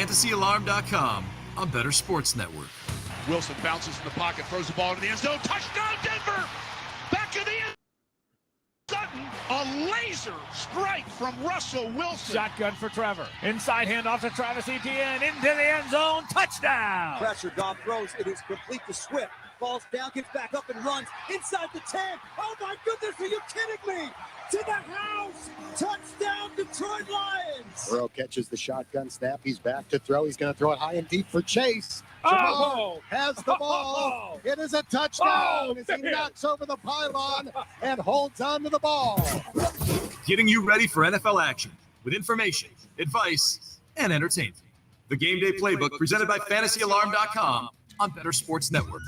FantasyAlarm.com, a Bettor Sports Network. Wilson bounces in the pocket, throws the ball into the end zone. Touchdown, Denver! Back in the end. Sutton, a laser strike from Russell Wilson. Shotgun for Trevor. Inside handoff to Travis Etienne. Into the end zone. Touchdown! Pressure, Goff throws. It is complete to Swift. Falls down, gets back up and runs inside the 10. Oh my goodness, are you kidding me? To the house! Touchdown, Detroit Lions! Burrow catches the shotgun snap. He's back to throw. He's going to throw it high and deep for Chase. Oh! Has the ball. It is a touchdown as he knocks over the pylon and holds on to the ball. Getting you ready for NFL action with information, advice, and entertainment. The Game Day Playbook presented by FantasyAlarm.com on Bettor Sports Network.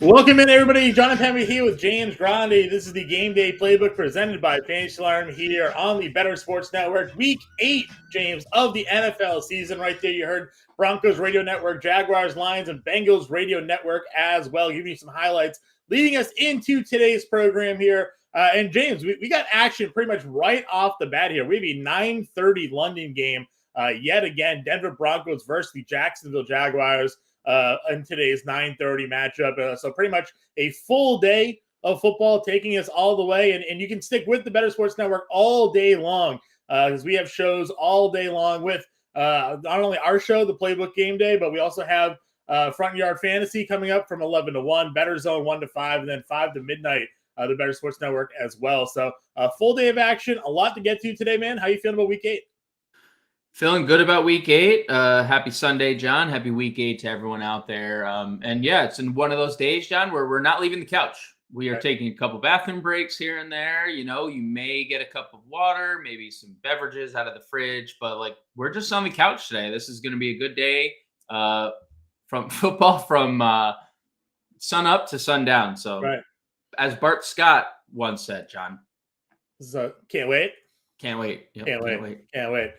Welcome in, everybody. Jonathan here with James Grande. This is the Game Day Playbook presented by Fantasy Alarm here on the Bettor Sports Network. Week 8, James, of the NFL season. Right there, you heard Broncos Radio Network, Jaguars, Lions, and Bengals Radio Network as well. Giving you some highlights leading us into today's program here. And James, we got action pretty much right off the bat here. We have a 9:30 London game yet again. Denver Broncos versus the Jacksonville Jaguars. In today's 9:30 matchup. So pretty much a full day of football taking us all the way. And you can stick with the Bettor Sports Network all day long because we have shows all day long with not only our show, the Playbook Game Day, but we also have Front Yard Fantasy coming up from 11 to 1, Bettor Zone 1 to 5, and then 5 to midnight, the Bettor Sports Network as well. So a full day of action, a lot to get to today, man. How you feeling about week 8? Feeling good about week 8. Happy Sunday, John. Happy week 8 to everyone out there. And yeah, it's in one of those days, John, where we're not leaving the couch. We are taking a couple bathroom breaks here and there. You know, you may get a cup of water, maybe some beverages out of the fridge, but like we're just on the couch today. This is going to be a good day from football from sun up to sundown. So as Bart Scott once said, John. So can't wait. Can't wait. Yep, Can't wait.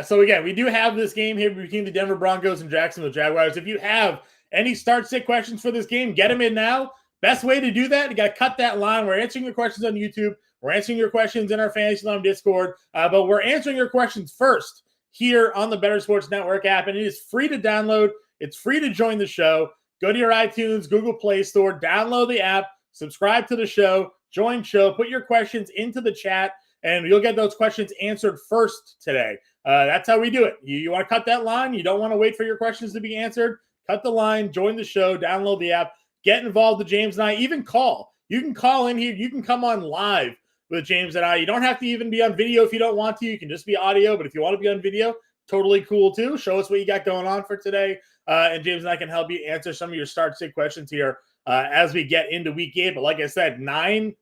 So again, we do have this game here between the Denver Broncos and Jacksonville Jaguars. If you have any start-sit questions for this game, get them in now. Best way to do that, you got to cut that line. We're answering your questions on YouTube. We're answering your questions in our Fantasy Alarm Discord. But we're answering your questions first here on the Bettor Sports Network app. And it is free to download. It's free to join the show. Go to your iTunes, Google Play Store, download the app, subscribe to the show, join show, put your questions into the chat, and you'll get those questions answered first today. That's how we do it. You want to cut that line. You don't want to wait for your questions to be answered. Cut the line, join the show, download the app, get involved with James and I, even call. You can call in here. You can come on live with James and I. You don't have to even be on video if you don't want to. You can just be audio, but if you want to be on video, totally cool too. Show us what you got going on for today, and James and I can help you answer some of your start-sit questions here as we get into week 8. But like I said, 9:30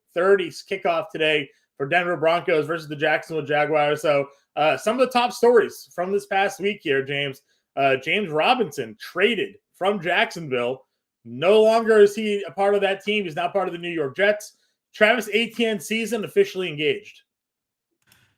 kickoff today for Denver Broncos versus the Jacksonville Jaguars. So some of the top stories from this past week here, James. James Robinson traded from Jacksonville. No longer is he a part of that team. He's not part of the New York Jets. Travis Etienne's season officially engaged.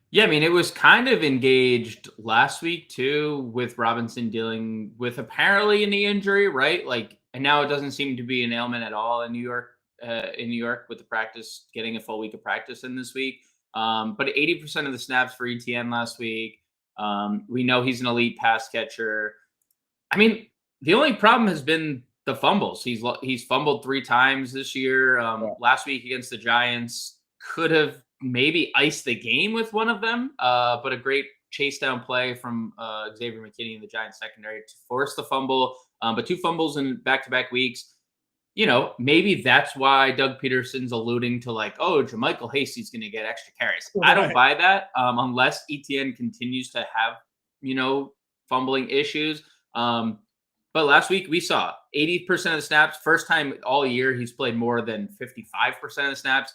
Yeah, I mean, it was kind of engaged last week, too, with Robinson dealing with apparently a knee injury, right? Like, and now it doesn't seem to be an ailment at all in New York. With the practice, getting a full week of practice in this week. But 80% of the snaps for ETN last week. We know he's an elite pass catcher. I mean, the only problem has been the fumbles. He's fumbled 3 times this year. Last week against the Giants could have maybe iced the game with one of them, but a great chase down play from Xavier McKinney in the Giants secondary to force the fumble. But 2 fumbles in back-to-back weeks. You know, maybe that's why Doug Peterson's alluding to like, oh, JaMychal Hasty's going to get extra carries. Right. I don't buy that unless ETN continues to have, fumbling issues. But last week we saw 80% of the snaps. First time all year he's played more than 55% of the snaps,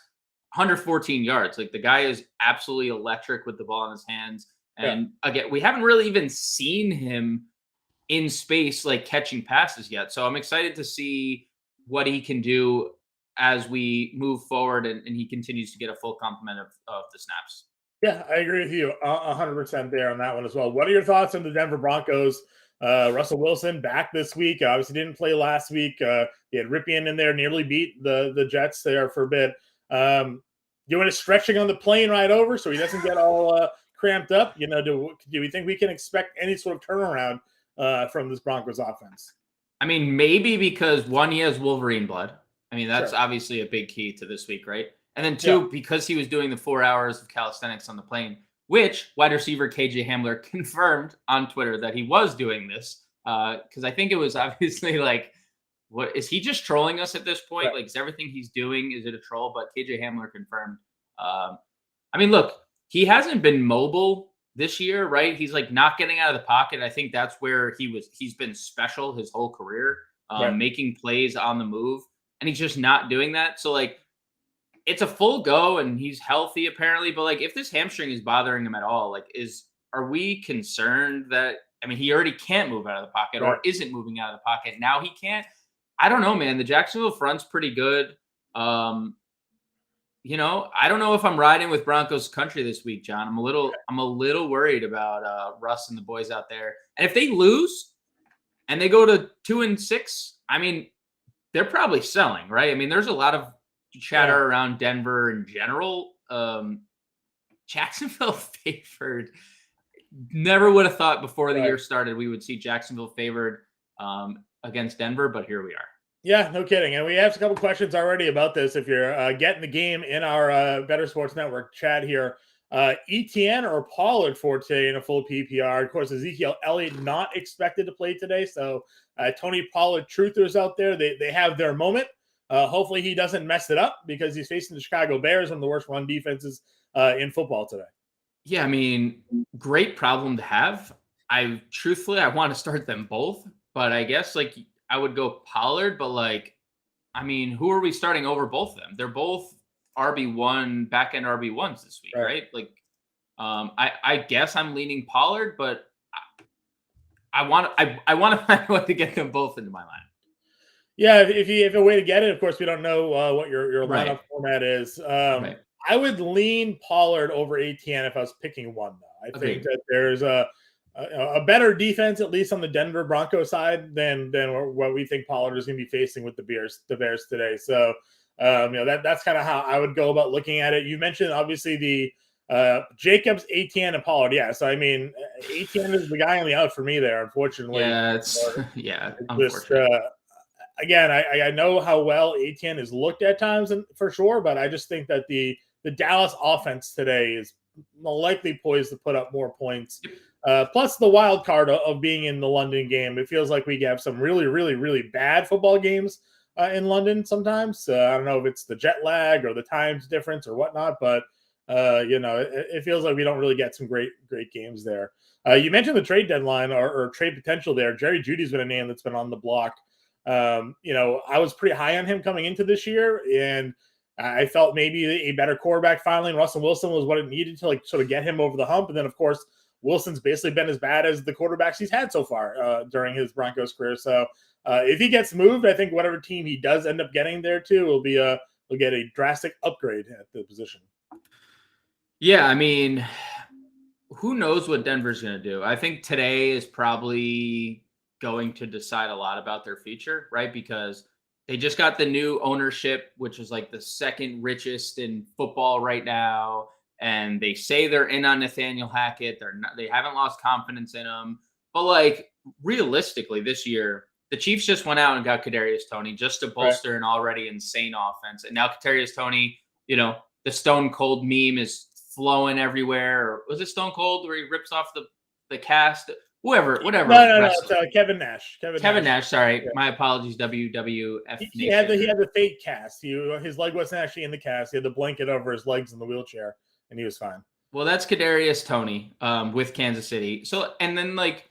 114 yards. Like the guy is absolutely electric with the ball in his hands. And again, we haven't really even seen him in space, like catching passes yet. So I'm excited to see what he can do as we move forward and he continues to get a full complement of the snaps. Yeah, I agree with you 100% there on that one as well. What are your thoughts on the Denver Broncos? Russell Wilson back this week. Obviously didn't play last week. He had Ripien in there, nearly beat the Jets there for a bit. Doing a stretching on the plane ride over so he doesn't get all cramped up. Do we think we can expect any sort of turnaround from this Broncos offense? I mean, maybe because one, he has Wolverine blood. I mean, that's Sure. obviously a big key to this week, right? And then two, because he was doing the 4 hours of calisthenics on the plane, which wide receiver KJ Hamler confirmed on Twitter that he was doing this. Because I think it was obviously like, what is he just trolling us at this point? Right. Like, is everything he's doing, is it a troll? But KJ Hamler confirmed. I mean, look, he hasn't been mobile this year, right? He's like not getting out of the pocket. I think that's where he's been special his whole career, making plays on the move, and he's just not doing that. So like, it's a full go and he's healthy apparently, but like if this hamstring is bothering him at all, like are we concerned that, I mean, he already can't move out of the pocket or isn't moving out of the pocket. Now he can't. I don't know, man. The Jacksonville front's pretty good. I don't know if I'm riding with Broncos country this week, John. I'm a little worried about Russ and the boys out there. And if they lose and they go to 2-6, I mean, they're probably selling, right? I mean, there's a lot of chatter around Denver in general. Jacksonville favored. Never would have thought before the year started we would see Jacksonville favored against Denver, but here we are. Yeah, no kidding. And we have a couple questions already about this. If you're getting the game in our Bettor Sports Network chat here, ETN or Pollard for today in a full PPR. Of course, Ezekiel Elliott not expected to play today. So Tony Pollard truthers out there, they have their moment. Hopefully he doesn't mess it up because he's facing the Chicago Bears, one of the worst run defenses in football today. Yeah, I mean, great problem to have. I want to start them both, but I guess like I would go Pollard, but like, I mean, who are we starting over both of them? They're both RB1, back end RB1s this week, right? Like, I guess I'm leaning Pollard, but I want to find a way to get them both into my line. Yeah, if you have a way to get it, of course, we don't know what your lineup format is. I would lean Pollard over ATN if I was picking one, though. I think that there's a better defense, at least on the Denver Broncos side, than what we think Pollard is going to be facing with the Bears today. So, that's kind of how I would go about looking at it. You mentioned, obviously, the Jacobs, ATN, and Pollard. Yeah, so, I mean, ATN is the guy on the out for me there, unfortunately. Yeah, unfortunately. Again, I know how well ATN has looked at times, and for sure, but I just think that the Dallas offense today is likely poised to put up more points. Plus the wild card of being in the London game. It feels like we have some really, really, really bad football games in London sometimes. I don't know if it's the jet lag or the times difference or whatnot, but it feels like we don't really get some great games there. You mentioned the trade deadline or trade potential there. Jerry Jeudy's been a name that's been on the block. I was pretty high on him coming into this year, and I felt maybe a better quarterback finally. And Russell Wilson was what it needed to like sort of get him over the hump. And then, of course, Wilson's basically been as bad as the quarterbacks he's had so far during his Broncos career. So if he gets moved, I think whatever team he does end up getting there to will get a drastic upgrade at the position. Yeah, I mean, who knows what Denver's going to do? I think today is probably going to decide a lot about their future, right? Because they just got the new ownership, which is like the second richest in football right now. And they say they're in on Nathaniel Hackett. They haven't lost confidence in him. But like realistically this year, the Chiefs just went out and got Kadarius Toney just to bolster an already insane offense. And now Kadarius Toney, the Stone Cold meme is flowing everywhere. Or was it Stone Cold where he rips off the cast? Whatever. No. It's Kevin Nash. Kevin Nash. Sorry, my apologies. WWF. He had the fake cast. His leg wasn't actually in the cast. He had the blanket over his legs in the wheelchair, and he was fine. Well, that's Kadarius Toney with Kansas City. So, and then like,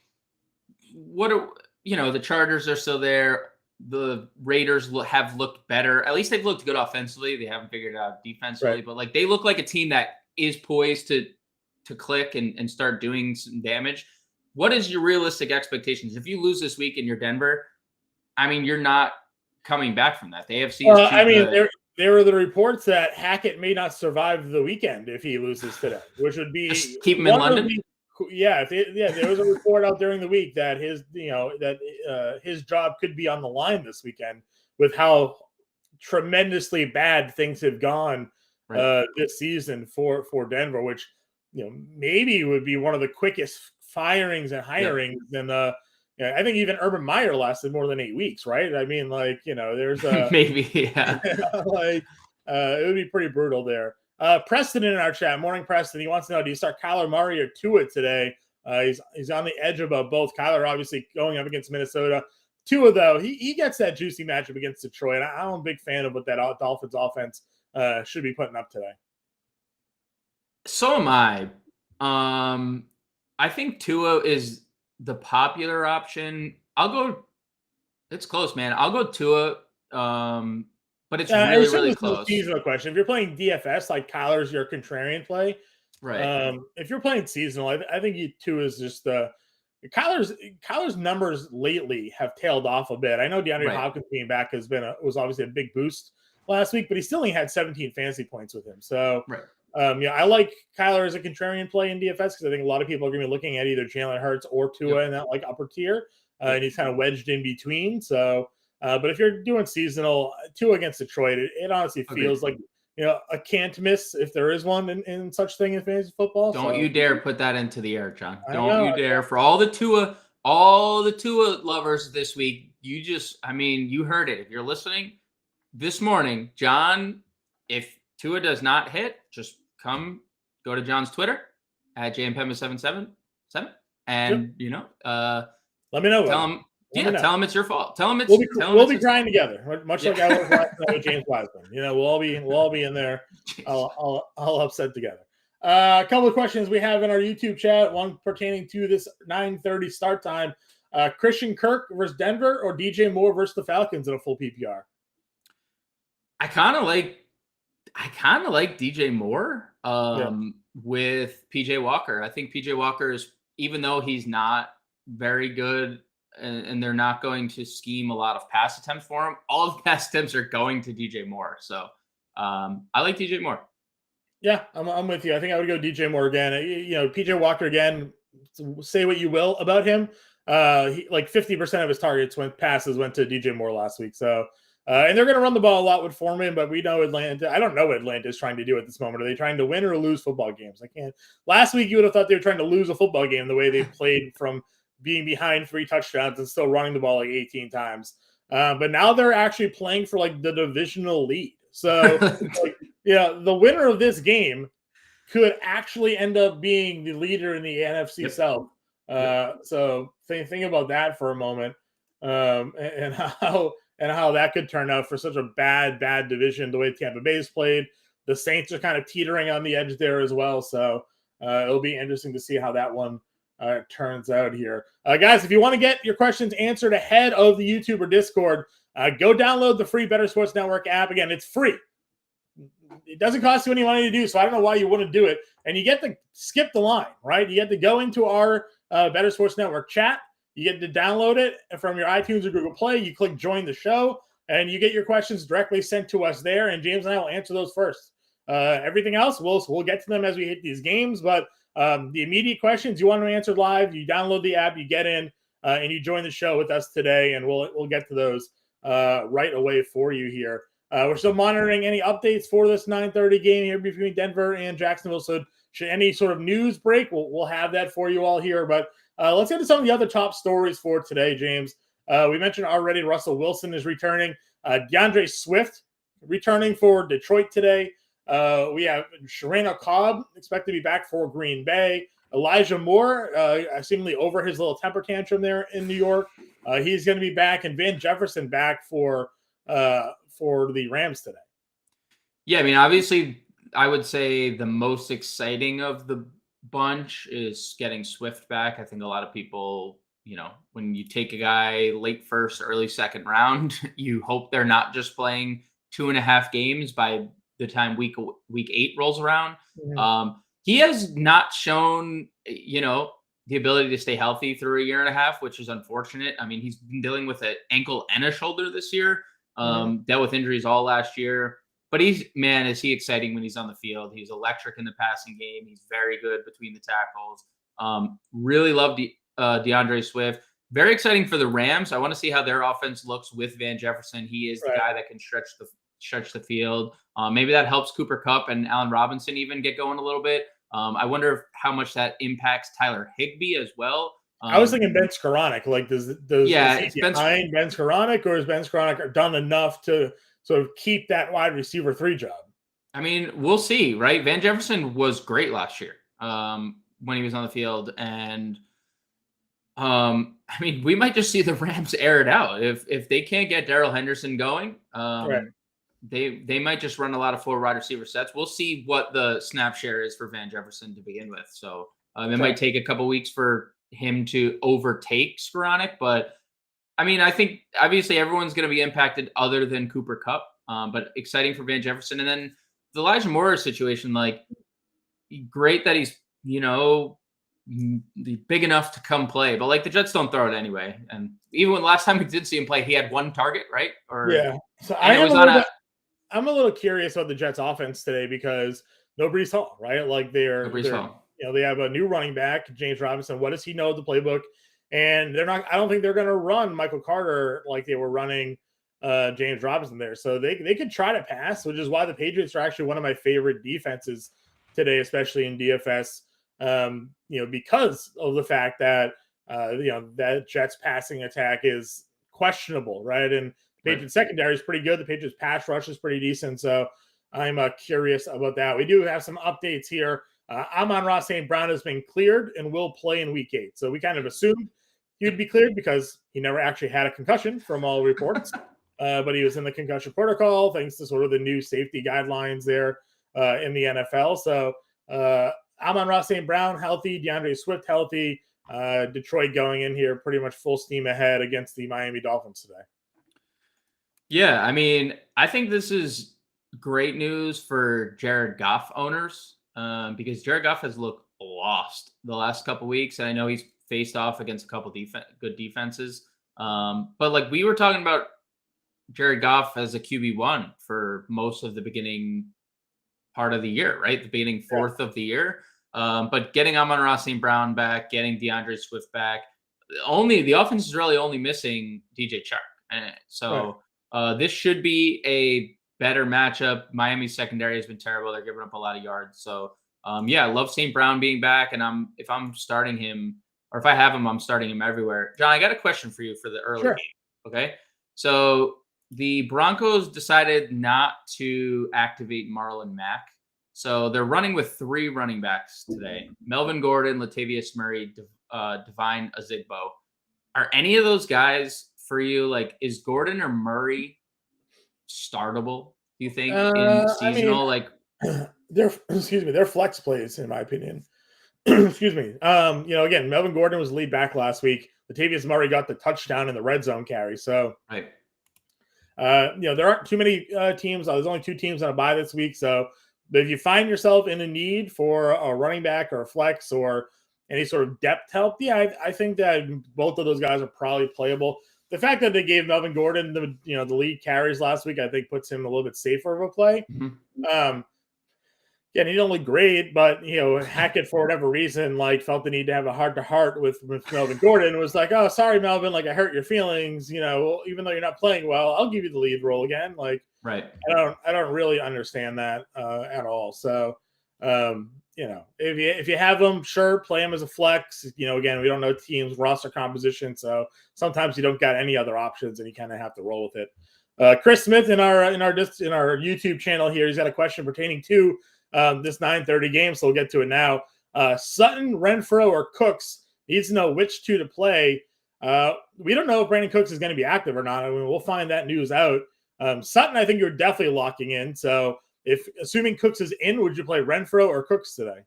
the Chargers are still there. The Raiders have looked better. At least they've looked good offensively. They haven't figured it out defensively, but like they look like a team that is poised to click and start doing some damage. What is your realistic expectations? If you lose this week and you're Denver, I mean, you're not coming back from that. The AFC is there were the reports that Hackett may not survive the weekend if he loses today, which would be just keep him in London. There was a report out during the week that his job could be on the line this weekend with how tremendously bad things have gone this season for Denver, which maybe would be one of the quickest firings and hirings. And I think even Urban Meyer lasted more than 8 weeks, right? I mean, there's a maybe, yeah. It would be pretty brutal there. Preston in our chat, morning Preston. He wants to know: do you start Kyler Murray or Tua today? He's on the edge of both. Kyler obviously going up against Minnesota. Tua, though, he gets that juicy matchup against Detroit. I'm a big fan of what that Dolphins offense should be putting up today. So am I. I think Tua is the popular option. It's close, man. I'll go Tua, but it's really close. Seasonal question. If you're playing DFS, like Kyler's your contrarian play. Right. If you're playing seasonal, I think Tua is just Kyler's numbers lately have tailed off a bit. I know DeAndre Hopkins being back was obviously a big boost last week, but he still only had 17 fantasy points with him. So, I like Kyler as a contrarian play in DFS because I think a lot of people are going to be looking at either Jalen Hurts or Tua in that upper tier, and he's kind of wedged in between. So, but if you're doing seasonal, Tua against Detroit, it honestly feels like a can't miss if there is one in such thing in fantasy football. Don't you dare put that into the air, John. Don't you dare. For all the Tua lovers this week, you heard it. If you're listening this morning, John, if Tua does not hit, just go to John's Twitter at JMPEMA777 and let me know. Tell him it's your fault. Tell him we'll be crying together, much like I was last night with James Wiseman. We'll all be in there. I'll upset together. A couple of questions we have in our YouTube chat. One pertaining to this 9:30 start time. Christian Kirk versus Denver or DJ Moore versus the Falcons in a full PPR. I kind of like DJ Moore with PJ Walker. I think PJ Walker is, even though he's not very good and they're not going to scheme a lot of pass attempts for him, all of the pass attempts are going to DJ Moore. So I like DJ Moore. Yeah, I'm with you. I think I would go DJ Moore again. PJ Walker again, say what you will about him. 50% of his passes went to DJ Moore last week. So, and they're going to run the ball a lot with Foreman, but we know I don't know what Atlanta is trying to do at this moment. Are they trying to win or lose football games? Last week, you would have thought they were trying to lose a football game the way they played from being behind 3 touchdowns and still running the ball 18 times. But now they're actually playing for the divisional lead. So, the winner of this game could actually end up being the leader in the NFC South. So think about that for a moment, and how that could turn out for such a bad division. The way Tampa Bay's played, the Saints are kind of teetering on the edge there as well. So it'll be interesting to see how that one turns out here. Guys, if you want to get your questions answered ahead of the YouTube or Discord, go download the free Bettor Sports Network app. Again, it's free. It doesn't cost you any money to do, so I don't know why you wouldn't do it. And you get to skip the line, right? You get to go into our Bettor Sports Network chat. You get to download it from your iTunes or Google Play. You click join the show, and you get your questions directly sent to us there, and James and I will answer those first. Everything else, we'll get to them as we hit these games, but the immediate questions you want to answer live, you download the app, you get in, and you join the show with us today, and we'll get to those right away for you here. We're still monitoring any updates for this 9:30 game here between Denver and Jacksonville. So should any sort of news break, we'll have that for you all here. But let's get to some of the other top stories for today, James. We mentioned already Russell Wilson is returning. DeAndre Swift returning for Detroit today. We have Sharana Cobb expected to be back for Green Bay. Elijah Moore, seemingly over his little temper tantrum there in New York. He's going to be back, and Van Jefferson back for the Rams today. Yeah, obviously, I would say the most exciting of the bunch is getting Swift back. I think a lot of people, when you take a guy late first, early second round, you hope they're not just playing 2.5 games by the time week 8 rolls around. Mm-hmm. He has not shown, the ability to stay healthy through a 1.5 years, which is unfortunate. He's been dealing with an ankle and a shoulder this year. Dealt with injuries all last year, but is he exciting when he's on the field. He's electric in the passing game. He's very good between the tackles. Really love DeAndre Swift. Very exciting for the Rams. I want to see how their offense looks with Van Jefferson. He is the guy that can stretch the field. Maybe that helps Cooper Kupp and Allen Robinson even get going a little bit. I wonder how much that impacts Tyler Higbee as well. I was thinking Ben Skoranek. Like, is it's he behind Ben Skoranek, or is Ben Skoranek done enough to sort of keep that wide receiver 3 job? I mean, we'll see, right? Van Jefferson was great last year when he was on the field, and I mean, we might just see the Rams air it out if they can't get Darrell Henderson going. Right. They might just run a lot of 4 wide receiver sets. We'll see what the snap share is for Van Jefferson to begin with. So it might take a couple weeks for him to overtake Skoranek, but I mean, I think obviously everyone's going to be impacted other than Cooper Kupp, but exciting for Van Jefferson. And then the Elijah Moore situation, like, great that he's, big enough to come play, but like the Jets don't throw it anyway. And even when last time we did see him play, he had 1 target, right? Yeah. So I'm a little curious about the Jets offense today because no Breece Hall, right? Like they have a new running back, James Robinson. What does he know of the playbook? And I don't think they're going to run Michael Carter like they were running James Robinson there. So they could try to pass, which is why the Patriots are actually one of my favorite defenses today, especially in DFS, because of the fact that, that Jets passing attack is questionable, right? And the Patriots secondary is pretty good. The Patriots pass rush is pretty decent. So I'm curious about that. We do have some updates here. Amon-Ra St. Brown has been cleared and will play in week 8. So we kind of assumed he would be cleared because he never actually had a concussion from all reports. But he was in the concussion protocol thanks to sort of the new safety guidelines there in the NFL. So Amon-Ra St. Brown healthy, DeAndre Swift healthy, Detroit going in here pretty much full steam ahead against the Miami Dolphins today. Yeah, I mean, I think this is great news for Jared Goff owners because Jared Goff has looked lost the last couple weeks. And I know he's faced off against a couple good defenses. But like we were talking about Jared Goff as a QB1 for most of the beginning part of the year, right? The beginning fourth of the year. But getting Amon-Ra St. Brown back, getting DeAndre Swift back, the offense is really only missing DJ Chark. So this should be a better matchup. Miami's secondary has been terrible. They're giving up a lot of yards. So I love St. Brown being back. And if I'm starting him, or if I have him, I'm starting him everywhere. John, I got a question for you for the early game. Okay. So the Broncos decided not to activate Marlon Mack. So they're running with 3 running backs today: Melvin Gordon, Latavius Murray, Divine Azigbo. Are any of those guys for you? Like, is Gordon or Murray startable, do you think, in seasonal? They're flex plays, in my opinion. Excuse me. Again, Melvin Gordon was lead back last week. Latavius Murray got the touchdown in the red zone carry. So, there aren't too many teams. There's only 2 teams on a bye this week. So, if you find yourself in a need for a running back or a flex or any sort of depth help, I think that both of those guys are probably playable. The fact that they gave Melvin Gordon the lead carries last week, I think puts him a little bit safer of a play. Mm-hmm. He didn't look great, but Hackett, for whatever reason, felt the need to have a heart-to-heart with Melvin Gordon. It was like, oh, sorry, Melvin, I hurt your feelings. Even though you're not playing well, I'll give you the lead role again. Right. I don't really understand that at all. So, if you have them, sure, play them as a flex. Again, we don't know teams' roster composition, so sometimes you don't got any other options, and you kind of have to roll with it. Chris Smith in our YouTube channel here, he's got a question pertaining to this 9:30 game, so we'll get to it now. Sutton, Renfro, or Cooks needs to know which 2 to play. We don't know if Brandon Cooks is going to be active or not. I mean, we'll find that news out. Sutton, I think you're definitely locking in. So, assuming Cooks is in, would you play Renfro or Cooks today?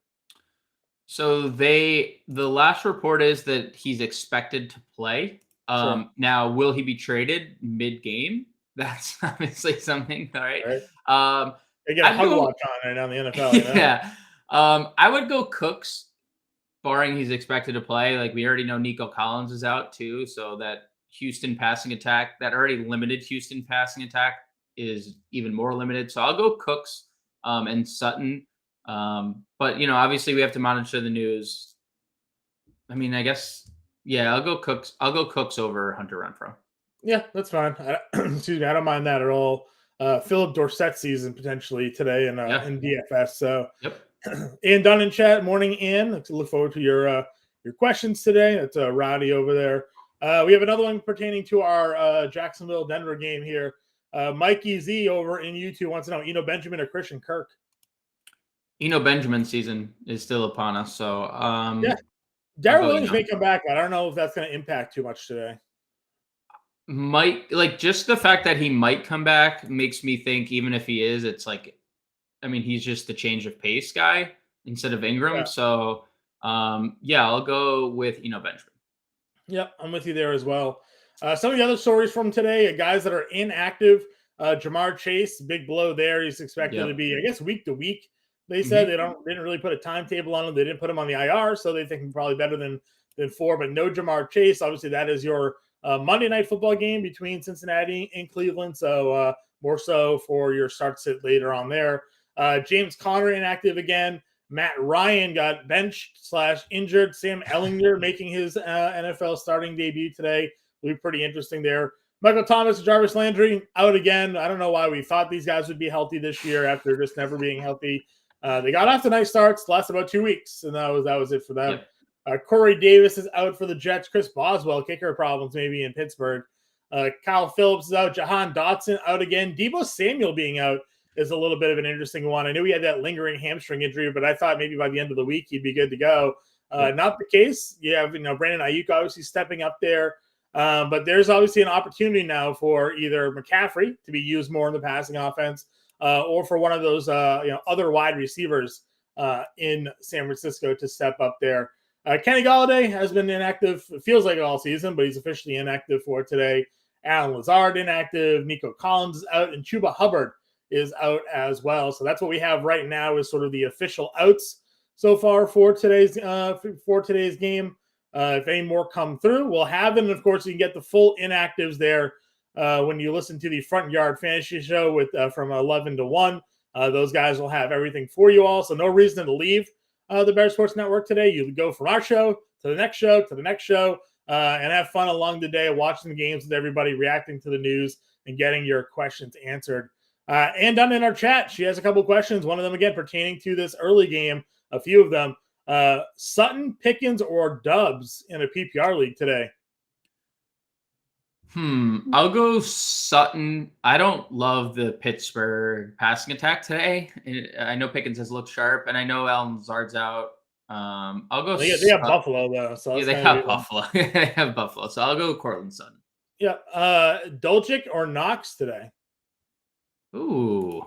So the last report is that he's expected to play. Sure. Now, will he be traded mid-game? That's obviously something, all right? They get a hug watch on right now in the NFL. Yeah. I would go Cooks, barring he's expected to play. We already know Nico Collins is out too, so that Houston passing attack, that already limited Houston passing attack, is even more limited. So I'll go Cooks and Sutton. But obviously we have to monitor the news. I mean, I guess, I'll go Cooks. I'll go Cooks over Hunter Renfrow. Yeah, that's fine. Excuse me, I don't mind that at all. Philip Dorsett season potentially today in DFS. So Ian Dunn in chat. Morning, Ian. Look forward to your questions today. That's Rowdy over there. We have another one pertaining to our Jacksonville-Denver game here. Mikey Z over in YouTube wants to know Eno Benjamin or Christian Kirk. Eno Benjamin season is still upon us, so yeah. Darrell Williams may come back, but I don't know if that's going to impact too much today. Might, like, just the fact that he might come back makes me think, even if he is, it's like, I mean, he's just the change of pace guy instead of Ingram. Yeah. So, I'll go with Eno Benjamin. Yep, I'm with you there as well. Some of the other stories from today, guys that are inactive. Jamar Chase, big blow there. He's expected to be, I guess, week to week. They said they didn't really put a timetable on him. They didn't put him on the IR, so they think he's probably better than 4. But no Jamar Chase. Obviously, that is your Monday night football game between Cincinnati and Cleveland. So more so for your start sit later on there. James Conner inactive again. Matt Ryan got benched/injured. Sam Ellinger making his NFL starting debut today. Will be pretty interesting there. Michael Thomas, Jarvis Landry out again. I don't know why we thought these guys would be healthy this year after just never being healthy. They got off to nice starts, lasted about 2 weeks, and that was it for them. Corey Davis is out for the Jets. Chris Boswell, kicker problems maybe in Pittsburgh. Kyle Phillips is out. Jahan Dotson out again. Deebo Samuel being out is a little bit of an interesting one. I knew he had that lingering hamstring injury, but I thought maybe by the end of the week he'd be good to go. Not the case. You have Brandon Ayuk obviously stepping up there. But there's obviously an opportunity now for either McCaffrey to be used more in the passing offense or for one of those other wide receivers in San Francisco to step up there. Kenny Golladay has been inactive. It feels like all season, but he's officially inactive for today. Alan Lazard inactive. Nico Collins is out, and Chuba Hubbard is out as well. So that's what we have right now is sort of the official outs so far for today's game. If any more come through, we'll have them. And of course, you can get the full inactives there when you listen to the Front Yard Fantasy Show with from 11 to 1. Those guys will have everything for you all. So no reason to leave the Bear Sports Network today. You go from our show to the next show to the next show and have fun along the day watching the games with everybody, reacting to the news, and getting your questions answered. And done in our chat, she has a couple questions. One of them, again, pertaining to this early game, a few of them. Sutton, Pickens, or Dubs in a PPR league today? I'll go Sutton. I don't love the Pittsburgh passing attack today. I know Pickens has looked sharp, and I know Alan Lazard's out. I'll go. They have Buffalo though, so yeah, they have Buffalo. They have Buffalo, so I'll go Cortland Sutton. Yeah, Dolchik or Knox today? Ooh,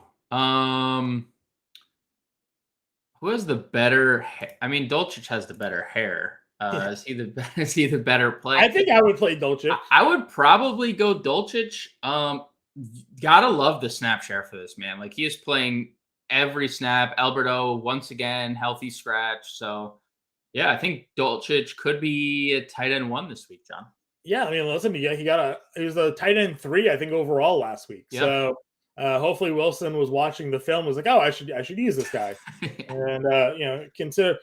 who has the better? I mean, Dolchich has the better hair. Is he the better player? I think I would play Dolchich. I would probably go Dolchich. Gotta love the snap share for this man. Like, he is playing every snap. Alberto once again healthy scratch. So yeah, I think Dolchich could be a tight end 1 this week, John. Yeah, I mean, listen, he was a tight end 3, I think, overall last week. Yep. So hopefully Wilson was watching the film, was like, oh, I should use this guy. And, consider,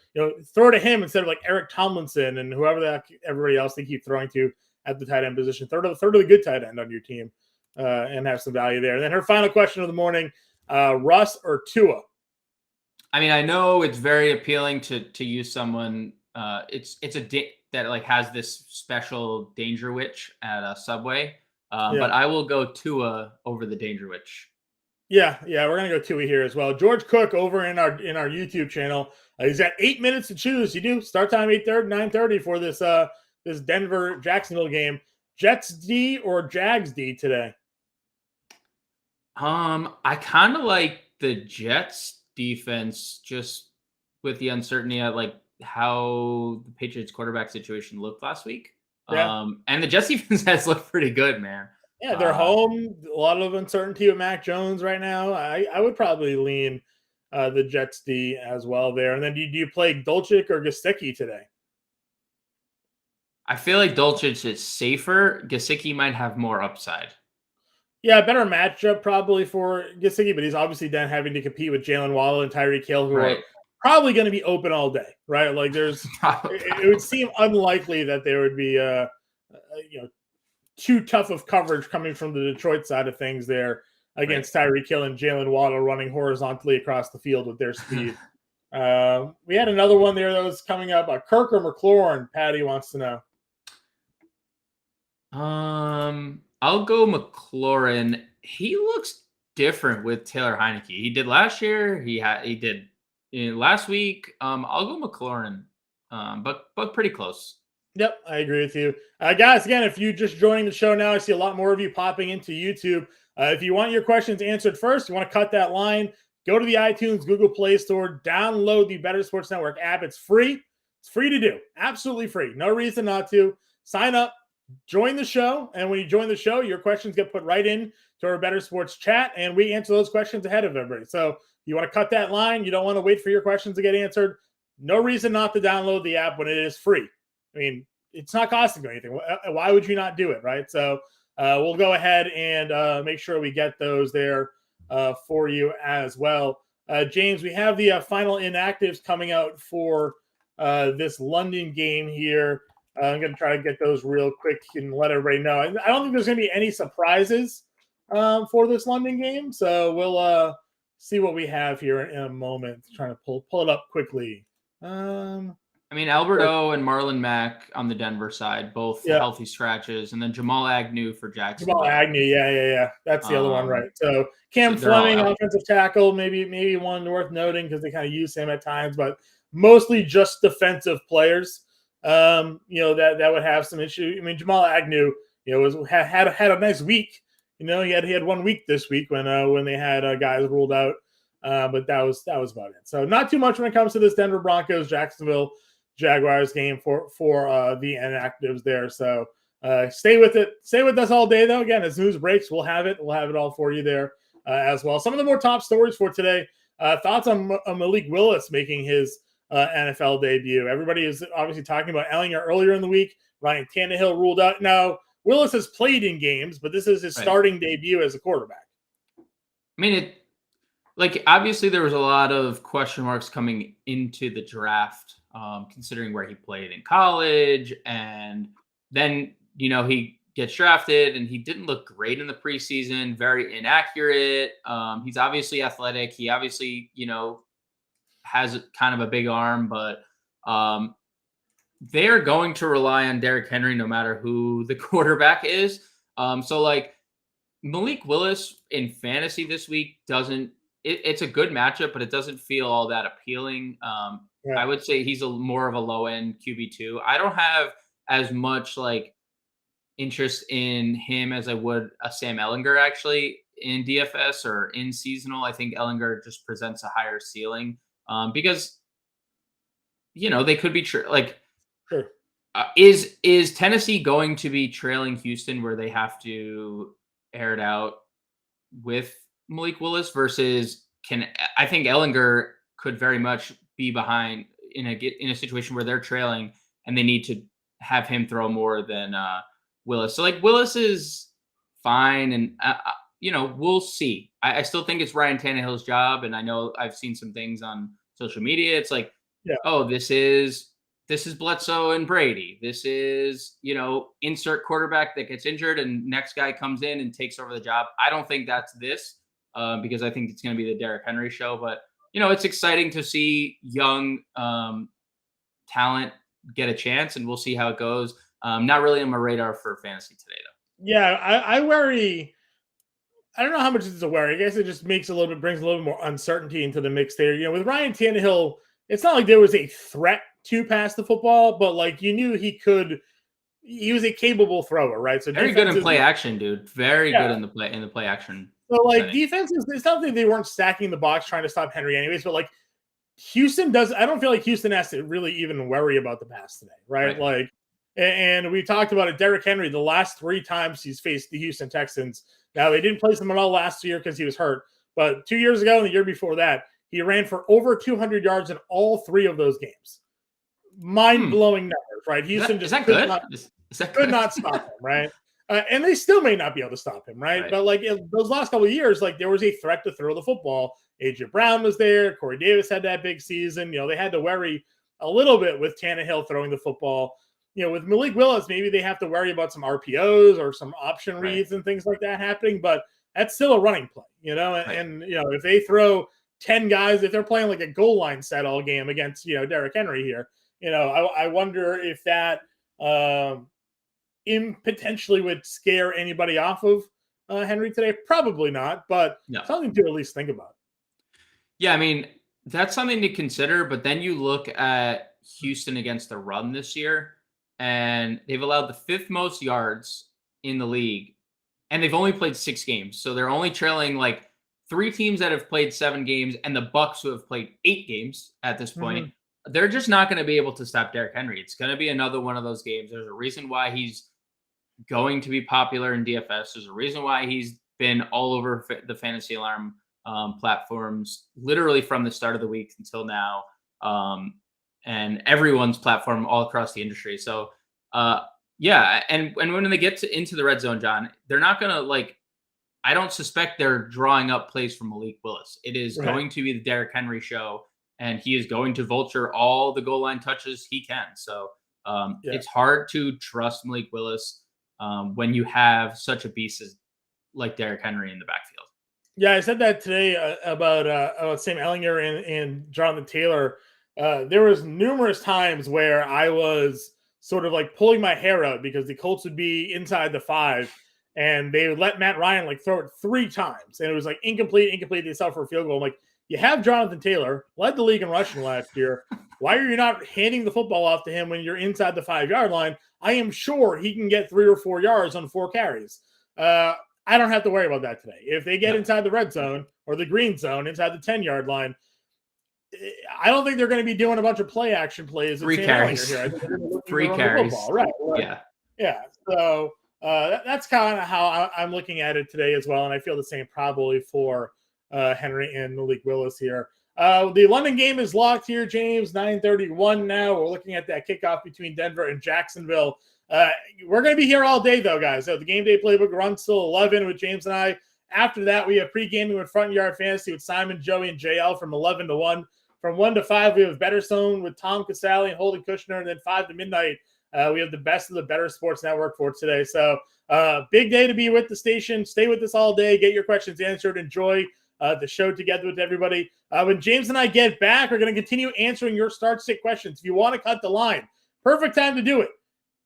throw to him instead of like Eric Tomlinson and whoever everybody else they keep throwing to at the tight end position. Throw to the good tight end on your team and have some value there. And then her final question of the morning, Russ or Tua? I mean, I know it's very appealing to use someone. It's that like has this special danger witch at a Subway. But I will go Tua over the Danger Witch. Yeah, we're gonna go Tua here as well. George Cook over in our YouTube channel. He's got 8 minutes to choose. You do start time 8:30, 9:30 for this this Denver Jacksonville game. Jets D or Jags D today? I kind of like the Jets defense just with the uncertainty of like how the Patriots quarterback situation looked last week. Yeah. And the Jets defense has looked pretty good, man. Yeah, they're home. A lot of uncertainty with Mac Jones right now. I would probably lean the Jets D as well there. And then do you play Dolchik or Gesicki today? I feel like Dolchik is safer. Gesicki might have more upside. Yeah, better matchup probably for Gesicki, but he's obviously then having to compete with Jalen Waddle and Tyreek Hill, who are probably going to be open all day, right? Like it would seem unlikely that there would be too tough of coverage coming from the Detroit side of things there against Tyreek Hill and Jalen Waddle running horizontally across the field with their speed. We had another one there that was coming up. Kirk or McLaurin? Patty wants to know. I'll go McLaurin. He looks different with Taylor Heineke. He did last year. He did last week. I'll go McLaurin. But pretty close. Yep, I agree with you. Guys, again, if you're just joining the show now, I see a lot more of you popping into YouTube. If you want your questions answered first, you want to cut that line, go to the iTunes, Google Play Store, download the Bettor Sports Network app. It's free. It's free to do. Absolutely free. No reason not to. Sign up, join the show, and when you join the show, your questions get put right in to our Bettor Sports chat, and we answer those questions ahead of everybody. So you want to cut that line, you don't want to wait for your questions to get answered, no reason not to download the app when it is free. I mean, it's not costing you anything. Why would you not do it, right? So we'll go ahead and make sure we get those there for you as well. James, we have the final inactives coming out for this London game here. I'm going to try to get those real quick and let everybody know. I don't think there's going to be any surprises for this London game. So we'll see what we have here in a moment. Trying to pull it up quickly. I mean, Alberto and Marlon Mack on the Denver side, both healthy scratches, and then Jamal Agnew for Jacksonville. Jamal Agnew, yeah. That's the other one, right? So Cam Fleming, offensive tackle, maybe one worth noting because they kind of use him at times, but mostly just defensive players. That would have some issue. I mean, Jamal Agnew, had a nice week. He had 1 week this week when they had guys ruled out. But that was about it. So not too much when it comes to this Denver Broncos Jacksonville Jaguars game for the inactives there. So stay with it. Stay with us all day though. Again, as news breaks, we'll have it all for you there as well. Some of the more top stories for today. Thoughts on Malik Willis making his NFL debut. Everybody is obviously talking about Ellinger earlier in the week. Ryan Tannehill ruled out. Now Willis has played in games, but this is his starting debut as a quarterback. I mean, obviously there was a lot of question marks coming into the draft, considering where he played in college. And then, he gets drafted and he didn't look great in the preseason, very inaccurate. He's obviously athletic. He obviously, has kind of a big arm, but they're going to rely on Derrick Henry no matter who the quarterback is. Malik Willis in fantasy this week it's a good matchup, but it doesn't feel all that appealing. I would say he's more of a low end QB2. I don't have as much interest in him as I would a Sam Ellinger actually in DFS or in seasonal. I think Ellinger just presents a higher ceiling because they could be sure. Is Tennessee going to be trailing Houston where they have to air it out with Malik Willis versus I think Ellinger could very much be behind in a situation where they're trailing and they need to have him throw more than Willis. So Willis is fine. And, we'll see. I still think it's Ryan Tannehill's job. And I know I've seen some things on social media. It's this is Bledsoe and Brady. This is, insert quarterback that gets injured and next guy comes in and takes over the job. I don't think that's this because I think it's going to be the Derrick Henry show. But, it's exciting to see young talent get a chance, and we'll see how it goes. Not really on my radar for fantasy today, though. Yeah, I worry. I don't know how much it's a worry. I guess it just brings a little bit more uncertainty into the mix there. With Ryan Tannehill, it's not like there was a threat to pass the football, but you knew he was a capable thrower, right? So very good in play action, dude. Very good in the play action. So defenses, it's not that they weren't stacking the box trying to stop Henry anyways, but Houston I don't feel like Houston has to really even worry about the pass today, right? And we talked about it. Derrick Henry, the last 3 times he's faced the Houston Texans. Now they didn't place him at all last year because he was hurt, but 2 years ago and the year before that, he ran for over 200 yards in all 3 of those games. Mind-blowing numbers, right? Houston could not stop him, right? And they still may not be able to stop him, right? But those last couple of years, there was a threat to throw the football. AJ Brown was there. Corey Davis had that big season. They had to worry a little bit with Tannehill throwing the football. With Malik Willis, maybe they have to worry about some RPOs or some option reads and things like that happening, but that's still a running play, and if they throw 10 guys if they're playing like a goal line set all game against, Derrick Henry here. I wonder if that potentially would scare anybody off of Henry today. Probably not, but something to at least think about. Yeah, I mean, that's something to consider, but then you look at Houston against the run this year, and they've allowed the 5th most yards in the league, and they've only played 6 games. So they're only trailing like 3 teams that have played 7 games and the Bucks who have played 8 games at this point. They're just not going to be able to stop Derrick Henry. It's going to be another one of those games. There's a reason why he's going to be popular in DFS. There's a reason why he's been all over the Fantasy Alarm platforms literally from the start of the week until now, and everyone's platform all across the industry. So and when they get into the red zone, John, they're not gonna I don't suspect they're drawing up plays from Malik Willis. It is going to be the Derrick Henry show, and he is going to vulture all the goal line touches he can. So it's hard to trust Malik Willis when you have such a beast like Derrick Henry in the backfield. Yeah, I said that today about Sam Ehlinger and Jonathan Taylor. There was numerous times where I was sort of like pulling my hair out because the Colts would be inside the 5, and they would let Matt Ryan throw it 3 times, and it was incomplete. They settled for a field goal. I'm like, you have Jonathan Taylor, led the league in rushing last year. Why are you not handing the football off to him when you're inside the 5-yard line? I am sure he can get 3 or 4 yards on 4 carries. I don't have to worry about that today. If they get inside the red zone or the green zone, inside the 10-yard line, I don't think they're going to be doing a bunch of play action plays. 3 carries. Here. 3 carries. Right. Yeah. So that's kind of how I'm looking at it today as well. And I feel the same probably for Henry and Malik Willis here. The London game is locked here, James. 9:31 now. We're looking at that kickoff between Denver and Jacksonville. We're going to be here all day, though, guys. So the Game Day Playbook runs till 11 with James and I. After that, we have pre-gaming with Front Yard Fantasy with Simon, Joey, and JL from 11 to 1. From 1 to 5, we have Bettor Zone with Tom Casale and Holden Kushner. And then 5 to midnight, we have the best of the Bettor Sports Network for today. So big day to be with the station. Stay with us all day. Get your questions answered. Enjoy the show together with everybody. When James and I get back, we're going to continue answering your start-sit questions. If you want to cut the line, perfect time to do it.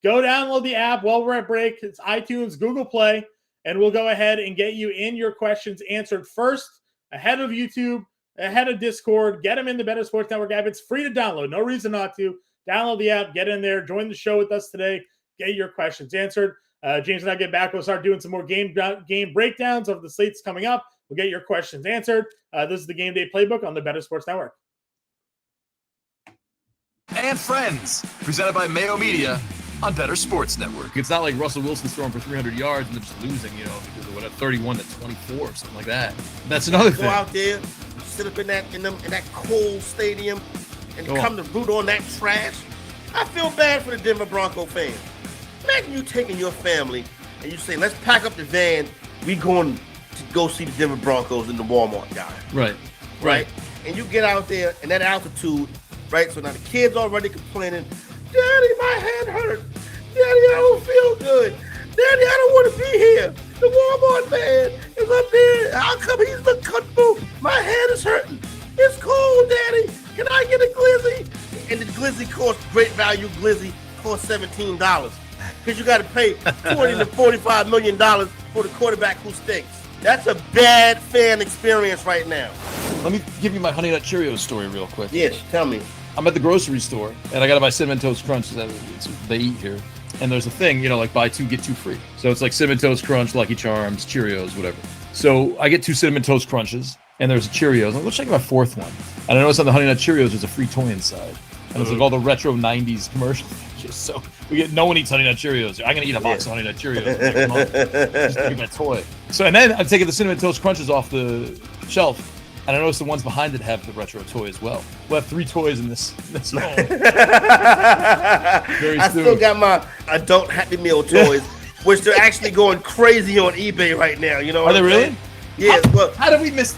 Go download the app while we're at break. It's iTunes, Google Play, and we'll go ahead and get you in your questions answered first, ahead of YouTube, ahead of Discord. Get them in the Bettor Sports Network app. It's free to download. No reason not to. Download the app. Get in there. Join the show with us today. Get your questions answered. James and I get back. We'll start doing some more game breakdowns of the slates coming up. We'll get your questions answered. This is the Game Day Playbook on the Bettor Sports Network. And Friends, presented by Mayo Media on Bettor Sports Network. It's not like Russell Wilson's throwing for 300 yards and they're just losing, because of whatever, 31-24 or something like that. That's another thing. Go out there, sit up in that cold stadium, and come to root on that trash. I feel bad for the Denver Bronco fans. Imagine you taking your family and you say, let's pack up the van. We going to go see the Denver Broncos in the Walmart, guy. Right. And you get out there in that altitude, right? So now the kids already complaining, Daddy, my head hurt. Daddy, I don't feel good. Daddy, I don't want to be here. The Walmart man is up there. How come he's the cut through? My head is hurting. It's cold, Daddy. Can I get a glizzy? And the glizzy costs, great value glizzy, costs $17. Because you got to pay $40 to $45 million for the quarterback who stinks. That's a bad fan experience right now. Let me give you my Honey Nut Cheerios story real quick. Yes, tell me. I'm at the grocery store, and I got to buy Cinnamon Toast Crunch. They eat here. And there's a thing, like buy 2, get 2 free. So it's like Cinnamon Toast Crunch, Lucky Charms, Cheerios, whatever. So I get 2 Cinnamon Toast Crunches, and there's a Cheerios. I'm like, let's check my 4th one. And I noticed on the Honey Nut Cheerios, there's a free toy inside. And it's like all the retro 90s commercial pictures. So no one eats Honey Nut Cheerios. I'm going to eat a box of Honey Nut Cheerios. Like, come on, just give me that toy. So, and then I'm taking the Cinnamon Toast Crunches off the shelf. And I noticed the ones behind it have the retro toy as well. We'll have 3 toys in this home. I still got my adult Happy Meal toys, which they're actually going crazy on eBay right now. You know? Are they really? Yeah. How did we miss?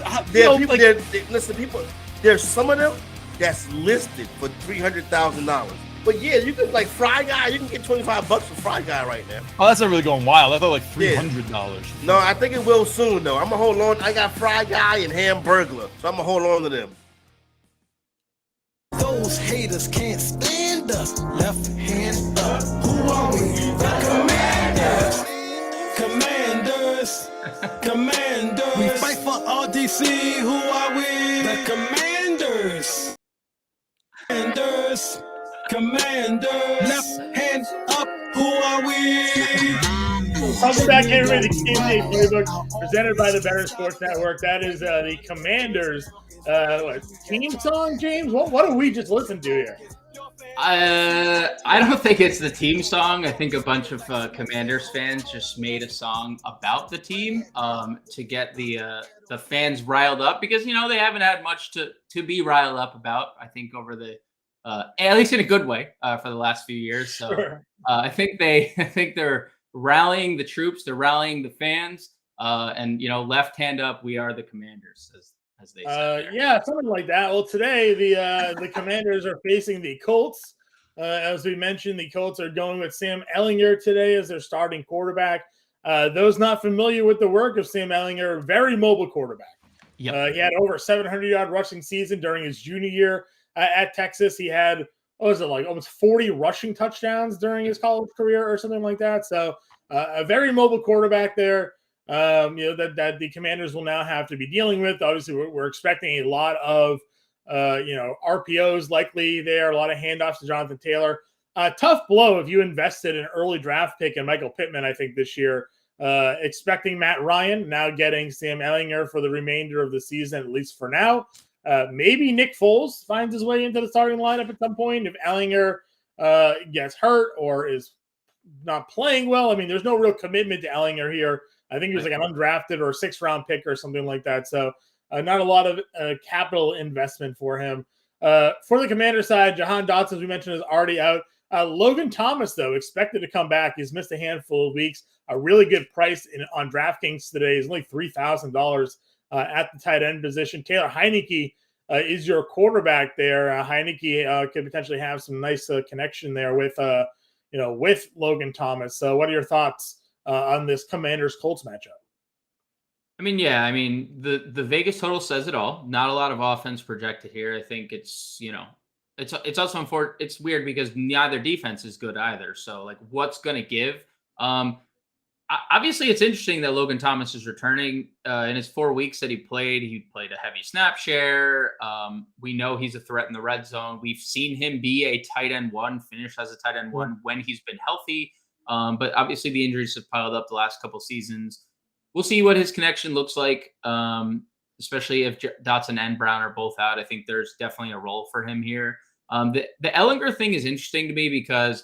Listen, people. There's some of them that's listed for $300,000. But yeah, you can like Fry Guy. You can get $25 for Fry Guy right now. Oh, that's not really going wild. I thought like $300. No, I think it will soon though. I'm gonna hold on. I got Fry Guy and Hamburglar, so I'm gonna hold on to them. Those haters can't stand us. Left hand up. Who are we? The Commanders. Commanders. We fight for RDC. Who are we? The Commanders. Commanders. Left hand up. Who are we? Welcome back, everybody. The Game Day Playbook presented by the Bettor Sports Network. That is the Commanders team song, James. What did we just listen to here? I don't think it's the team song. I think a bunch of Commanders fans just made a song about the team to get the fans riled up because they haven't had much to be riled up about. I think over the at least in a good way for the last few years. So Sure. I think they're rallying the troops. They're rallying the fans. And left hand up. We are the Commanders, as they say. Yeah, something like that. Well, today the Commanders are facing the Colts. As we mentioned, the Colts are going with Sam Ehlinger today as their starting quarterback. Those not familiar with the work of Sam Ehlinger, very mobile quarterback. Yep. He had over 700-yard rushing season during his junior year at Texas. He had, almost 40 rushing touchdowns during his college career or something like that. So a very mobile quarterback there. That the Commanders will now have to be dealing with. Obviously, we're expecting a lot of, RPOs likely there, a lot of handoffs to Jonathan Taylor. Tough blow if you invested an early draft pick in Michael Pittman, I think, this year. Expecting Matt Ryan, now getting Sam Ehlinger for the remainder of the season, at least for now. Maybe Nick Foles finds his way into the starting lineup at some point if Ehlinger gets hurt or is not playing well. I mean, there's no real commitment to Ehlinger here. I think he was like an undrafted or a 6th-round pick or something like that. So not a lot of capital investment for him. For the Commander side, Jahan Dotson, as we mentioned, is already out. Logan Thomas, though, expected to come back. He's missed a handful of weeks. A really good price on DraftKings today is only $3,000 at the tight end position. Taylor Heineke is your quarterback there. Heineke could potentially have some nice connection there with Logan Thomas. So what are your thoughts on this Commanders-Colts matchup? The Vegas total says it all. Not a lot of offense projected here. I think it's also important. It's weird because neither defense is good either. So like, what's going to give? Obviously, it's interesting that Logan Thomas is returning in his 4 weeks that he played. He played a heavy snap share. We know he's a threat in the red zone. We've seen him be a tight end one, finish as a tight end one when he's been healthy. But obviously, the injuries have piled up the last couple seasons. We'll see what his connection looks like, especially if Dotson and Brown are both out. I think there's definitely a role for him here. The Ehlinger thing is interesting to me because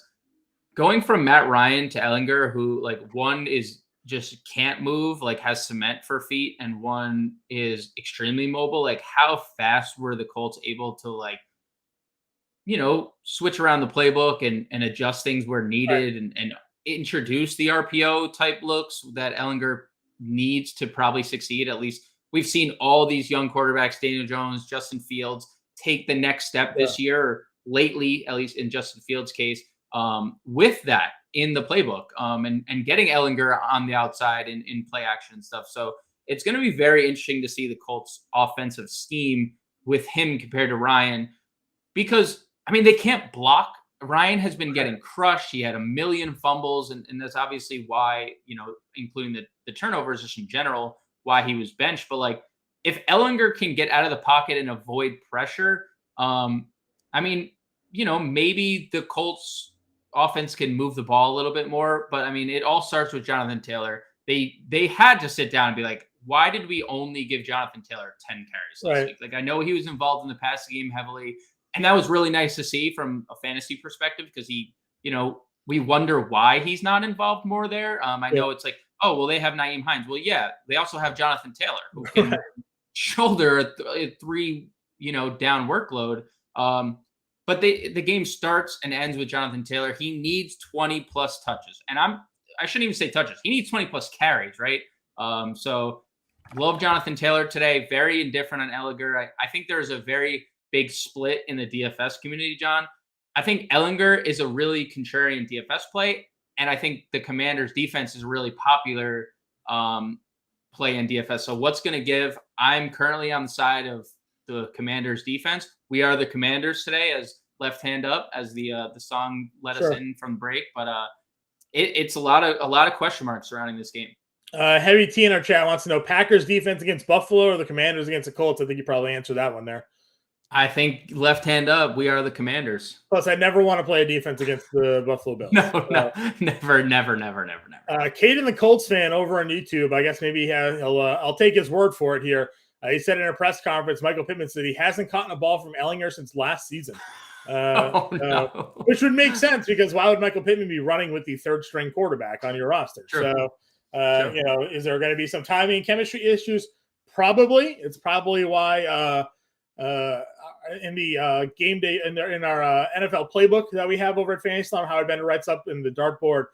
going from Matt Ryan to Ehlinger, who like one is just can't move, like has cement for feet, and one is extremely mobile. Like, how fast were the Colts able to switch around the playbook and adjust things where needed and introduce the RPO type looks that Ehlinger needs to probably succeed. At least we've seen all these young quarterbacks, Daniel Jones, Justin Fields, take the next step this year, or lately, at least in Justin Fields' case, with that in the playbook and getting Ehlinger on the outside in play action and stuff. So it's going to be very interesting to see the Colts offensive scheme with him compared to Ryan, because they can't block. Ryan has been getting crushed. He had a million fumbles, and that's obviously why, including the turnovers just in general, why he was benched. But like, if Ehlinger can get out of the pocket and avoid pressure, maybe the Colts offense can move the ball a little bit more. But it all starts with Jonathan Taylor. They had to sit down and be like, why did we only give Jonathan Taylor 10 carries last week? Like, I know he was involved in the passing game heavily, and that was really nice to see from a fantasy perspective, because he, we wonder why he's not involved more there. I know it's like, oh, well, they have Nyheim Hines. Well, yeah, they also have Jonathan Taylor, who can shoulder a 3, down workload. But the game starts and ends with Jonathan Taylor. He needs 20 plus touches, and I shouldn't even say touches. He needs 20 plus carries, right? So love Jonathan Taylor today. Very indifferent on Ehlinger. I think there's a very big split in the DFS community, John. I think Ellinger is a really contrarian DFS play, and I think the Commanders' defense is a really popular play in DFS. So what's going to give? I'm currently on the side of the Commanders' defense. We are the Commanders today, as left hand up, as the song let us in from break. But it's a lot of question marks surrounding this game. Heavy T in our chat wants to know Packers defense against Buffalo or the Commanders against the Colts. I think you probably answered that one there. I think left hand up, we are the Commanders. Plus, I never want to play a defense against the Buffalo Bills. No, never. Kate and the Colts fan over on YouTube, I guess maybe I'll take his word for it here. He said in a press conference, Michael Pittman said he hasn't caught a ball from Ellinger since last season. Which would make sense because why would Michael Pittman be running with the third string quarterback on your roster? Sure. So, is there going to be some timing and chemistry issues? Probably. It's probably why in the game day in our NFL playbook that we have over at Fantasy Slam, Howard Bender writes up in the dartboard.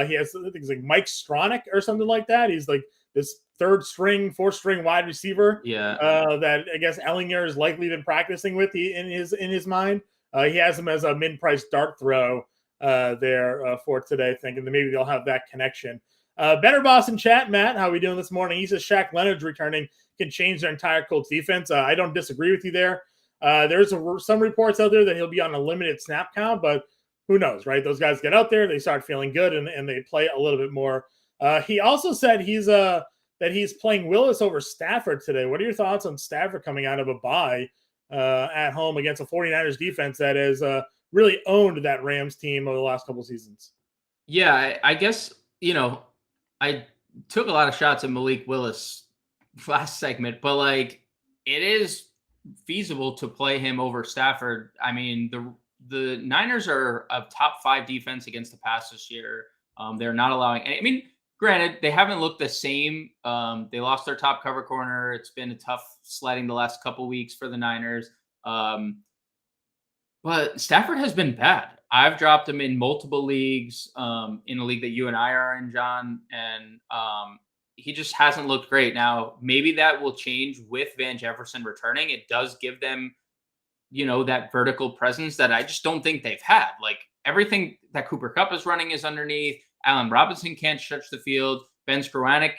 He has, I think it's like Mike Stronach or something like that. He's like this third string, fourth string wide receiver. That I guess Ellinger has likely been practicing with in his mind. He has him as a mid-price dart throw there for today, thinking that maybe they'll have that connection. Better Boss in chat, Matt, how are we doing this morning? He says Shaq Leonard's returning can change their entire Colts defense. I don't disagree with you there. There's some reports out there that he'll be on a limited snap count, but who knows, right? Those guys get out there, they start feeling good, and they play a little bit more. He also said that he's playing Willis over Stafford today. What are your thoughts on Stafford coming out of a bye at home against a 49ers defense that has really owned that Rams team over the last couple of seasons? Yeah, I guess, I took a lot of shots at Malik Willis last segment, but like it is feasible to play him over Stafford. I mean, the Niners are a top 5 defense against the pass this year. They're not allowing, I mean, granted, they haven't looked the same. They lost their top cover corner. It's been a tough sledding the last couple weeks for the Niners. But Stafford has been bad. I've dropped him in multiple leagues, in a league that you and I are in, John, and he just hasn't looked great. Now, maybe that will change with Van Jefferson returning. It does give them, that vertical presence that I just don't think they've had. Like everything that Cooper Kupp is running is underneath. Allen Robinson can't stretch the field. Ben Skowronek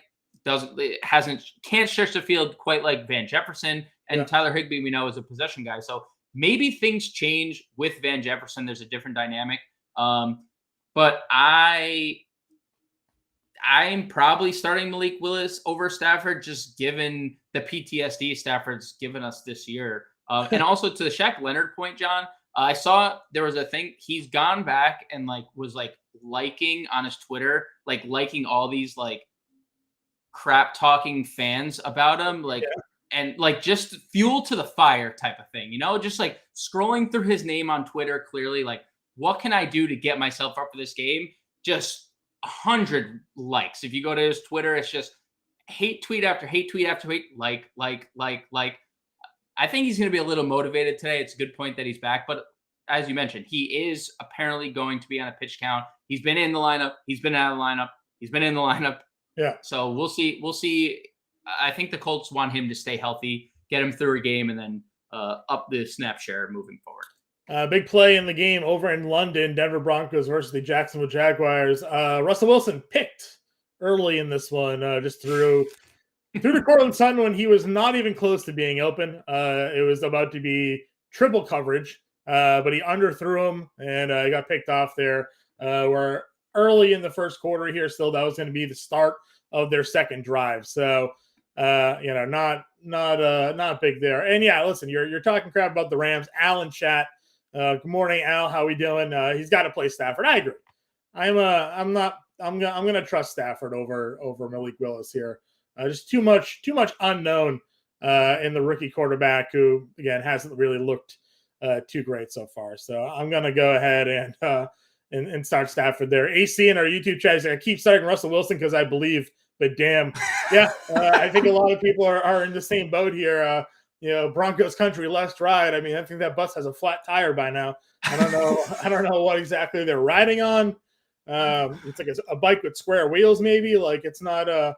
can't stretch the field quite like Van Jefferson. And Tyler Higbee, we know, is a possession guy. So maybe things change with Van Jefferson. There's a different dynamic. But I'm probably starting Malik Willis over Stafford, just given the PTSD Stafford's given us this year. And also to the Shaq Leonard point, John, I saw there was a thing. He's gone back and was liking on his Twitter, liking all these crap talking fans about him, and just fuel to the fire type of thing, just scrolling through his name on Twitter, clearly what can I do to get myself up for this game? Just 100 likes. If you go to his Twitter, it's just hate tweet after hate tweet after hate, like. I think he's going to be a little motivated today. It's a good point that he's back, but as you mentioned, he is apparently going to be on a pitch count. He's been in the lineup. He's been out of the lineup. He's been in the lineup. Yeah. So we'll see. We'll see. I think the Colts want him to stay healthy, get him through a game, and then up the snap share moving forward. Big play in the game over in London, Denver Broncos versus the Jacksonville Jaguars. Russell Wilson picked early in this one, just through the Cortland Sutton when he was not even close to being open. It was about to be triple coverage, but he underthrew him, and he got picked off there. We're early in the first quarter here still. That was going to be the start of their second drive. So, not big there. And yeah, listen, you're talking crap about the Rams. Al in chat. Good morning, Al. How we doing? He's got to play Stafford. I agree. I'm going to trust Stafford over Malik Willis here. Just too much unknown in the rookie quarterback who, again, hasn't really looked too great so far. So I'm going to go ahead and start Stafford there. AC in our YouTube chat is I keep starting Russell Wilson because I believe, but damn, yeah, I think a lot of people are in the same boat here. Broncos country, left, right. I mean, I think that bus has a flat tire by now. I don't know what exactly they're riding on. It's like a bike with square wheels, maybe. It's not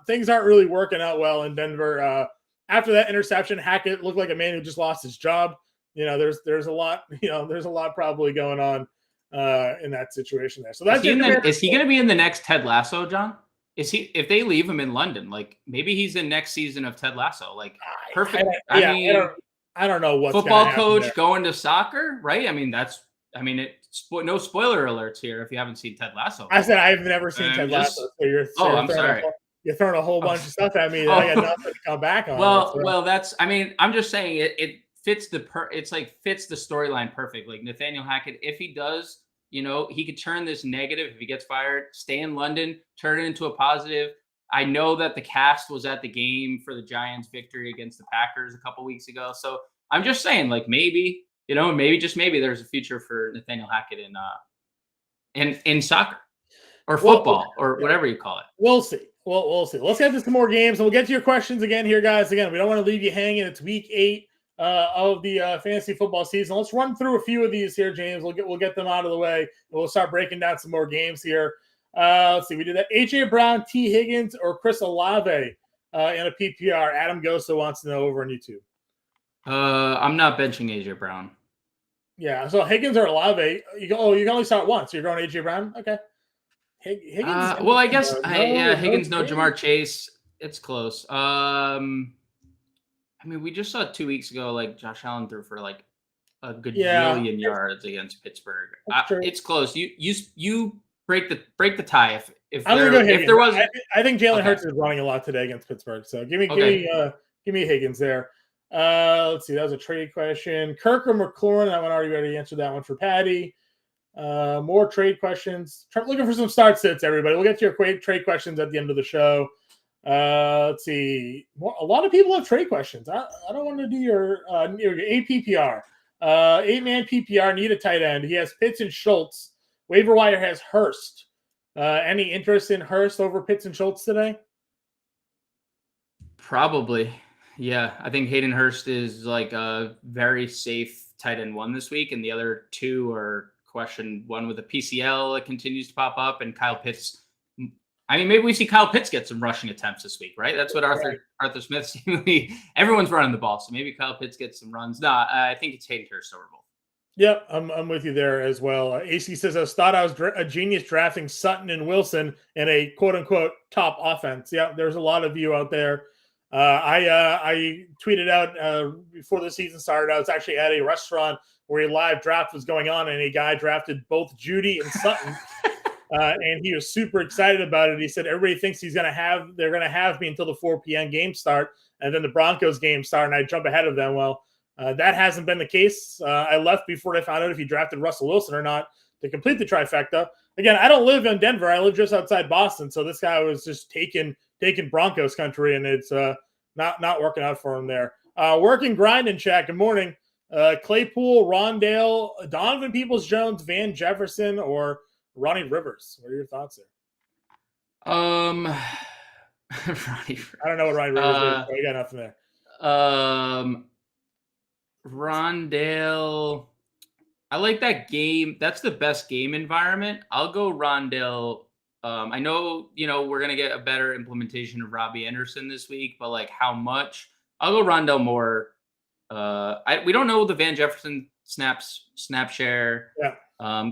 things aren't really working out well in Denver. After that interception, Hackett looked like a man who just lost his job. there's a lot, there's a lot probably going on in that situation there. So that's is he going to be in the next Ted Lasso, John? Is he, if they leave him in London, like maybe he's in next season of Ted Lasso, like perfect. I don't know what football coach going to soccer, right? I mean, no spoiler alerts here if you haven't seen Ted Lasso. I said I've never seen Ted Lasso. So I'm sorry. You're throwing a whole bunch of stuff at me that I got nothing to come back on. Well, I'm just saying it fits fits the storyline perfect. Like Nathaniel Hackett, if he does, he could turn this negative if he gets fired, stay in London, turn it into a positive. I know that the cast was at the game for the Giants' victory against the Packers a couple weeks ago. So I'm just saying, like maybe, maybe there's a future for Nathaniel Hackett in soccer or football or whatever you call it. We'll see. We'll see. Let's get to some more games, and we'll get to your questions again here, guys. Again, we don't want to leave you hanging. It's week 8 of the fantasy football season. Let's run through a few of these here, James. We'll get them out of the way, and we'll start breaking down some more games here. Let's see. We did that. AJ Brown, T. Higgins, or Chris Olave in a PPR. Adam Gosa wants to know over on YouTube. I'm not benching AJ Brown. Yeah, so Higgins or Olave. You can only start once. So you're going AJ Brown? Okay. Higgins. Well, I guess Higgins, no Jamar Chase. It's close. We just saw 2 weeks ago, like Josh Allen threw for like a gajillion yards against Pittsburgh. It's close. You break the tie if there was. I think Jalen Hurts is running a lot today against Pittsburgh. So give me Higgins there. Let's see. That was a trade question. Kirk or McLaurin? That one already answered that one for Patty. More trade questions. Looking for some start sits, everybody. We'll get to your trade questions at the end of the show. Let's see. A lot of people have trade questions. I don't want to do your APPR. 8-man PPR, need a tight end. He has Pitts and Schultz. Waiver wire has Hurst. Any interest in Hurst over Pitts and Schultz today? Probably. Yeah. I think Hayden Hurst is like a very safe tight end 1 this week, and the other 2 are question. One with a PCL that continues to pop up, and Kyle Pitts. Maybe we see Kyle Pitts get some rushing attempts this week, right? That's what Arthur Smith seemingly. Everyone's running the ball, so maybe Kyle Pitts gets some runs. No, I think it's Hayden Hurst over both. Yep, I'm with you there as well. AC says, I thought I was a genius drafting Sutton and Wilson in a quote-unquote top offense. Yeah, there's a lot of you out there. I tweeted out before the season started, I was actually at a restaurant where a live draft was going on, and a guy drafted both Judy and Sutton. And he was super excited about it. He said, everybody thinks they're going to have me until the 4 p.m. game start, and then the Broncos game start, and I jump ahead of them. Well, that hasn't been the case. I left before I found out if he drafted Russell Wilson or not to complete the trifecta. Again, I don't live in Denver. I live just outside Boston. So this guy was just taking Broncos country, and it's not working out for him there. Working grind in chat. Good morning. Claypool, Rondale, Donovan Peoples-Jones, Van Jefferson, or Ronnie Rivers. What are your thoughts there? Ronnie. I don't know what Ronnie Rivers is. So I got nothing there. Rondale. I like that game. That's the best game environment. I'll go Rondale. I know, we're going to get a better implementation of Robbie Anderson this week, but like how much? I'll go Rondale more. We don't know the Van Jefferson snap share. Yeah.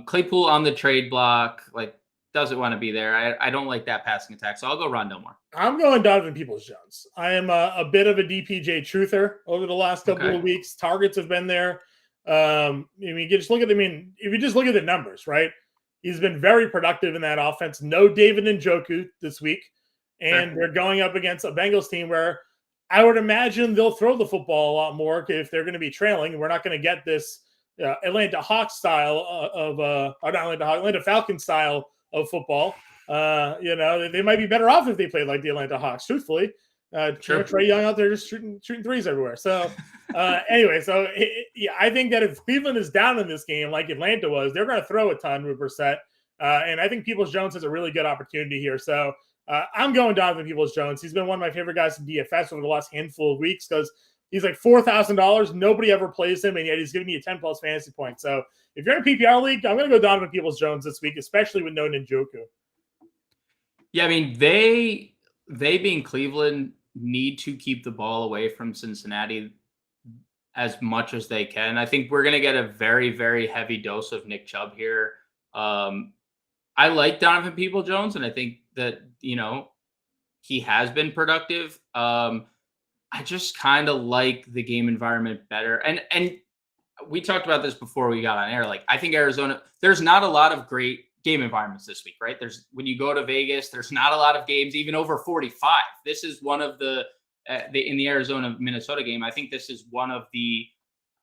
Claypool on the trade block, like doesn't want to be there. I don't like that passing attack, so I'll go Rondale more. I'm going Donovan Peoples-Jones. I am a bit of a DPJ truther over the last couple of weeks. Targets have been there. If you just look at the numbers, right? He's been very productive in that offense. No David Njoku this week, and they're going up against a Bengals team where I would imagine they'll throw the football a lot more if they're going to be trailing. We're not going to get this Atlanta Hawks style Atlanta Falcons style of football. They might be better off if they played like the Atlanta Hawks, truthfully. Trae Young out there just shooting threes everywhere. So anyway, I think that if Cleveland is down in this game like Atlanta was, they're going to throw a ton with Brissett. And I think Peoples-Jones has a really good opportunity here. So I'm going Donovan Peoples-Jones. He's been one of my favorite guys in DFS over the last handful of weeks because he's like $4,000. Nobody ever plays him, and yet he's giving you 10-plus fantasy points. So if you're in a PPR league, I'm going to go Donovan Peoples-Jones this week, especially with no Njoku. Yeah, they being Cleveland need to keep the ball away from Cincinnati. as much as they can. I think we're going to get a very, very heavy dose of Nick Chubb here. I like Donovan Peoples-Jones, and I think that, he has been productive. I just kind of like the game environment better. And we talked about this before we got on air. Like, I think Arizona, there's not a lot of great game environments this week, right? When you go to Vegas, there's not a lot of games, even over 45. This is one of in the Arizona-Minnesota game, I think this is one of the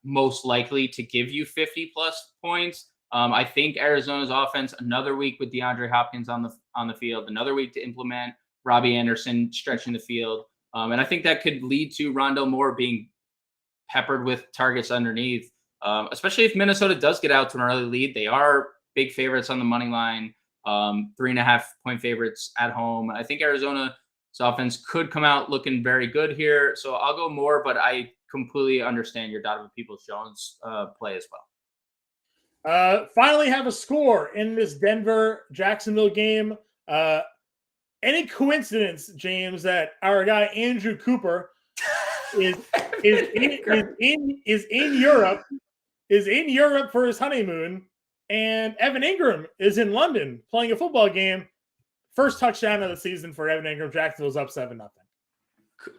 most likely to give you 50-plus points. I think Arizona's offense, another week with DeAndre Hopkins on the field, another week to implement Robbie Anderson stretching the field. And I think that could lead to Rondale Moore being peppered with targets underneath, especially if Minnesota does get out to an early lead. They are big favorites on the money line, 3.5-point favorites at home. I think Arizona's offense could come out looking very good here. So I'll go Moore, but I completely understand your Donovan Peoples-Jones play as well. Finally have a score in this Denver-Jacksonville game. Any coincidence, James, that our guy Andrew Cooper is in Europe for his honeymoon, and Evan Ingram is in London playing a football game. First touchdown of the season for Evan Ingram. Jacksonville's up 7-0.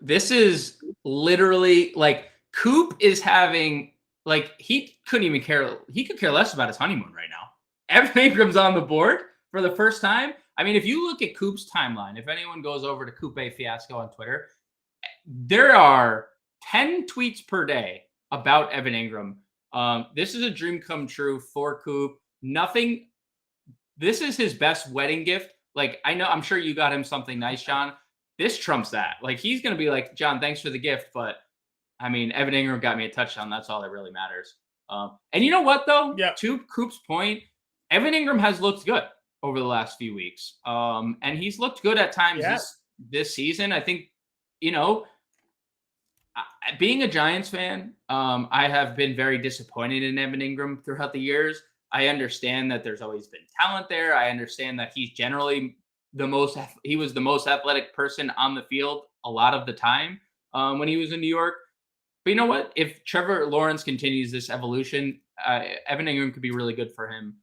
This is literally like Coop is having, like, he couldn't even care. He could care less about his honeymoon right now. Evan Ingram's on the board for the first time. I mean, if you look at Coop's timeline, if anyone goes over to Coop A Fiasco on Twitter, there are 10 tweets per day about Evan Ingram. This is a dream come true for Coop. Nothing. This is his best wedding gift. Like, I'm sure you got him something nice, John. This trumps that. Like, he's going to be like, John, thanks for the gift. But I mean, Evan Ingram got me a touchdown. That's all that really matters. And you know what, though? Yeah. To Coop's point, Evan Ingram has looked good over the last few weeks. And he's looked good at times this season. I think, being a Giants fan, I have been very disappointed in Evan Ingram throughout the years. I understand that there's always been talent there. I understand that he's generally he was the most athletic person on the field a lot of the time when he was in New York. But you know what? If Trevor Lawrence continues this evolution, Evan Ingram could be really good for him.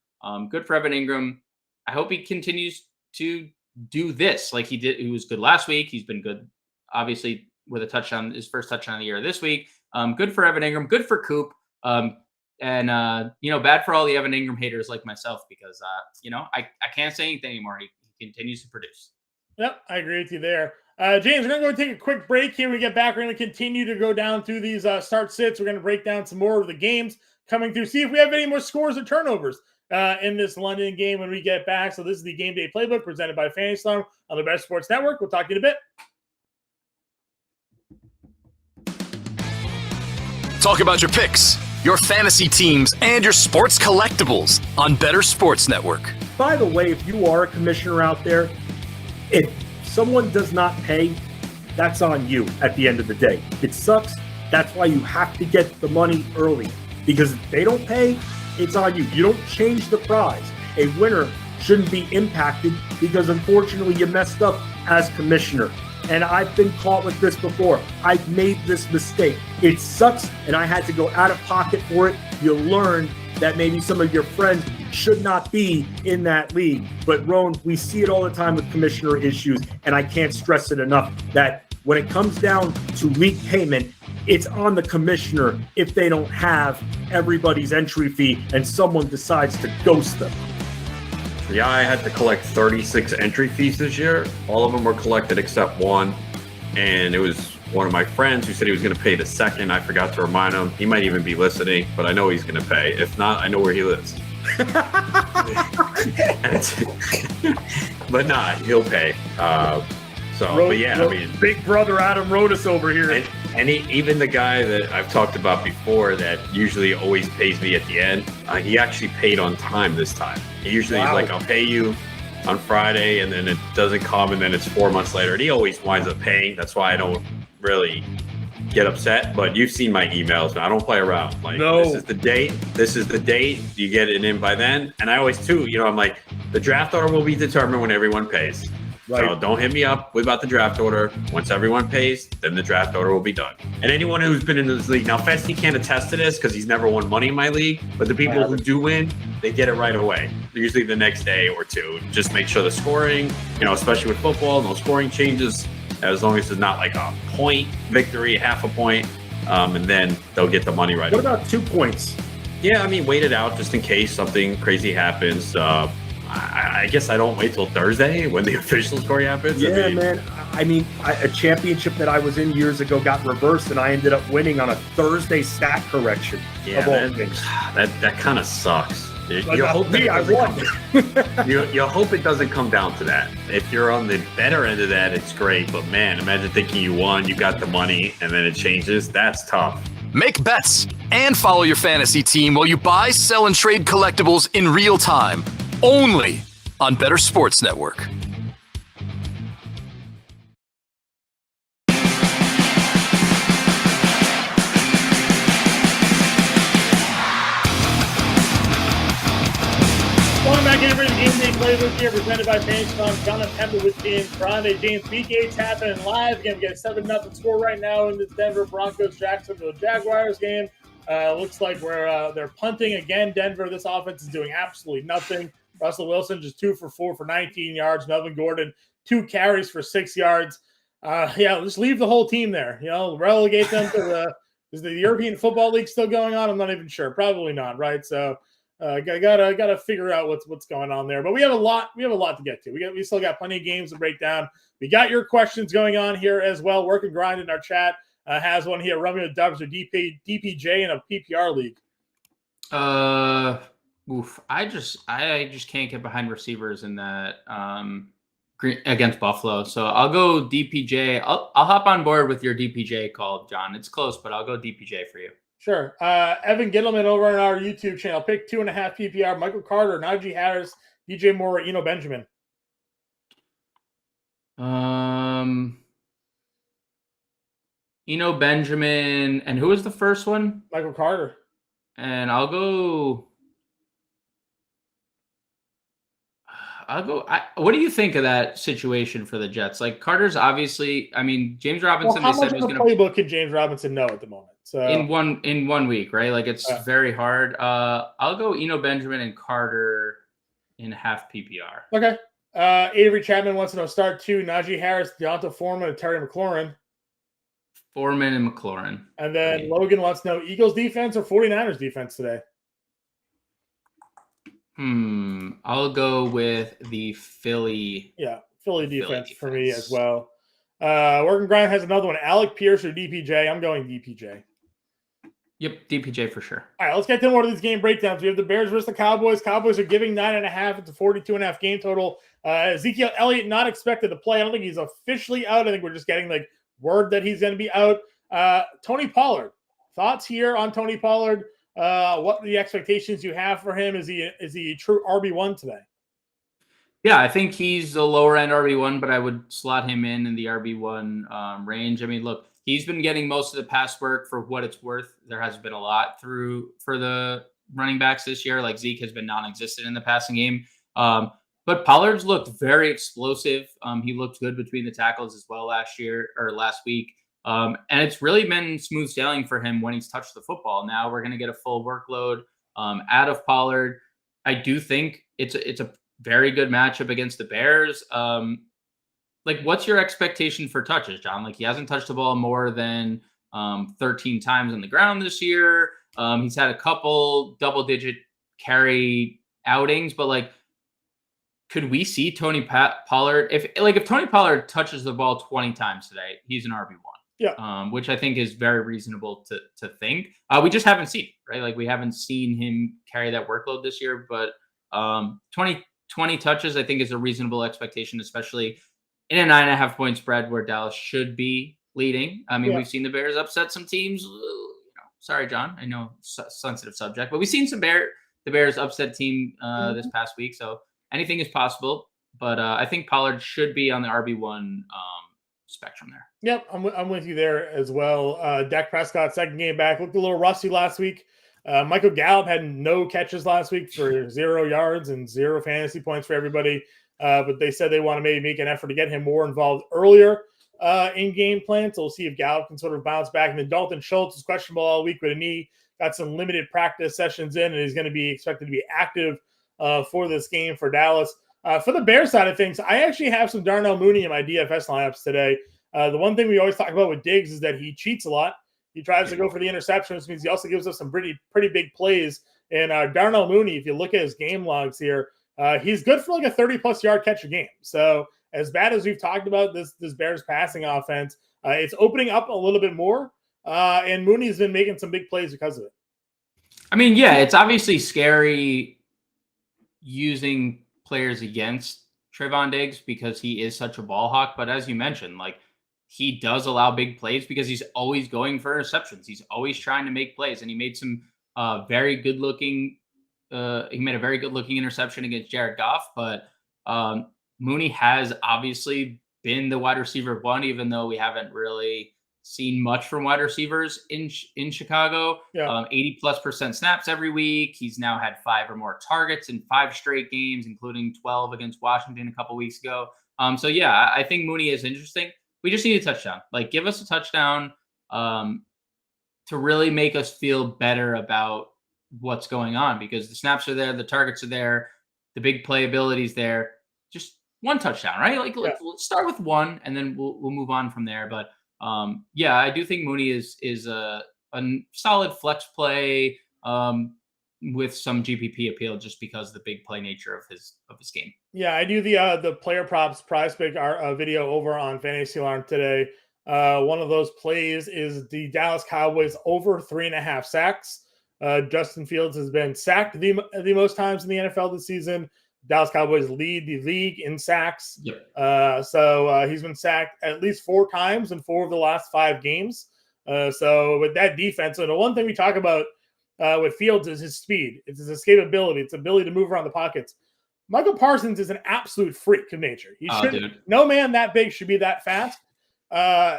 Good for Evan Ingram. I hope he continues to do this like he did. He was good last week. He's been good, obviously, with a touchdown, his first touchdown of the year this week. Good for Evan Ingram. Good for Coop. And bad for all the Evan Ingram haters like myself because, I can't say anything anymore. He continues to produce. Yep, I agree with you there. James, we're going to go take a quick break here. When we get back, we're going to continue to go down through these start sits. We're going to break down some more of the games coming through, see if we have any more scores or turnovers in this London game when we get back. So this is the Game Day Playbook presented by Fantasy Alarm on the Better Sports Network. We'll talk to you in a bit. Talk about your picks, your fantasy teams, and your sports collectibles on Better Sports Network. By the way, if you are a commissioner out there, if someone does not pay, that's on you at the end of the day. It sucks. That's why you have to get the money early, because if they don't pay, it's on you. You don't change the prize. A winner shouldn't be impacted because unfortunately you messed up as commissioner. And I've been caught with this before. I've made this mistake. It sucks, and I had to go out of pocket for it. You learn that maybe some of your friends should not be in that league. But Roan, we see it all the time with commissioner issues, and I can't stress it enough that when it comes down to league payment, it's on the commissioner if they don't have everybody's entry fee and someone decides to ghost them. Yeah, I had to collect 36 entry fees this year. All of them were collected except one. And it was one of my friends who said he was going to pay the second. I forgot to remind him. He might even be listening, but I know he's going to pay. If not, I know where he lives. But nah, he'll pay. Big brother Adam Rodas over here. And even the guy that I've talked about before that usually always pays me at the end, he actually paid on time this time. He usually is like, I'll pay you on Friday, and then it doesn't come, and then it's 4 months later. And he always winds up paying. That's why I don't really get upset. But you've seen my emails. I don't play around. Like, no. This is the date. This is the date. You get it in by then. And I always, too, I'm like, the draft order will be determined when everyone pays. Right. So don't hit me up about the draft order. Once everyone pays, then the draft order will be done. And anyone who's been in this league, now Festi can't attest to this because he's never won money in my league, but the people who do win, they get it right away. Usually the next day or two. Just make sure the scoring, especially with football, no scoring changes, as long as it's not like a point victory, half a point, and then they'll get the money right away. What about 2 points? Yeah, wait it out just in case something crazy happens. I guess I don't wait till Thursday when the official scoring happens. Yeah, man. A championship that I was in years ago got reversed, and I ended up winning on a Thursday stat correction. Yeah, that kind of sucks. You hope it doesn't come down to that. If you're on the better end of that, it's great. But man, imagine thinking you won, you got the money, and then it changes. That's tough. Make bets and follow your fantasy team while you buy, sell, and trade collectibles in real time. Only on Bettor Sports Network. Welcome back in for the Game Day Playbook here, presented by Fantasy. John and Pember with James Grande. James, Week 8's happening live. Again, we got a 7-0 score right now in this Denver Broncos-Jacksonville Jaguars game. Looks like they're punting again. Denver, this offense is doing absolutely nothing. Russell Wilson just 2 for 4 for 19 yards. Melvin Gordon, 2 carries for 6 yards. Just leave the whole team there. Relegate them to is the European Football League still going on? I'm not even sure. Probably not, right? So gotta figure out what's going on there. But we have a lot to get to. We still got plenty of games to break down. We got your questions going on here as well. Work and grind in our chat. Has one here. Romeo Dubs or DPJ in a PPR league. I just can't get behind receivers in that against Buffalo. So I'll go DPJ. I'll hop on board with your DPJ call, John. It's close, but I'll go DPJ for you. Sure. Evan Gittleman over on our YouTube channel. Pick 2.5 PPR. Michael Carter, Najee Harris, DJ Moore, Eno Benjamin. Eno Benjamin, and who was the first one? Michael Carter. And I'll go. What do you think of that situation for the Jets? Like Carter's obviously, James Robinson. How much of the playbook can James Robinson know at the moment? So in 1 week, right? Like it's very hard. I'll go Eno Benjamin and Carter in half PPR. Okay. Avery Chapman wants to know start 2, Najee Harris, Deonta Foreman, and Terry McLaurin. Foreman and McLaurin. And then Logan wants to know Eagles defense or 49ers defense today. I'll go with the Philly. Yeah, Philly defense for me as well. Work and Grind has another one. Alec Pierce or DPJ. I'm going DPJ. Yep, DPJ for sure. All right, let's get to more of these game breakdowns. We have the Bears versus the Cowboys. Cowboys are giving 9.5. It's a 42.5 game total. Ezekiel Elliott not expected to play. I don't think he's officially out. I think we're just getting word that he's going to be out. Tony Pollard. Thoughts here on Tony Pollard? What are the expectations you have for him? Is he a true RB1 today? Yeah, I think he's a lower end RB1, but I would slot him in the RB1 range. Look, he's been getting most of the pass work for what it's worth. There hasn't been a lot for the running backs this year. Like Zeke has been non-existent in the passing game. But Pollard's looked very explosive. He looked good between the tackles as well last week. And it's really been smooth sailing for him when he's touched the football. Now we're going to get a full workload out of Pollard. I do think it's a very good matchup against the Bears. What's your expectation for touches, John? He hasn't touched the ball more than 13 times on the ground this year. He's had a couple double-digit carry outings, but could we see Tony Pollard? If Tony Pollard touches the ball 20 times today, he's an RB1. Yeah. Which I think is very reasonable to think. We just haven't seen it, right? We haven't seen him carry that workload this year, but 20 touches, I think, is a reasonable expectation, especially in a 9.5 point spread where Dallas should be leading. We've seen the Bears upset some teams. Sorry, John, I know sensitive subject, but we've seen the Bears upset team this past week. So anything is possible, but I think Pollard should be on the RB1 spectrum there. Yep, I'm with you there as well. Dak Prescott, second game back, looked a little rusty last week. Michael Gallup had no catches last week for 0 yards and 0 fantasy points for everybody. but they said they want to maybe make an effort to get him more involved earlier in game plan. So we'll see if Gallup can sort of bounce back. And then Dalton Schultz is questionable all week with a knee. Got some limited practice sessions in, and he's going to be expected to be active for this game for Dallas. For the Bears side of things, I actually have some Darnell Mooney in my DFS lineups today. The one thing we always talk about with Diggs is that he cheats a lot. He tries to go for the interception, which means he also gives us some pretty big plays. And Darnell Mooney, if you look at his game logs here, he's good for like a 30-plus yard catch a game. So as bad as we've talked about this Bears passing offense, it's opening up a little bit more. And Mooney's been making some big plays because of it. I mean, yeah, it's obviously scary using players against Trayvon Diggs because he is such a ball hawk. But as you mentioned, like, he does allow big plays because he's always going for interceptions. He's always trying to make plays, and he made some very good looking. He made a very good looking interception against Jared Goff. But Mooney has obviously been the wide receiver one, even though we haven't really seen much from wide receivers in Chicago. Yeah. 80+% snaps every week. He's now had 5 or more targets in 5 straight games, including 12 against Washington a couple weeks ago. So yeah, I think Mooney is interesting. We just need a touchdown. Like, give us a touchdown to really make us feel better about what's going on, because the snaps are there, the targets are there, the big playability is there. Just one touchdown, right? Like, let's start with one, and then we'll move on from there. But yeah, I do think Mooney is a solid flex play with some GPP appeal, just because of the big play nature of his game. Yeah, I do the player props prize pick video over on Fantasy Alarm today. One of those plays is the Dallas Cowboys over 3.5 sacks. Justin Fields has been sacked the most times in the NFL this season. Dallas Cowboys lead the league in sacks. Yep. So he's been sacked at least 4 times in 4 of the last 5 games. So with that defense, and the one thing we talk about with Fields is his speed. It's his escapability. It's ability to move around the pockets. Michael Parsons is an absolute freak of nature. He no man that big should be that fast.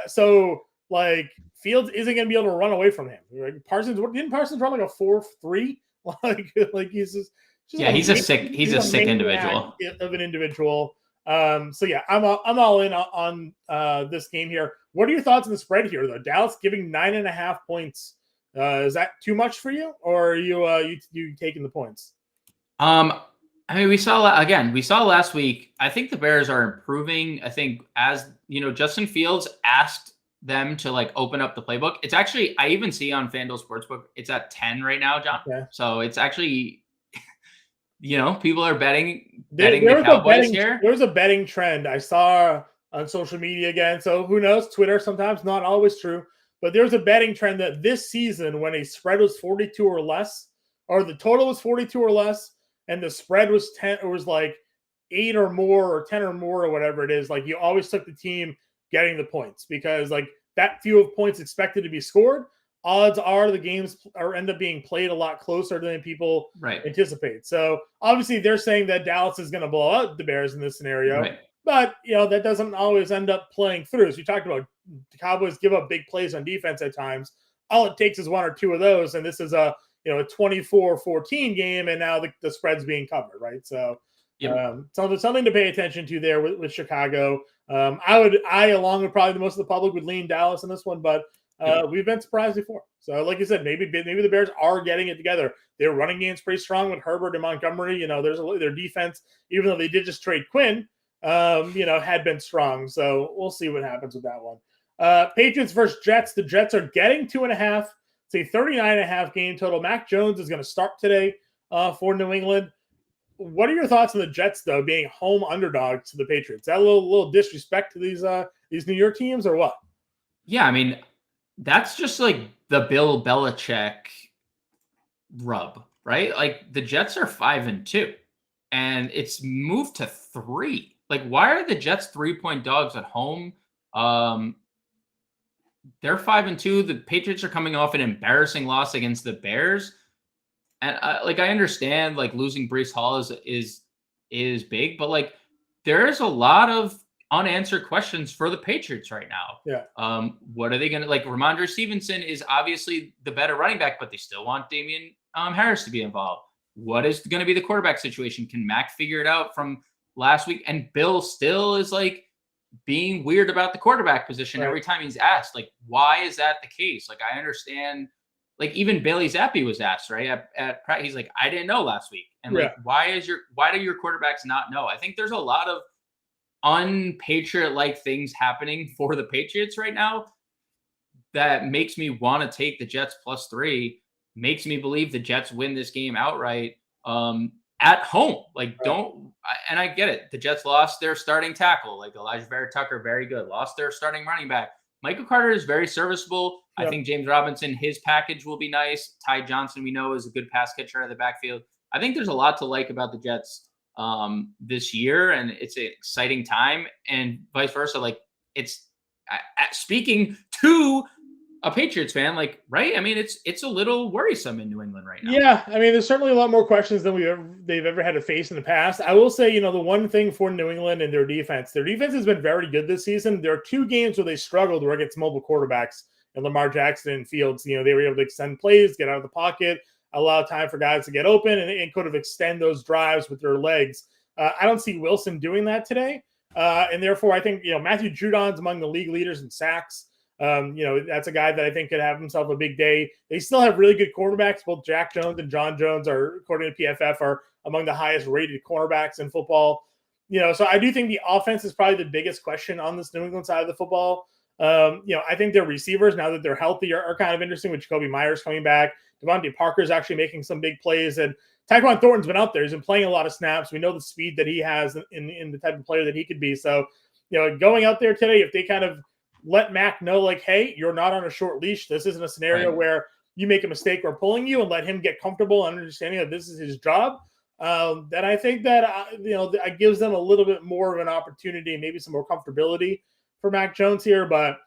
So like, Fields isn't going to be able to run away from him. Like, didn't Parsons run like a 4.3? like he's just yeah, he's a sick individual of an individual. So yeah, I'm all in on this game here. What are your thoughts on the spread here, though? Dallas giving 9.5 points. Is that too much for you, or are you taking the points? I mean, we saw last week. I think the Bears are improving. I think, as you know, Justin Fields asked them to like open up the playbook. It's actually, I even see on FanDuel Sportsbook, it's at 10 right now, John. Yeah. So it's actually, you know, people are betting there the Cowboys here. There was a betting trend I saw on social media again. So who knows? Twitter sometimes not always true, but there was a betting trend that this season, when a spread was 42 or less, or the total was 42 or less, and the spread was 10, or was like 8 or more, or 10 or more, or whatever it is, like, you always took the team getting the points, because like that few of points expected to be scored, odds are the games end up being played a lot closer than people anticipate. So obviously they're saying that Dallas is going to blow out the Bears in this scenario, but you know, that doesn't always end up playing through. As you talked about, the Cowboys give up big plays on defense at times. All it takes is 1 or 2 of those, and this is a 24-14 game, and now the spread's being covered, right? So something to pay attention to there with Chicago. I along with probably the most of the public would lean Dallas in this one, but we've been surprised before. So like you said, maybe the Bears are getting it together. Their running game's pretty strong with Herbert and Montgomery. You know, their defense, even though they did just trade Quinn, had been strong. So we'll see what happens with that one. Patriots versus Jets. The Jets are getting 2.5. It's a 39.5 game total. Mac Jones is going to start today for New England. What are your thoughts on the Jets, though, being home underdogs to the Patriots? Is that a little disrespect to these New York teams, or what? Yeah, I mean, that's just like the Bill Belichick rub, right? Like, the Jets are 5-2, and it's moved to 3. Like, why are the Jets 3-point dogs at home? They're 5-2. The Patriots are coming off an embarrassing loss against the Bears. And I understand like losing Breece Hall is big, but like there's a lot of unanswered questions for the Patriots right now. Yeah. What are they going to like? Ramondre Stevenson is obviously the better running back, but they still want Damian Harris to be involved. What is going to be the quarterback situation? Can Mac figure it out from last week, and Bill still is like being weird about the quarterback position every time he's asked. Like, why is that the case? Like, I understand. Like, even Bailey Zappi was asked, right? At he's like, I didn't know last week. And like, why do your quarterbacks not know? I think there's a lot of unpatriot-like things happening for the Patriots right now that makes me want to take the Jets +3, makes me believe the Jets win this game outright at home. Like, and I get it. The Jets lost their starting tackle, like Elijah Vera-Tucker, very good. Lost their starting running back. Michael Carter is very serviceable. I think James Robinson, his package will be nice. Ty Johnson, we know, is a good pass catcher out of the backfield. I think there's a lot to like about the Jets this year, and it's an exciting time, and vice versa. Like, it's speaking to a Patriots fan, like, right? I mean, it's a little worrisome in New England right now. Yeah, I mean, there's certainly a lot more questions than they've ever had to face in the past. I will say, the one thing for New England and their defense has been very good this season. There are 2 games where they struggled where against mobile quarterbacks and Lamar Jackson and Fields. They were able to extend plays, get out of the pocket, allow time for guys to get open, and could have extend those drives with their legs. I don't see Wilson doing that today, and therefore I think Matthew Judon's among the league leaders in sacks. That's a guy that I think could have himself a big day. They still have really good quarterbacks. Both Jack Jones and John Jones are, according to PFF, are among the highest rated cornerbacks in football. So I do think the offense is probably the biggest question on this New England side of the football. I think their receivers, now that they're healthy, are kind of interesting with Jacoby Myers coming back. Devontae Parker's actually making some big plays, and Tyquan Thornton's been out there. He's been playing a lot of snaps. We know the speed that he has in the type of player that he could be. So, going out there today, if they kind of let Mac know, like, hey, you're not on a short leash. This isn't a scenario where you make a mistake, we're pulling you, and let him get comfortable and understanding that this is his job. Then I think that, that gives them a little bit more of an opportunity, maybe some more comfortability for Mac Jones here. But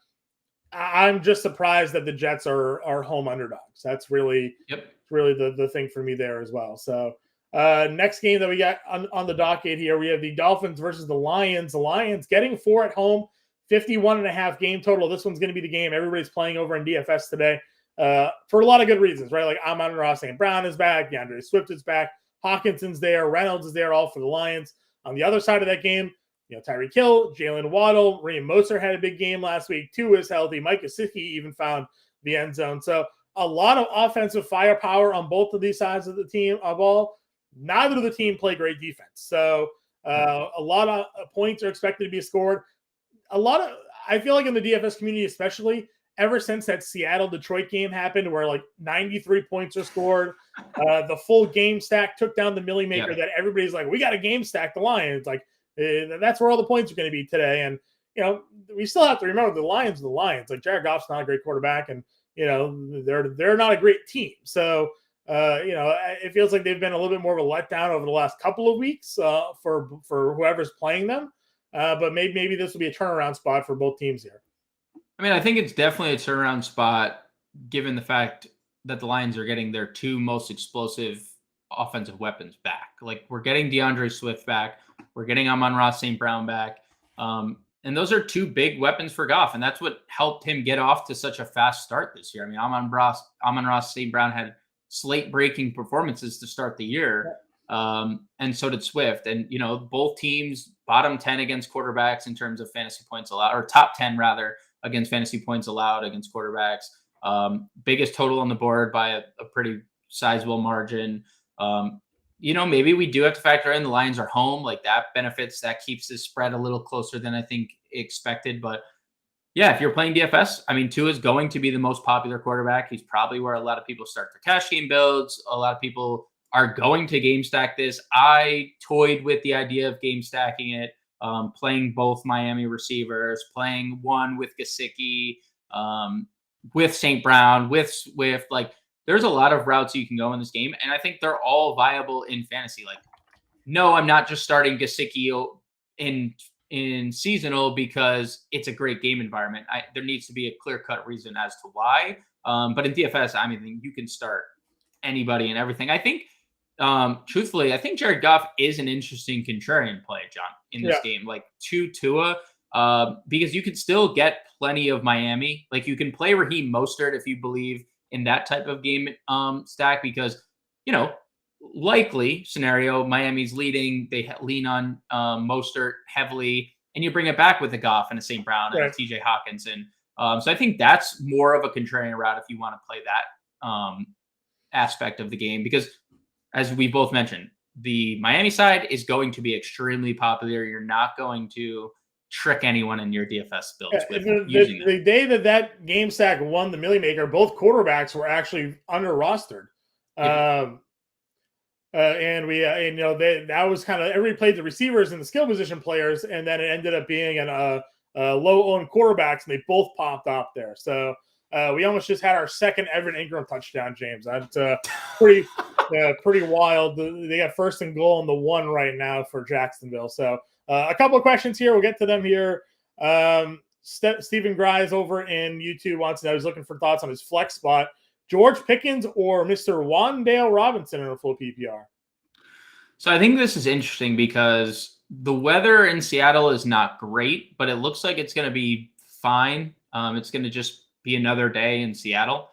I'm just surprised that the Jets are home underdogs. That's really, the thing for me there as well. So next game that we got on the docket here, we have the Dolphins versus the Lions. The Lions getting 4 at home. 51.5 game total. This one's going to be the game everybody's playing over in DFS today for a lot of good reasons, right? Like Amon-Ra St. Brown is back. DeAndre Swift is back. Hawkinson's there. Reynolds is there, all for the Lions. On the other side of that game, Tyreek Hill, Jalen Waddle, Raheem Mostert had a big game last week. Tua is healthy. Mike Gesicki even found the end zone. So a lot of offensive firepower on both of these sides of the team of all. Neither of the team play great defense. So a lot of points are expected to be scored. I feel like in the DFS community, especially ever since that Seattle-Detroit game happened where like 93 points are scored, the full game stack took down the Millie Maker that everybody's like, we got a game stack the Lions. Like that's where all the points are going to be today. And, we still have to remember the Lions are the Lions. Like Jared Goff's not a great quarterback and, they're not a great team. So, it feels like they've been a little bit more of a letdown over the last couple of weeks for whoever's playing them. But maybe this will be a turnaround spot for both teams here. I mean, I think it's definitely a turnaround spot given the fact that the Lions are getting their 2 most explosive offensive weapons back. Like, we're getting DeAndre Swift back. We're getting Amon-Ra St. Brown back. And those are 2 big weapons for Goff, and that's what helped him get off to such a fast start this year. I mean, Amon-Ra St. Brown had slate-breaking performances to start the year. And so did Swift. And, both teams bottom 10 against quarterbacks in terms of fantasy points allowed, or top 10 rather, against fantasy points allowed against quarterbacks. Biggest total on the board by a pretty sizable margin. Maybe we do have to factor in the Lions are home. Like that benefits, that keeps this spread a little closer than I think expected. But yeah, if you're playing DFS, I mean, Tua is going to be the most popular quarterback. He's probably where a lot of people start their cash game builds. A lot of people are going to game stack this. I toyed with the idea of game stacking it, playing both Miami receivers, playing one with Gesicki, with St. Brown, with Swift. Like, there's a lot of routes you can go in this game, and I think they're all viable in fantasy. Like, no, I'm not just starting Gesicki in seasonal because it's a great game environment. There needs to be a clear-cut reason as to why. But in DFS, I mean, you can start anybody and everything. I think, truthfully, I think Jared Goff is an interesting contrarian play, John, in this game. Like, to Tua, because you could still get plenty of Miami. Like, you can play Raheem Mostert if you believe in that type of game stack because, likely scenario, Miami's leading. They lean on Mostert heavily, and you bring it back with a Goff and a St. Brown and a TJ Hawkinson. So I think that's more of a contrarian route if you want to play that aspect of the game, because as we both mentioned, the Miami side is going to be extremely popular. You're not going to trick anyone in your DFS builds with using the day that game stack won the Millie Maker, both quarterbacks were actually under rostered. And that was kind of everybody played the receivers and the skill position players, and then it ended up being low owned quarterbacks, and they both popped up there. So we almost just had our second Evan Ingram touchdown, James. That's pretty wild. They got first and goal on the 1 right now for Jacksonville. So a couple of questions here. We'll get to them here. Stephen Grise over in YouTube wants to know, he's looking for thoughts on his flex spot. George Pickens or Mr. Wan'Dale Robinson in a full PPR? So I think this is interesting because the weather in Seattle is not great, but it looks like it's going to be fine. It's going to just be another day in Seattle.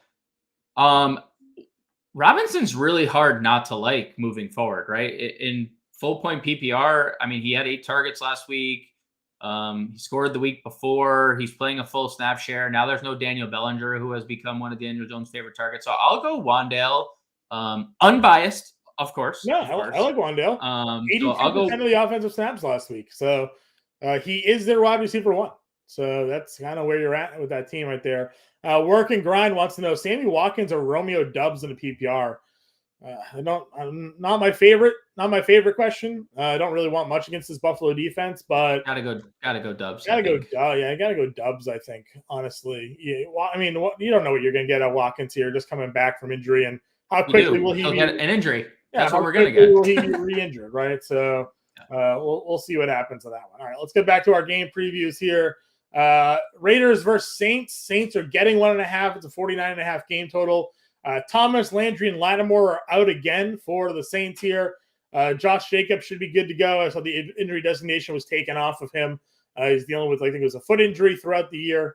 Robinson's really hard not to like moving forward, right? In full point PPR, I mean, he had 8 targets last week. He scored the week before. He's playing a full snap share. Now there's no Daniel Bellinger, who has become one of Daniel Jones' favorite targets. So I'll go Wan'Dale, unbiased, of course. Yeah, I like Wan'Dale. 82% of the offensive snaps last week. So he is their wide receiver 1. So that's kind of where you're at with that team right there. Work and Grind wants to know, Sammy Watkins or Romeo Doubs in the PPR? Not my favorite question. I don't really want much against this Buffalo defense, but gotta go Doubs. I gotta go Doubs. I think, honestly, I mean, you don't know what you're gonna get at Watkins here, just coming back from injury, and how quickly will he get an injury? Yeah, that's what we're gonna get. Will he be re-injured, right? So we'll see what happens to that one. All right, let's get back to our game previews here. Raiders versus Saints. Saints are getting 1.5. It's a 49.5 game total. Thomas, Landry, and Lattimore are out again for the Saints here. Josh Jacobs should be good to go. I saw the injury designation was taken off of him. He's dealing with, I think it was a foot injury throughout the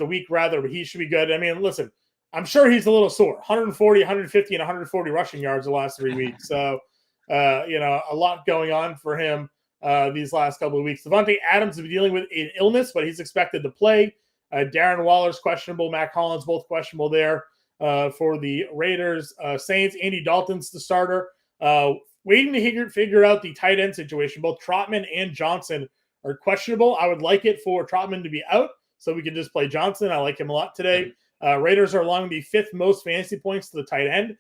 week, rather, but he should be good. I mean, listen, I'm sure he's a little sore. 140, 150, and 140 rushing yards the last 3 weeks. So, a lot going on for him these last couple of weeks. Devontae Adams has been dealing with an illness, but he's expected to play. Darren Waller's questionable. Matt Collins both questionable there. For the Raiders. Saints, Andy Dalton's the starter. Waiting to figure out the tight end situation. Both Trotman and Johnson are questionable. I would like it for Trotman to be out so we can just play Johnson. I like him a lot today. Raiders are allowing the 5th most fantasy points to the tight end.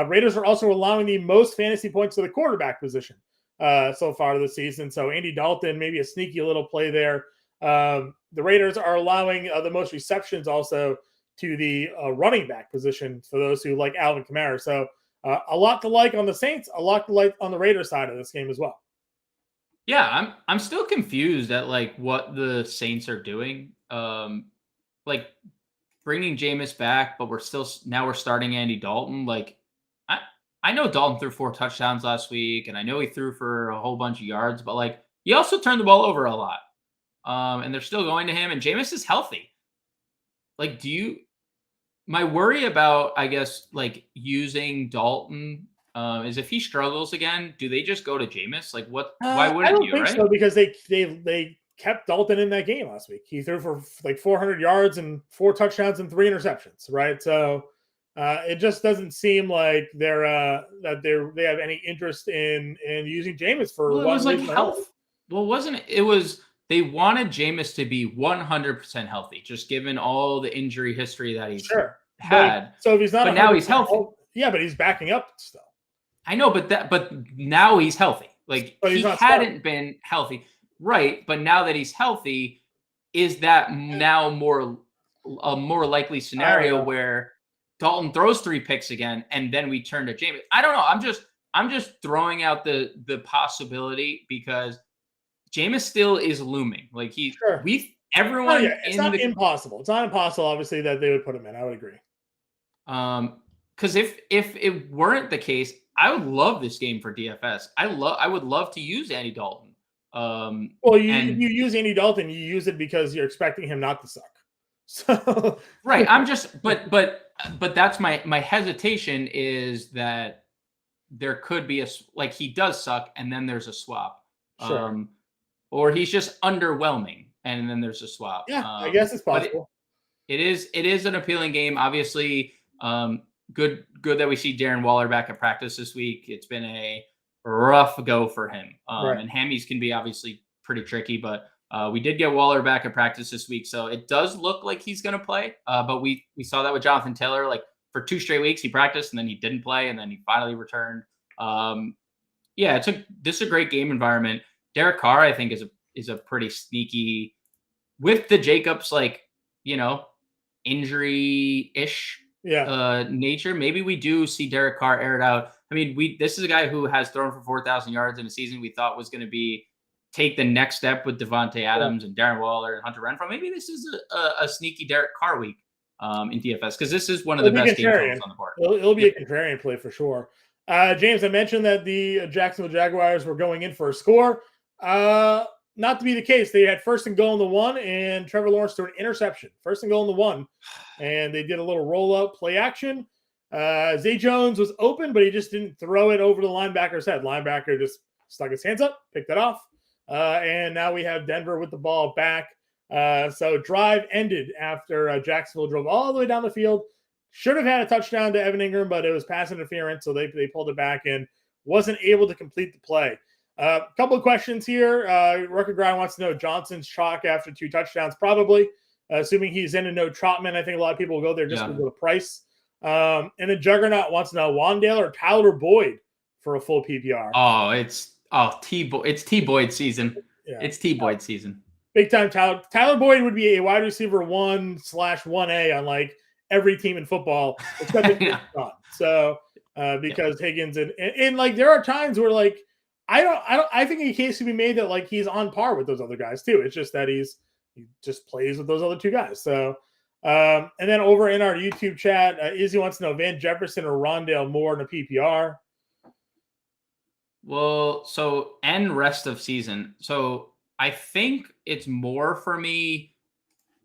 Raiders are also allowing the most fantasy points to the quarterback position so far this season. So Andy Dalton, maybe a sneaky little play there. The Raiders are allowing the most receptions also to the running back position for those who like Alvin Kamara. So a lot to like on the Saints, a lot to like on the Raiders side of this game as well. Yeah, I'm still confused at like what the Saints are doing. Like bringing Jameis back, but we're starting Andy Dalton. Like I know Dalton threw 4 touchdowns last week, and I know he threw for a whole bunch of yards, but like he also turned the ball over a lot. And they're still going to him, and Jameis is healthy. Like, my worry about, I guess, like using Dalton is if he struggles again, do they just go to Jameis? Like, what? Why wouldn't you? I don't think so, because they kept Dalton in that game last week. He threw for like 400 yards and 4 touchdowns and 3 interceptions, right? So it just doesn't seem like they have any interest in using Jameis for. Well, it was like health. Well, wasn't it? It was. They wanted Jameis to be 100% healthy, just given all the injury history that he's had. So if he's not, but now he's healthy. Yeah, but he's backing up still. I know, but now he's healthy. Like he hadn't been healthy, right? But now that he's healthy, is that now a more likely scenario where Dalton throws 3 picks again, and then we turn to Jameis? I don't know. I'm just throwing out the possibility because Jameis still is looming. Like everyone. It's not impossible. It's not impossible, obviously, that they would put him in. I would agree. Because if it weren't the case, I would love this game for DFS. I would love to use Andy Dalton. Well, you use Andy Dalton, you use it because you're expecting him not to suck. So right. I'm just but that's my hesitation is that there could be like he does suck, and then there's a swap. Sure. Or he's just underwhelming, and then there's a swap. Yeah, I guess it's possible. It is an appealing game. Obviously, good that we see Darren Waller back at practice this week. It's been a rough go for him. Right. And hammies can be obviously pretty tricky, but we did get Waller back at practice this week, so it does look like he's going to play. But we saw that with Jonathan Taylor. Like for 2 straight weeks, he practiced and then he didn't play, and then he finally returned. This is a great game environment. Derek Carr, I think, is a pretty sneaky with the Jacobs, like, injury-ish nature. Maybe we do see Derek Carr air it out. I mean, this is a guy who has thrown for 4,000 yards in a season we thought was going to take the next step with Devontae Adams and Darren Waller and Hunter Renfrow. Maybe this is a sneaky Derek Carr week in DFS, because this is one of the best game totals on the board. It'll be a contrarian play for sure. James, I mentioned that the Jacksonville Jaguars were going in for a score. Not to be the case. They had 1st and goal in the 1, and Trevor Lawrence threw an interception. 1st and goal in the 1, and they did a little roll-up play action. Zay Jones was open, but he just didn't throw it over the linebacker's head. Linebacker just stuck his hands up, picked it off, and now we have Denver with the ball back. So drive ended after Jacksonville drove all the way down the field. Should have had a touchdown to Evan Ingram, but it was pass interference, so they pulled it back and wasn't able to complete the play. A couple of questions here. Record Grind wants to know Johnson's chalk after 2 touchdowns, probably. Assuming he's in and no Trotman, I think a lot of people will go there just because of the price. And then Juggernaut wants to know Wandale or Tyler Boyd for a full PPR. It's T Boyd season. Yeah. It's T Boyd season. Big time Tyler Boyd would be a wide receiver 1/1A on like every team in football except So because Higgins and like there are times where like I think a case could be made that like he's on par with those other guys too. It's just that he just plays with those other 2 guys. So and then over in our YouTube chat, Izzy wants to know Van Jefferson or Rondale Moore in a PPR. Well, so and rest of season. So I think it's Moore for me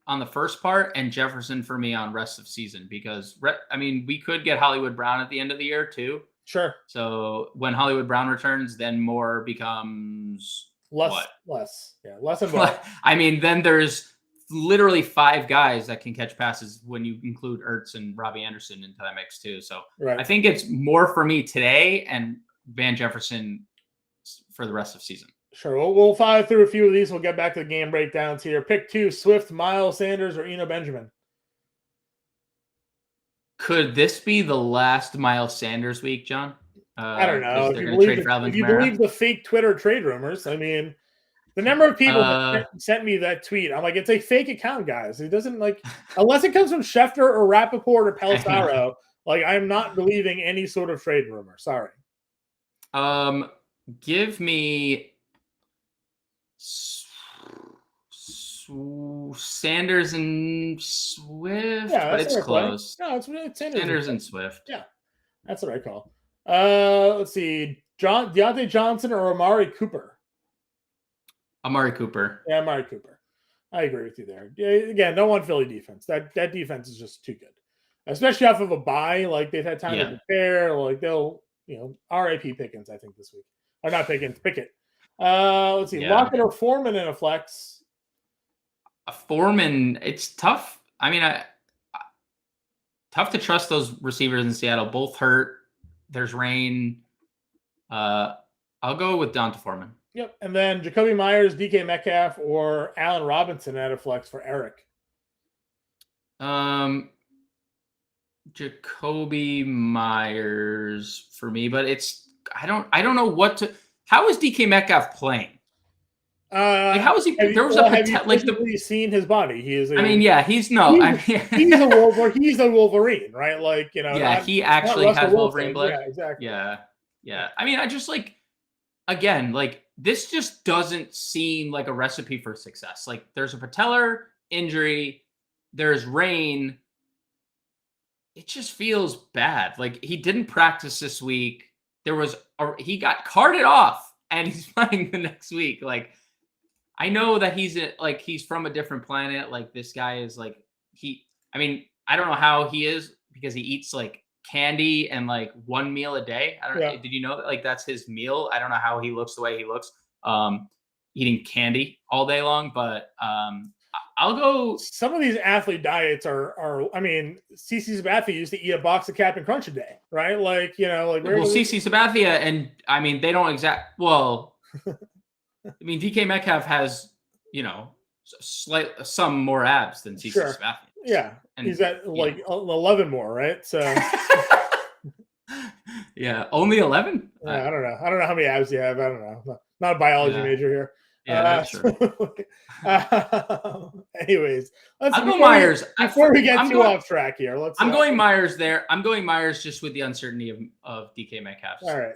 on the first part and Jefferson for me on rest of season, because we could get Hollywood Brown at the end of the year too. Sure. So when Hollywood Brown returns, then Moore becomes less and more. Then there's literally 5 guys that can catch passes when you include Ertz and Robbie Anderson into that mix too. So right. I think it's Moore for me today and Van Jefferson for the rest of season. Sure. We'll fire through a few of these. We'll get back to the game breakdowns here. Pick 2, Swift, Miles Sanders, or Eno Benjamin. Could this be the last Miles Sanders week, John? I don't know. If you believe the fake Twitter trade rumors, I mean, the number of people that sent me that tweet, I'm like, it's a fake account, guys. It doesn't unless it comes from Schefter or Rappaport or Pelissaro, I'm not believing any sort of trade rumor. Sorry. Give me Sanders and Swift, but it's close. No, it's Sanders and Swift. Yeah, that's what I call. Let's see, Deontay Johnson or Amari Cooper. Amari Cooper. Yeah, Amari Cooper. I agree with you there. Yeah, again, no one Philly defense. That defense is just too good, especially off of a bye. Like they've had time to prepare. Like they'll, RIP Pickens. I think this week, or not Pickens, Pickett. Let's see, Lockett or Foreman in a flex. A Foreman, it's tough. Tough to trust those receivers in Seattle. Both hurt. There's rain. I'll go with Donta Foreman. Yep. And then Jacoby Myers, DK Metcalf, or Allen Robinson at a flex for Eric. Jacoby Myers for me, but I don't know what to. How is DK Metcalf playing? How is he? There was have you seen his body? He is. He's a Wolverine. He's a Wolverine, right? He actually has Wolverine blood. Yeah, exactly. Yeah. I just again, this just doesn't seem like a recipe for success. There's a patellar injury, there's rain. It just feels bad. He didn't practice this week. He got carted off and he's playing the next week. I know that he's from a different planet. This guy is I don't know how he is because he eats candy and like one meal a day. I don't know. Yeah. Did you know that? Like that's his meal? I don't know how he looks the way he looks, eating candy all day long, but I'll go. Some of these athlete diets are I mean, CC Sabathia used to eat a box of Captain Crunch a day, right? Like, you know, like Well, CC Sabathia, and I mean, they don't well, I mean, DK Metcalf has, you know, some more abs than CC Sure. Sabathia. Yeah. And he's at like 11 more, right? So yeah, only 11? I don't know. I don't know how many abs you have. I don't know. Not a biology major here. Yeah, that's true. Anyways, I'll go Myers. Before we get too off track here, I'm going Myers there. I'm going Myers just with the uncertainty of DK Metcalf. All right.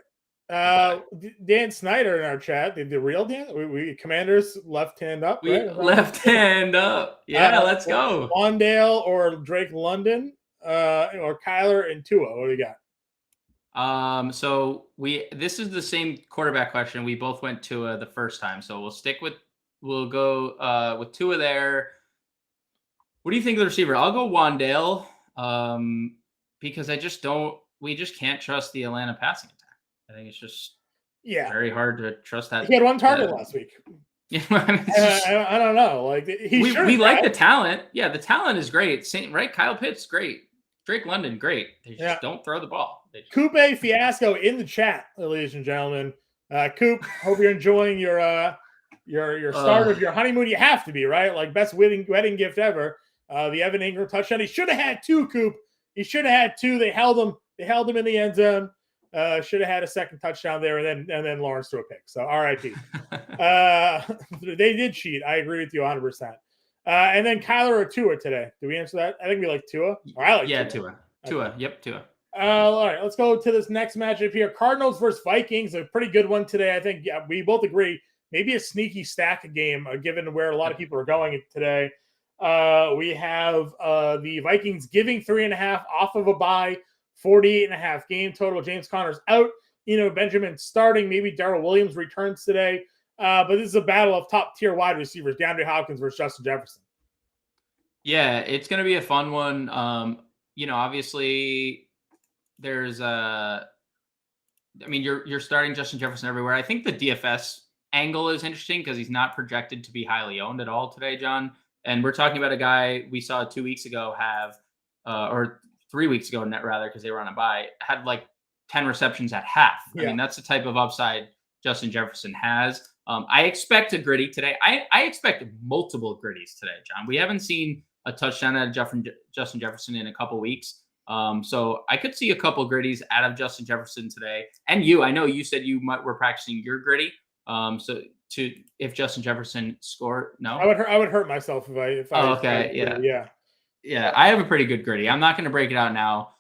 Dan Snyder in our chat, the real Dan, we Commanders left hand up, right? Left hand up. Yeah, let's go. Wandale or Drake London, or Kyler and Tua. What do you got? So this is the same quarterback question. We both went Tua the first time, so we'll go with Tua there. What do you think of the receiver? I'll go Wandale, because we just can't trust the Atlanta passing attack. I think it's just very hard to trust that. He had one target last week. Yeah, I don't know. Like we like the talent. Yeah, the talent is great. Right, Kyle Pitts, great. Drake London, great. They just don't throw the ball. Coupe Fiasco in the chat, ladies and gentlemen. Coop, hope you're enjoying your start of your honeymoon. You have to be, right? Like best wedding gift ever. The Evan Ingram touchdown. He should have had 2, Coop. He should have had 2. They held him in the end zone. Should have had a second touchdown there, and then Lawrence threw a pick. So RIP. They did cheat. I agree with you 100%. And then Kyler or Tua today. Do we answer that? I think we like Tua. Or I like Tua. Tua. Yep, Tua. All right, let's go to this next matchup here. Cardinals versus Vikings. A pretty good one today. I think we both agree. Maybe a sneaky stack game, given where a lot of people are going today. We have the Vikings giving 3.5 off of a bye, 48.5 game total. James Conner's out. Benjamin starting. Maybe Darrell Williams returns today. But this is a battle of top-tier wide receivers, DeAndre Hopkins versus Justin Jefferson. Yeah, it's going to be a fun one. Obviously, there's you're starting Justin Jefferson everywhere. I think the DFS angle is interesting because he's not projected to be highly owned at all today, John. And we're talking about a guy we saw 2 weeks ago or 3 weeks ago, because they were on a bye, had like 10 receptions at half. Yeah. I mean, that's the type of upside Justin Jefferson has. I expect a gritty today. I expect multiple gritties today, John. We haven't seen a touchdown out of Justin Jefferson in a couple weeks. So I could see a couple gritties out of Justin Jefferson today. And I know you said you were practicing your gritty. If Justin Jefferson scored, no, I would hurt myself if I. Oh, okay, yeah. I have a pretty good gritty. I'm not going to break it out now.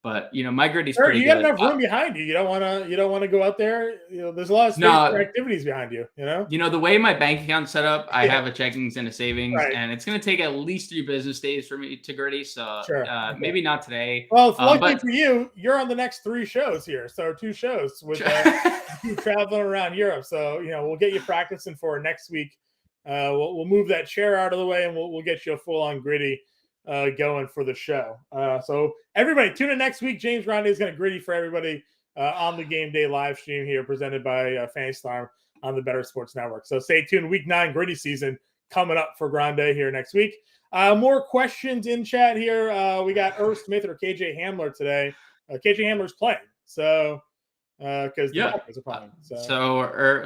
But my gritty's pretty good. You got enough room behind you. You don't want to go out there. There's a lot of space for activities behind you. The way my bank account's set up, I have a checkings and a savings, and it's going to take at least 3 business days for me to gritty. So maybe not today. Well, luckily for you, you're on the next 3 shows here. So 2 shows with you traveling around Europe. So we'll get you practicing for next week. We'll move that chair out of the way, and we'll get you a full on gritty going for the show. So everybody tune in next week. James Grande is going to gritty for everybody on the game day live stream here presented by Fantasy Farm on the Bettor Sports Network. So stay tuned. Week 9 gritty season coming up for Grande here next week. More questions in chat here. We got Irv Smith or KJ Hamler today. KJ Hamler's playing. So because the Falcons are playing.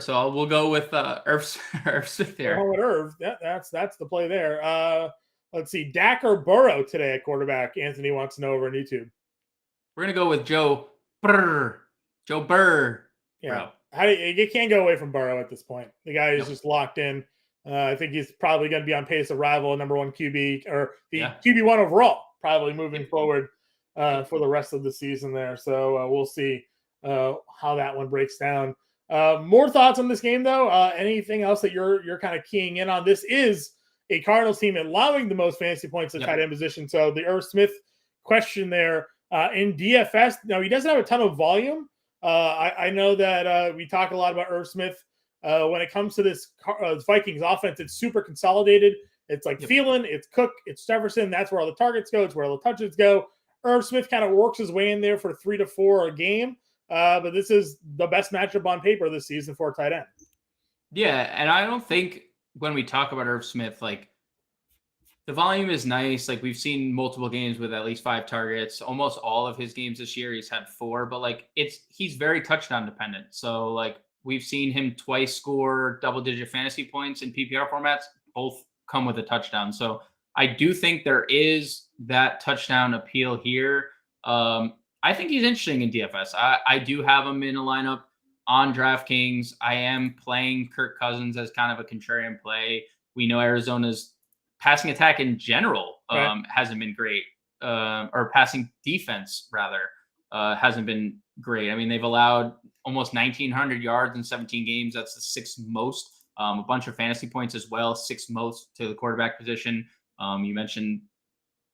So we'll go with Irv Smith there. With Irv. That's the play there. Let's see. Dak or Burrow today at quarterback? Anthony wants to know over on YouTube. We're going to go with Joe Burr. Yeah. You can't go away from Burrow at this point. The guy is just locked in. I think he's probably going to be on pace to rival number 1 QB or the QB1 overall, probably moving forward for the rest of the season there. So we'll see how that one breaks down. More thoughts on this game, though? Anything else that you're kind of keying in on? This is a Cardinals team allowing the most fantasy points at tight end position. So the Irv Smith question there in DFS. Now, he doesn't have a ton of volume. I know that we talk a lot about Irv Smith. When it comes to this Vikings offense, it's super consolidated. It's like Thielen, it's Cook, it's Jefferson. That's where all the targets go. It's where all the touches go. Irv Smith kind of works his way in there for 3 to 4 a game. But this is the best matchup on paper this season for a tight end. Yeah, and I don't think when we talk about Irv Smith, like the volume is nice. Like we've seen multiple games with at least 5 targets. Almost all of his games this year, he's had 4. But like he's very touchdown dependent. So like we've seen him twice score double-digit fantasy points in PPR formats. Both come with a touchdown. So I do think there is that touchdown appeal here. I think he's interesting in DFS. I do have him in a lineup on DraftKings. I am playing Kirk Cousins as kind of a contrarian play. We know Arizona's passing attack in general hasn't been great, or passing defense rather hasn't been great. I mean, they've allowed almost 1,900 yards in 17 games. That's the 6th most. A bunch of fantasy points as well, 6th most to the quarterback position. You mentioned,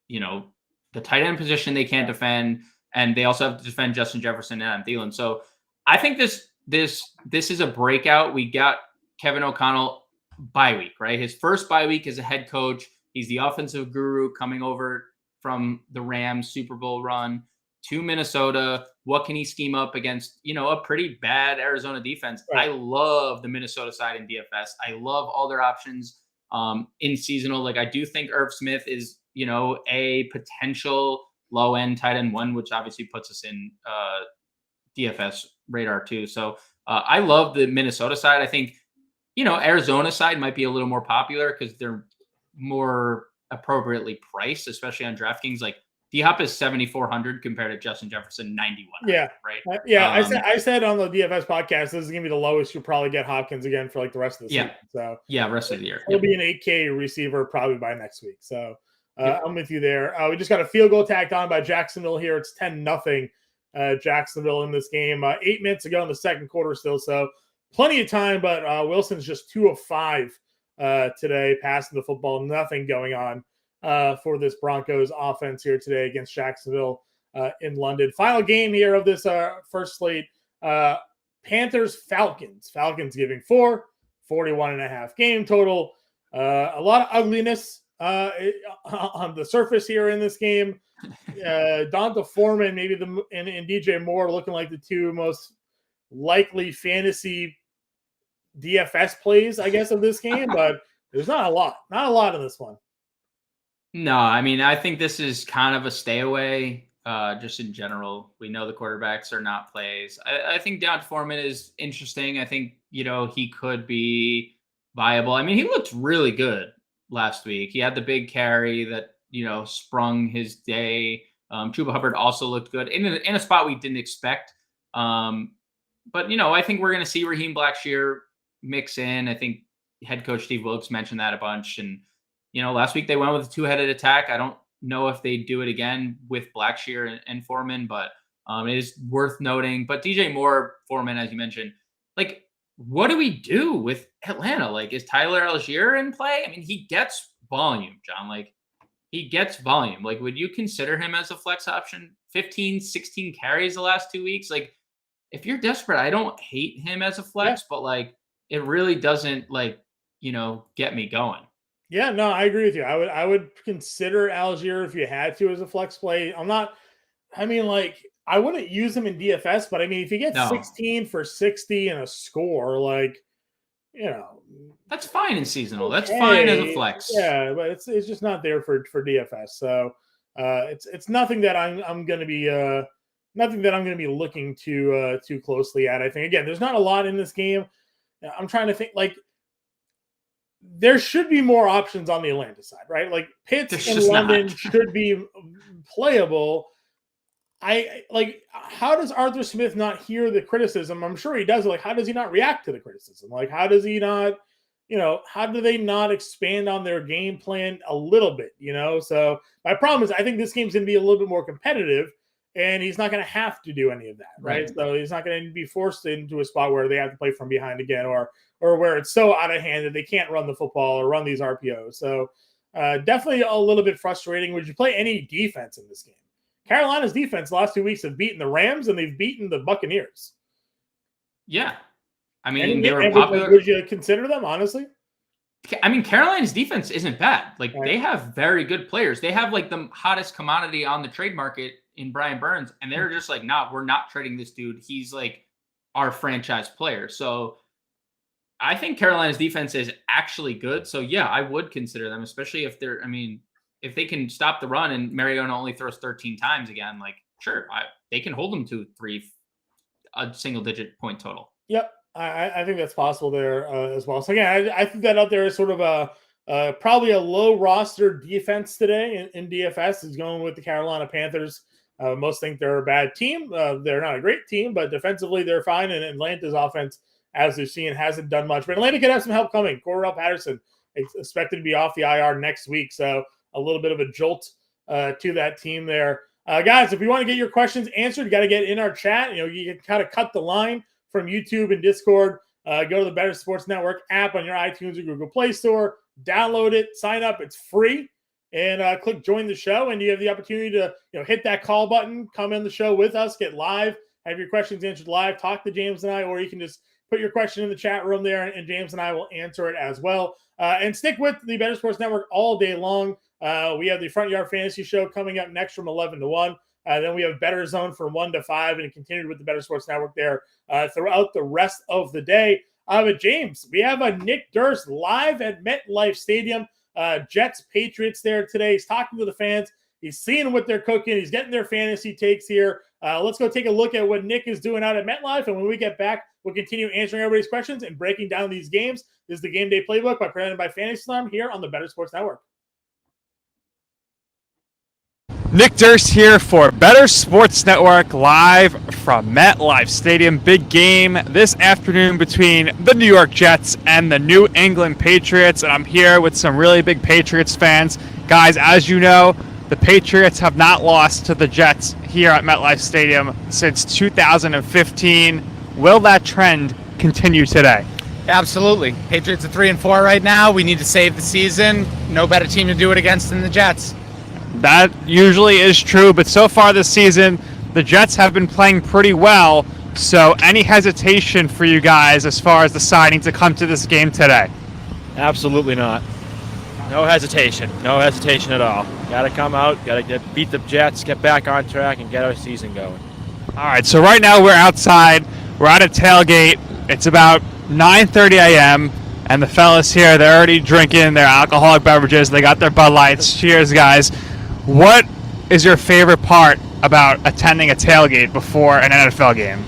the tight end position they can't defend, and they also have to defend Justin Jefferson and Adam Thielen. So I think this is a breakout. We got Kevin O'Connell bye week, right? His first bye week as a head coach. He's the offensive guru coming over from the Rams Super Bowl run to Minnesota. What can he scheme up against, a pretty bad Arizona defense? Right. I love the Minnesota side in DFS. I love all their options in seasonal. Like I do think Irv Smith is, a potential low end tight end 1, which obviously puts us in DFS radar too. So I love the Minnesota side. I think, Arizona side might be a little more popular because they're more appropriately priced, especially on DraftKings. Like D-Hop is 7,400 compared to Justin Jefferson 91. Yeah. Right. I said on the DFS podcast, this is going to be the lowest you'll probably get Hopkins again for like the rest of the season. So rest of the year. He'll be an 8K receiver probably by next week. So I'm with you there. We just got a field goal tacked on by Jacksonville here. It's 10-0 Jacksonville in this game. 8 minutes ago in the second quarter still. So plenty of time, but Wilson's just 2 of 5 today, passing the football. Nothing going on for this Broncos offense here today against Jacksonville in London. Final game here of this first slate. Panthers-Falcons. Falcons giving 4, 41.5 game total. A lot of ugliness on the surface here in this game. Donta Foreman, maybe and DJ Moore looking like the 2 most likely fantasy DFS plays, I guess, of this game, but there's not a lot in this one. No, I mean, I think this is kind of a stay away. Just in general, we know the quarterbacks are not plays. I think Donta Foreman is interesting. I think, he could be viable. I mean, he looked really good last week. He had the big carry that, sprung his day. Chuba Hubbard also looked good in a spot we didn't expect. But, I think we're going to see Raheem Blackshear mix in. I think head coach Steve Wilkes mentioned that a bunch. And, last week they went with a 2-headed attack. I don't know if they do it again with Blackshear and Foreman, but it is worth noting. But DJ Moore, Foreman, as you mentioned, like, what do we do with Atlanta? Like, is Tyler Algier in play? I mean, he gets volume, John. Like, he gets volume. Like, would you consider him as a flex option? 15, 16 carries the last 2 weeks. Like, if you're desperate, I don't hate him as a flex, but like, it really doesn't get me going. Yeah, no, I agree with you. I would consider Algier if you had to as a flex play. I wouldn't use him in DFS, but I mean, if you get 16 for 60 and a score, like, that's fine in seasonal. That's fine as a flex. Yeah, but it's just not there for DFS. So it's nothing that I'm going to be looking too closely at. I think, again, there's not a lot in this game. I'm trying to think, like, there should be more options on the Atlanta side, right? Like, Pitts in London should be playable. How does Arthur Smith not hear the criticism? I'm sure he does. Like, how does he not react to the criticism? Like, how does he not, how do they not expand on their game plan a little bit, So my problem is I think this game's going to be a little bit more competitive, and he's not going to have to do any of that, right? So he's not going to be forced into a spot where they have to play from behind again, or where it's so out of hand that they can't run the football or run these RPOs. So definitely a little bit frustrating. Would you play any defense in this game? Carolina's defense the last 2 weeks have beaten the Rams and they've beaten the Buccaneers. Yeah. I mean, they were popular. Would you consider them, honestly? I mean, Carolina's defense isn't bad. Like, Right. they have very good players. They have like the hottest commodity on the trade market in Brian Burns, and they're just like, nah, we're not trading this dude. He's like our franchise player. So I think Carolina's defense is actually good. So yeah, I would consider them, especially if they're, I mean, if they can stop the run and Mariota only throws 13 times again, like, sure, they can hold them to a single digit point total. Yep. I think that's possible there as well. So again, I think that out there is sort of a probably a low roster defense today in DFS is going with the Carolina Panthers. Most think they're a bad team. They're not a great team, but defensively they're fine. And Atlanta's offense, as we've seen, hasn't done much. But Atlanta could have some help coming. Cordell Patterson is expected to be off the IR next week, so a little bit of a jolt to that team there. Guys, if you want to get your questions answered, you got to get in our chat. You can kind of cut the line from YouTube and Discord. Go to the Bettor Sports Network app on your iTunes or Google Play Store. Download it, sign up. It's free, and click join the show. And you have the opportunity to hit that call button, come in the show with us, get live, have your questions answered live, talk to James and I, or you can just put your question in the chat room there, and James and I will answer it as well. And stick with the Bettor Sports Network all day long. We have the Front Yard Fantasy Show coming up next from 11 to 1. Then we have Bettor Zone from 1 to 5, and continued with the Bettor Sports Network there throughout the rest of the day. But James, we have a Nick Durst live at MetLife Stadium. Jets Patriots there today. He's talking to the fans. He's seeing what they're cooking. He's getting their fantasy takes here. Let's go take a look at what Nick is doing out at MetLife. And when we get back, we'll continue answering everybody's questions and breaking down these games. This is the Game Day Playbook presented by Fantasy Alarm here on the Bettor Sports Network. Nick Durst here for Bettor Sports Network, live from MetLife Stadium. Big game this afternoon between the New York Jets and the New England Patriots, and I'm here with some really big Patriots fans. Guys, as you know, the Patriots have not lost to the Jets here at MetLife Stadium since 2015. Will that trend continue today? Absolutely. Patriots are 3-4 right now. We need to save the season. No better team to do it against than the Jets. That usually is true, but so far this season, the Jets have been playing pretty well. So any hesitation for you guys as far as deciding to come to this game today? Absolutely not. No hesitation. No hesitation at all. Got to come out, got to beat the Jets, get back on track, and get our season going. All right, so right now we're outside. We're at a tailgate. It's about 9:30 a.m., and the fellas here, they're already drinking their alcoholic beverages. They got their Bud Lights. Cheers, guys. What is your favorite part about attending a tailgate before an NFL game?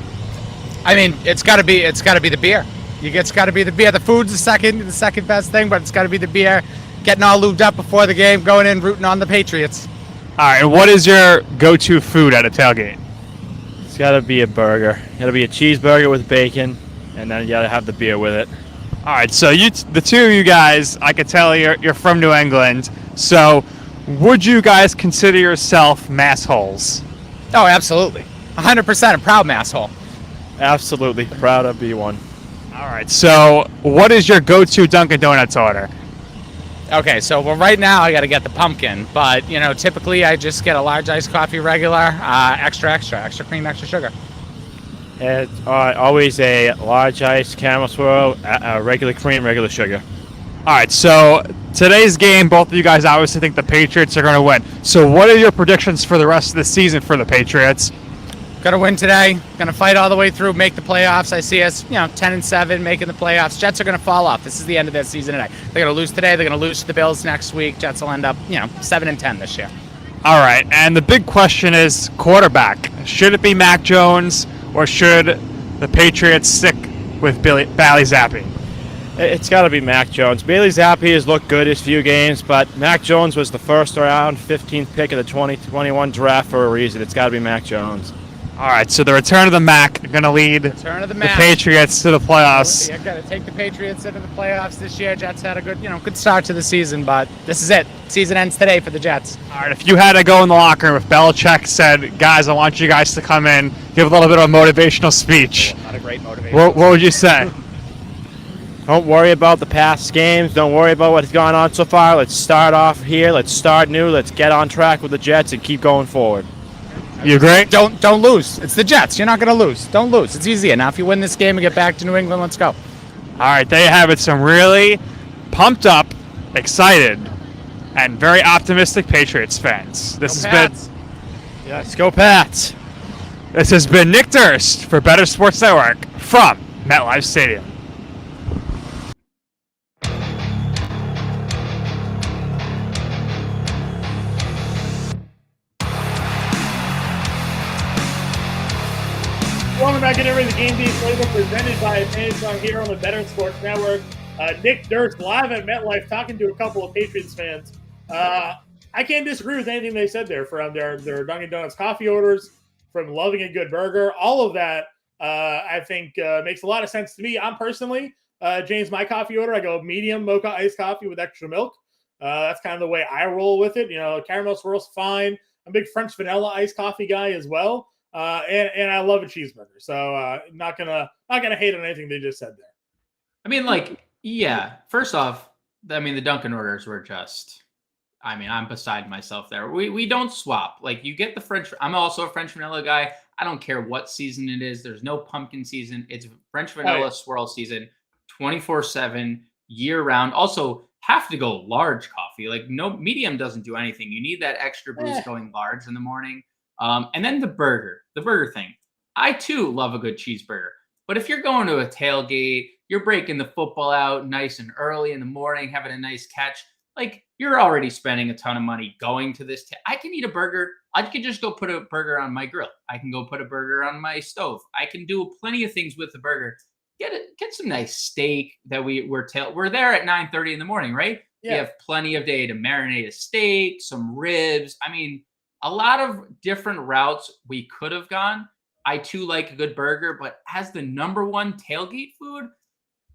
I mean, it's got to be the beer. It's got to be the beer. The food's the second best thing, but it's got to be the beer. Getting all lubed up before the game, going in, rooting on the Patriots. All right, and what is your go-to food at a tailgate? It's got to be a burger. Got to be a cheeseburger with bacon, and then you got to have the beer with it. All right, so the two of you guys, I can tell you're from New England. So would you guys consider yourself massholes? Oh, absolutely. 100% a proud masshole. Absolutely. Proud to be one. All right, so what is your go-to Dunkin' Donuts order? Okay, so right now I got to get the pumpkin, but typically I just get a large iced coffee regular, extra cream, extra sugar. It's always a large ice, caramel swirl, regular cream, regular sugar. All right, so today's game, both of you guys obviously think the Patriots are going to win. So what are your predictions for the rest of the season for the Patriots? Going to win today. Going to fight all the way through, make the playoffs. I see us, 10-7, making the playoffs. Jets are going to fall off. This is the end of their season today. They're going to lose today. They're going to lose to the Bills next week. Jets will end up, 7-10 this year. All right, and the big question is quarterback. Should it be Mac Jones, or should the Patriots stick with Bailey Zappi? It's got to be Mac Jones. Bailey Zappi has looked good his few games, but Mac Jones was the first round, 15th pick of the 2021 draft for a reason. It's got to be Mac Jones. All right, so the return of the Mac going to lead the Patriots to the playoffs. You're going to take the Patriots into the playoffs this year. Jets had a good start to the season, but this is it. Season ends today for the Jets. All right, if you had to go in the locker room, if Belichick said, guys, I want you guys to come in, give a little bit of a motivational speech. Not a great motivation. What would you say? Don't worry about the past games. Don't worry about what's gone on so far. Let's start off here. Let's start new. Let's get on track with the Jets and keep going forward. You agree? Don't lose. It's the Jets. You're not going to lose. Don't lose. It's easier. Now, if you win this game and get back to New England, let's go. All right, there you have it. Some really pumped up, excited, and very optimistic Patriots fans. This Yes, go Pats. This has been Nick Durst for Bettor Sports Network from MetLife Stadium. Welcome back into the Game Day Playbook presented by Samsung here on the Bettor Sports Network. Nick Durst live at MetLife talking to a couple of Patriots fans. I can't disagree with anything they said there, from their Dunkin' Donuts coffee orders, from loving a good burger. All of that, I think, makes a lot of sense to me. I'm personally, James, my coffee order, I go medium mocha iced coffee with extra milk. That's kind of the way I roll with it. Caramel swirl's fine. I'm a big French vanilla iced coffee guy as well. And I love a cheeseburger. So not gonna hate on anything they just said there. I mean, yeah. First off, the Dunkin' orders were just. I'm beside myself there. We don't swap. You get the French. I'm also a French vanilla guy. I don't care what season it is. There's no pumpkin season. It's French vanilla swirl season, 24/7, year round. Also, have to go large coffee. No medium doesn't do anything. You need that extra boost going large in the morning. And then the burger thing. I too love a good cheeseburger. But if you're going to a tailgate, you're breaking the football out nice and early in the morning, having a nice catch. You're already spending a ton of money going to this. I can eat a burger. I could just go put a burger on my grill. I can go put a burger on my stove. I can do plenty of things with the burger. Get some nice steak that we're there at 9:30 in the morning, right? Yeah. We have plenty of day to marinate a steak, some ribs. A lot of different routes we could have gone. I too like a good burger, but as the number one tailgate food,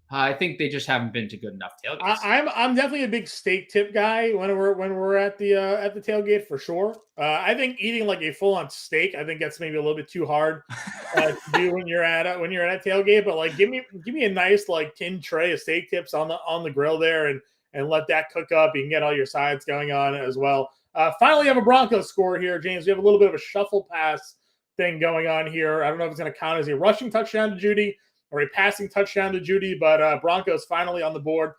I think they just haven't been to good enough tailgates. I'm definitely a big steak tip guy when we're at the tailgate for sure. I think eating a full on steak, I think that's maybe a little bit too hard to do when you're at a tailgate. But give me a nice tin tray of steak tips on the grill there, and let that cook up. You can get all your sides going on as well. Finally, have a Broncos score here, James. We have a little bit of a shuffle pass thing going on here. I don't know if it's going to count as a rushing touchdown to Judy or a passing touchdown to Judy, but Broncos finally on the board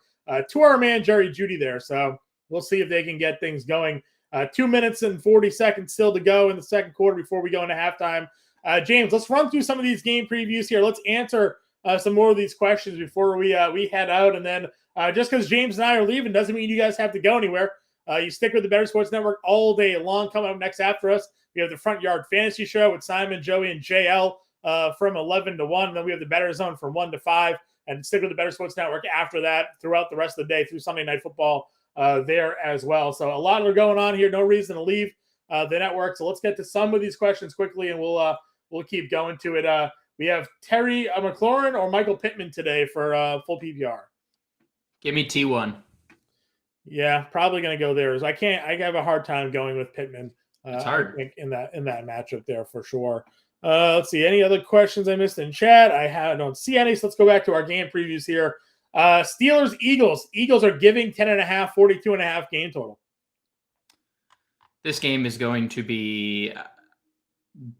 to our man Jerry Judy there. So we'll see if they can get things going. 2 minutes and 40 seconds still to go in the second quarter before we go into halftime. James, let's run through some of these game previews here. Let's answer some more of these questions before we head out. And then just because James and I are leaving doesn't mean you guys have to go anywhere. You stick with the Bettor Sports Network all day long. Coming up next after us, we have the Front Yard Fantasy Show with Simon, Joey, and JL from 11 to 1. And then we have the Bettor Zone from 1 to 5. And stick with the Bettor Sports Network after that throughout the rest of the day through Sunday Night Football there as well. So a lot are going on here. No reason to leave the network. So let's get to some of these questions quickly, and we'll keep going to it. We have Terry McLaurin or Michael Pittman today for full PPR. Give me T1. Yeah, probably going to go there. I have a hard time going with Pittman. It's hard. I think in that matchup there for sure. Let's see. Any other questions I missed in chat? I don't see any. So let's go back to our game previews here. Steelers, Eagles. Eagles are giving 10.5, 42.5 game total. This game is going to be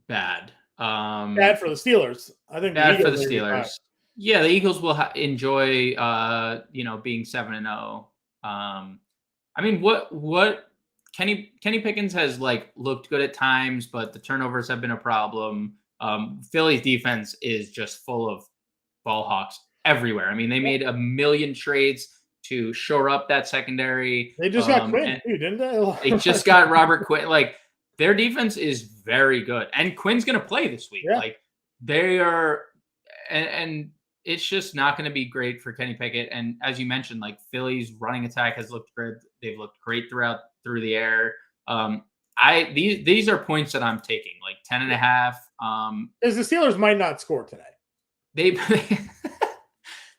bad. Bad for the Steelers. I think bad for the Steelers. Yeah, the Eagles will enjoy, being 7-0. What Kenny Pickens has looked good at times, but the turnovers have been a problem. Philly's defense is just full of ball hawks everywhere. They made a million trades to shore up that secondary. They just got Quinn, too, didn't they? They just got Robert Quinn. Their defense is very good, and Quinn's going to play this week. Yeah. They are, and it's just not going to be great for Kenny Pickett. And as you mentioned, Philly's running attack has looked good. They've looked great through the air. These are points that I'm taking, 10.5. As the Steelers might not score today. They might.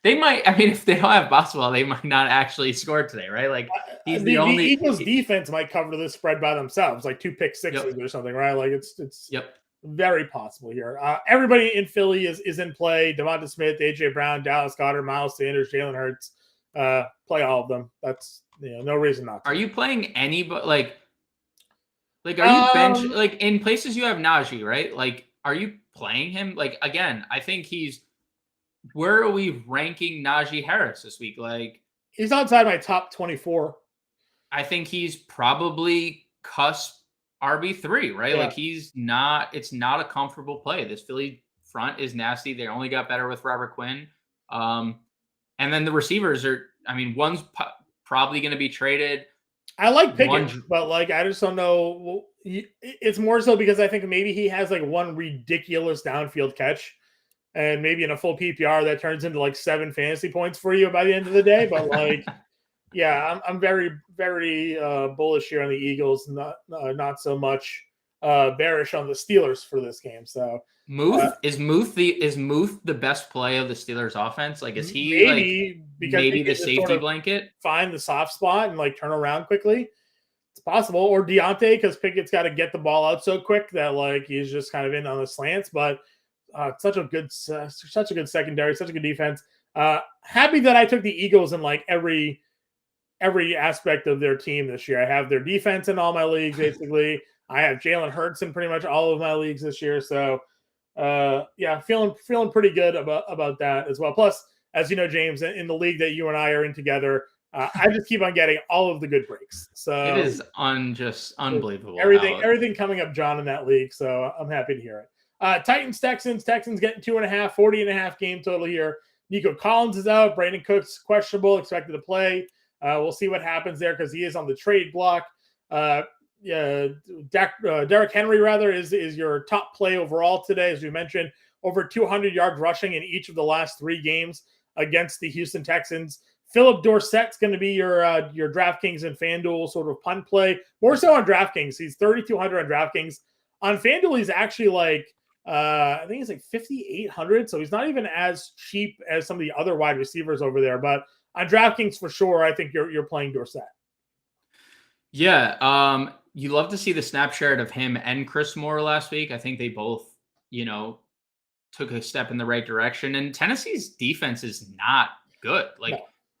If they don't have Boswell, they might not actually score today, right? He's the only. The Eagles defense might cover this spread by themselves, 2 pick sixes or something, right? It's very possible here. Everybody in Philly is in play. Devonta Smith, AJ Brown, Dallas Goedert, Miles Sanders, Jalen Hurts. Play all of them. That's no reason not to. Are you playing any? But are you bench in places you have Najee, right? Are you playing him? Again, I think he's. Where are we ranking Najee Harris this week? He's outside my top 24. I think he's probably cusp RB3, right? Yeah. Like it's not a comfortable play. This Philly front is nasty. They only got better with Robert Quinn. And then the receivers one's probably going to be traded. I like Pickett, but like, I just don't know. It's more so because I think maybe he has like one ridiculous downfield catch, and maybe in a full PPR that turns into like 7 fantasy points for you by the end of the day. But like, yeah, I'm very, very bullish here on the Eagles. Not so much bearish on the Steelers for this game. So Is Muth the best play of the Steelers offense? Like, is he maybe the safety blanket? Find the soft spot and like turn around quickly. It's possible. Or Deontay, because Pickett's got to get the ball out so quick that like he's just kind of in on the slants. But such a good secondary, such a good defense. Happy that I took the Eagles in like every aspect of their team this year. I have their defense in all my leagues, basically. I have Jalen Hurts in pretty much all of my leagues this year. So feeling pretty good about that as well. Plus, as you know, James, in the league that you and I are in together, I just keep on getting all of the good breaks. So it is just unbelievable. Everything coming up, John, in that league. So I'm happy to hear it. Texans getting 2.5, 40.5 game total here. Nico Collins is out. Brandon Cooks questionable, expected to play. We'll see what happens there because he is on the trade block. Derrick Henry is your top play overall today, as we mentioned. Over 200 yards rushing in each of the last 3 games against the Houston Texans. Philip Dorsett's going to be your DraftKings and FanDuel sort of punt play. More so on DraftKings. He's 3,200 on DraftKings. On FanDuel, he's actually like I think he's like 5,800. So he's not even as cheap as some of the other wide receivers over there. But on DraftKings, for sure, I think you're playing Dorsett. Yeah, you love to see the snap share of him and Chris Moore last week. I think they both, took a step in the right direction. And Tennessee's defense is not good.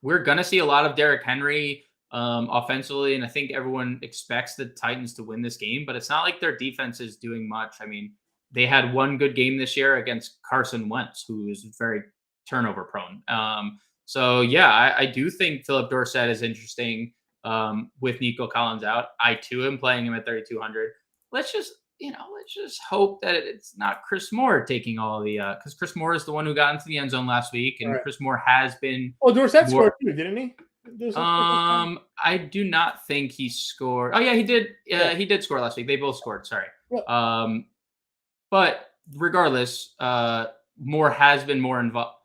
We're going to see a lot of Derrick Henry offensively, and I think everyone expects the Titans to win this game, but it's not like their defense is doing much. I mean, they had one good game this year against Carson Wentz, who is very turnover prone. I do think Philip Dorsett is interesting with Nico Collins out. I too am playing him at 3,200. Let's just hope that it's not Chris Moore taking all the because Chris Moore is the one who got into the end zone last week, and right. Chris Moore has been. Oh, Dorsett scored too, didn't he? I do not think he scored. Oh yeah, he did. He did score last week. They both scored. Sorry. Yeah. But regardless, Moore has been more involved.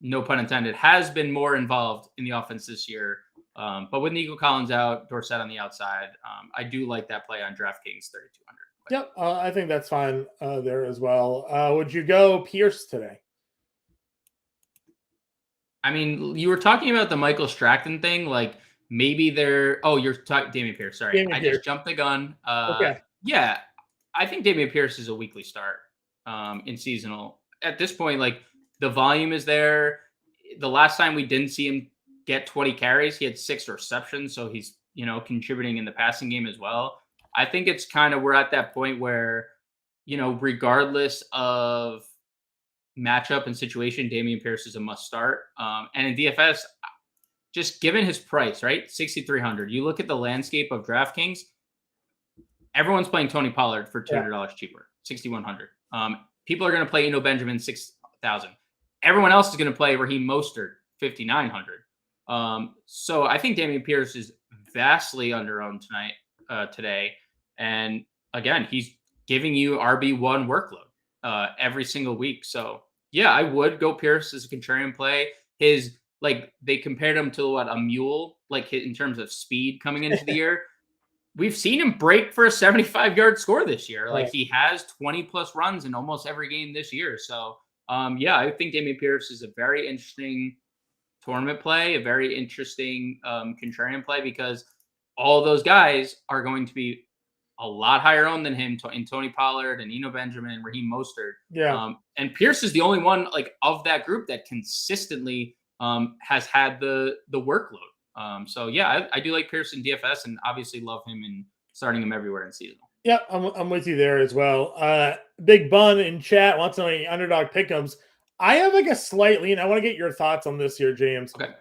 No pun intended. Has been more involved in the offense this year. But with Nico Collins out, Dorsett on the outside, I do like that play on DraftKings 3,200. Yep, I think that's fine there as well. Would you go Pierce today? I mean, you were talking about the Michael Strackton thing. Like maybe they're. Oh, you're talking Dameon Pierce. Sorry, Dameon Pierce. Just jumped the gun. Okay. Yeah, I think Dameon Pierce is a weekly start in seasonal. At this point, like the volume is there. The last time we didn't see him get 20 carries, he had 6 receptions, so he's contributing in the passing game as well. I think it's kind of we're at that point where, regardless of matchup and situation, Dameon Pierce is a must start. And in DFS, just given his price, right, 6,300. You look at the landscape of DraftKings, everyone's playing Tony Pollard for $200 cheaper, 6,100. People are going to play Eno Benjamin 6,000. Everyone else is going to play Raheem Mostert 5,900. So I think Dameon Pierce is vastly underowned today. And again, he's giving you RB1 workload every single week. So yeah, I would go Pierce as a contrarian play. They compared him to a mule, in terms of speed coming into the year. We've seen him break for a 75-yard score this year. Right. He has 20 plus runs in almost every game this year. So I think Dameon Pierce is a very interesting tournament play, a very interesting contrarian play, because all those guys are going to be a lot higher owned than him in Tony Pollard and Eno Benjamin and Raheem Mostert. Yeah. And Pierce is the only one of that group that consistently has had the workload. I do like Pierce in DFS and obviously love him and starting him everywhere in seasonal. Yeah, I'm with you there as well. Big Bun in chat wants to know any underdog pick'ems. I have a slight lean. I want to get your thoughts on this here, James. Okay.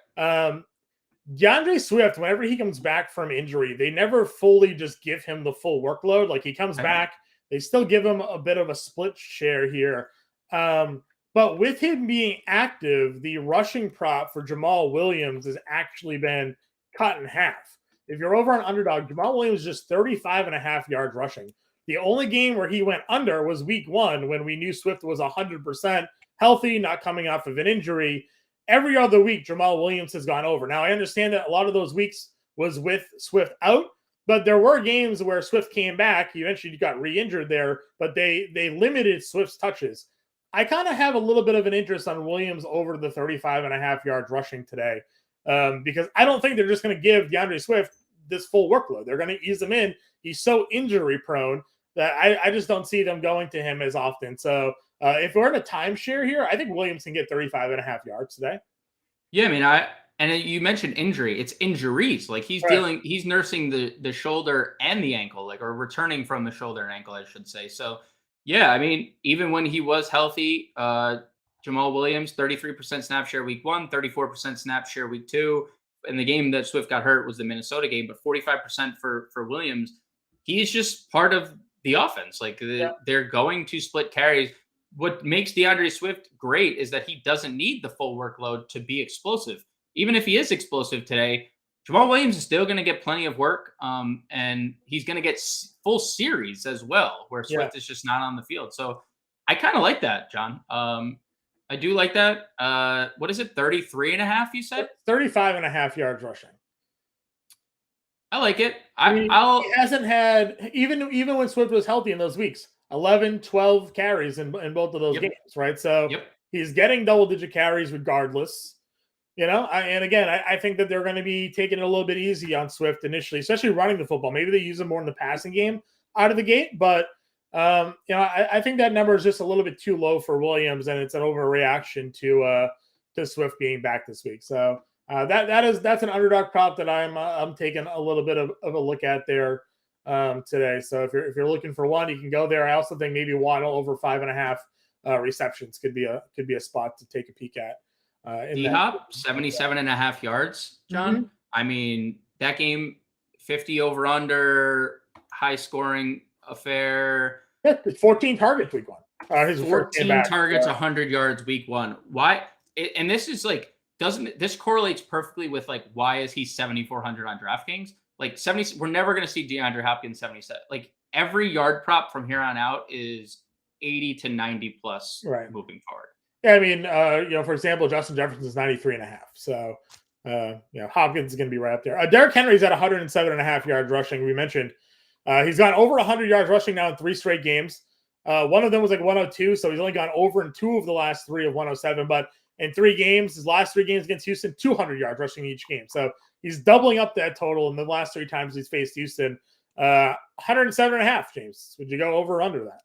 DeAndre Swift, whenever he comes back from injury, they never fully just give him the full workload. Like he comes back, they still give him a bit of a split share here. But with him being active, the rushing prop for Jamal Williams has actually been cut in half. If you're over on Underdog, Jamal Williams just 35.5 yards rushing. The only game where he went under was week 1 when we knew Swift was 100% healthy, not coming off of an injury. Every other week, Jamal Williams has gone over. Now, I understand that a lot of those weeks was with Swift out, but there were games where Swift came back. He eventually got re-injured there, but they limited Swift's touches. I kind of have a little bit of an interest on Williams over the 35.5 yards rushing today because I don't think they're just going to give DeAndre Swift this full workload. They're going to ease him in. He's so injury prone that I just don't see them going to him as often. So if we're in a timeshare here, I think Williams can get 35.5 yards today. Yeah, I mean, and you mentioned injury. It's injuries. Like he's nursing the shoulder and the ankle, like, or returning from the shoulder and ankle, I should say. So yeah, I mean, even when he was healthy, Jamal Williams, 33% snap share week 1, 34% snap share week 2. And the game that Swift got hurt was the Minnesota game, but 45% for Williams. He's just part of the offense. Like they're going to split carries. What makes DeAndre Swift great is that he doesn't need the full workload to be explosive. Even if he is explosive today, Jamal Williams is still going to get plenty of work, and he's going to get full series as well, where Swift is just not on the field. So I kind of like that, John. I do like that. What is it, 33.5 you said? 35.5 yards rushing. I like it. He hasn't had, even when Swift was healthy in those weeks, 11, 12 carries in both of those games, right? So he's getting double-digit carries regardless. You know, I think that they're going to be taking it a little bit easy on Swift initially, especially running the football. Maybe they use him more in the passing game out of the gate, but I think that number is just a little bit too low for Williams, and it's an overreaction to Swift being back this week. So that's an underdog prop that I'm taking a little bit of a look at there today. So if you're looking for one, you can go there. I also think maybe Waddle over 5.5 receptions could be a spot to take a peek at. D-Hop, 77.5 yards, John. Mm-hmm. I mean, that game, 50 over under, high scoring affair. 14 targets week 1. His 14 targets, 100 yards week 1. Why? And this is like, this correlates perfectly with like, why is he 7,400 on DraftKings? Like 70, we're never going to see DeAndre Hopkins 77. Like every yard prop from here on out is 80 to 90 plus moving forward. Yeah, I mean, for example, Justin Jefferson is 93.5. So, Hopkins is going to be right up there. Derrick Henry's at 107.5 yards rushing. We mentioned he's gone over 100 yards rushing now in 3 straight games. One of them was like 102, so he's only gone over in 2 of the last 3 of 107. But in 3 games, his last 3 games against Houston, 200 yards rushing each game. So he's doubling up that total in the last 3 times he's faced Houston. 107.5, James. Would you go over or under that?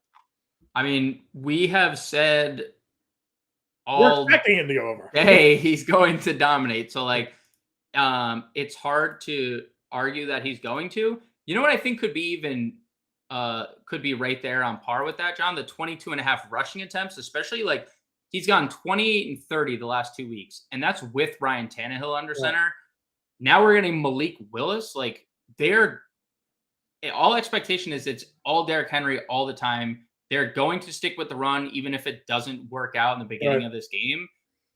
I mean, we have said we're expecting him to go over. Hey, he's going to dominate. So, like, it's hard to argue that he's going to. You know what I think could be right there on par with that, John? The 22.5 rushing attempts, especially like he's gone 28 and 30 the last 2 weeks, and that's with Ryan Tannehill under center. Now we're getting Malik Willis. Like, all expectation is it's all Derrick Henry all the time. They're going to stick with the run, even if it doesn't work out in the beginning of this game.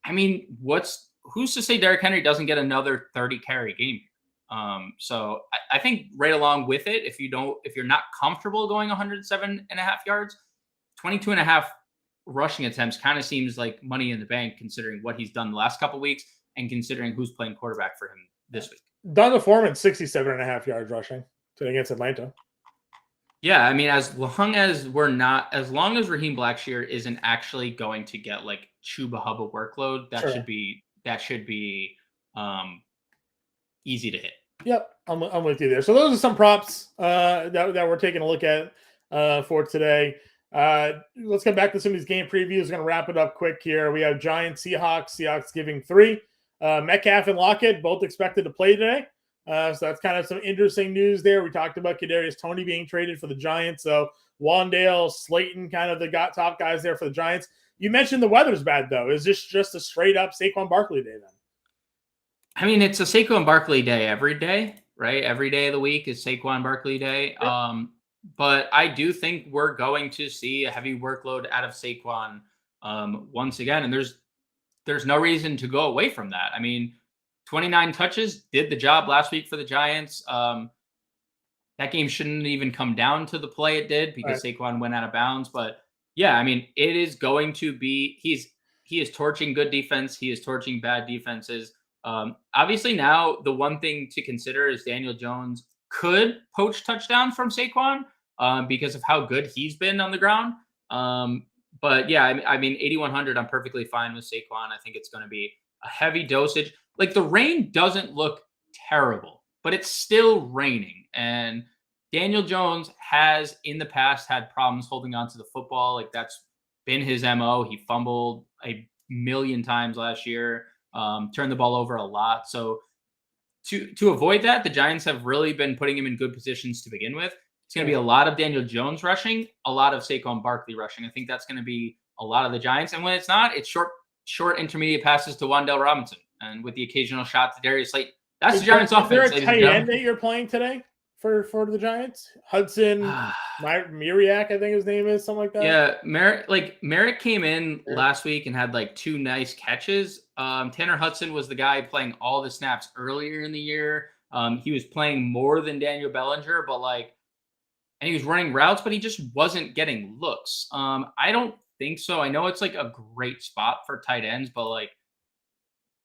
I mean, who's to say Derrick Henry doesn't get another 30 carry game? So I think right along with it, if you're not comfortable going 107.5 yards, 22.5 rushing attempts kind of seems like money in the bank, considering what he's done the last couple of weeks and considering who's playing quarterback for him this week. Donta Foreman, 67.5 yards rushing today against Atlanta. Yeah, I mean, as long as Raheem Blackshear isn't actually going to get like Chuba Hubbard workload, that should be easy to hit. Yep, I'm with you there. So those are some props that we're taking a look at for today. Let's get back to some of these game previews. We're going to wrap it up quick here. We have Giants, Seahawks giving 3. Metcalf and Lockett both expected to play today. So that's kind of some interesting news there. We talked about Kadarius Toney being traded for the Giants. So Wandale, Slayton, kind of the top guys there for the Giants. You mentioned the weather's bad, though. Is this just a straight-up Saquon Barkley day then? I mean, it's a Saquon Barkley day every day, right? Every day of the week is Saquon Barkley day. But I do think we're going to see a heavy workload out of Saquon once again, and there's no reason to go away from that. I mean, 29 touches did the job last week for the Giants. That game shouldn't even come down to the play it did because Saquon went out of bounds. But yeah, I mean, it is going to be he is torching good defense. He is torching bad defenses. Obviously, now the one thing to consider is Daniel Jones could poach touchdown from Saquon because of how good he's been on the ground. But yeah, I mean, 8,100, I'm perfectly fine with Saquon. I think it's going to be a heavy dosage. Like the rain doesn't look terrible, but it's still raining. And Daniel Jones has in the past had problems holding on to the football. Like that's been his MO. He fumbled a million times last year, turned the ball over a lot. So to avoid that, the Giants have really been putting him in good positions to begin with. It's going to be a lot of Daniel Jones rushing, a lot of Saquon Barkley rushing. I think that's going to be a lot of the Giants. And when it's not, it's short intermediate passes to Wan'Dale Robinson and with the occasional shot to Darius Slayton. That's the Giants' offense. Is there a tight end that you're playing today for the Giants? Hudson Miriak, I think his name is, something like that. Yeah, Merrick came in last week and had like 2 nice catches. Tanner Hudson was the guy playing all the snaps earlier in the year. He was playing more than Daniel Bellinger, and he was running routes, but he just wasn't getting looks. I don't think so. I know it's like a great spot for tight ends, but like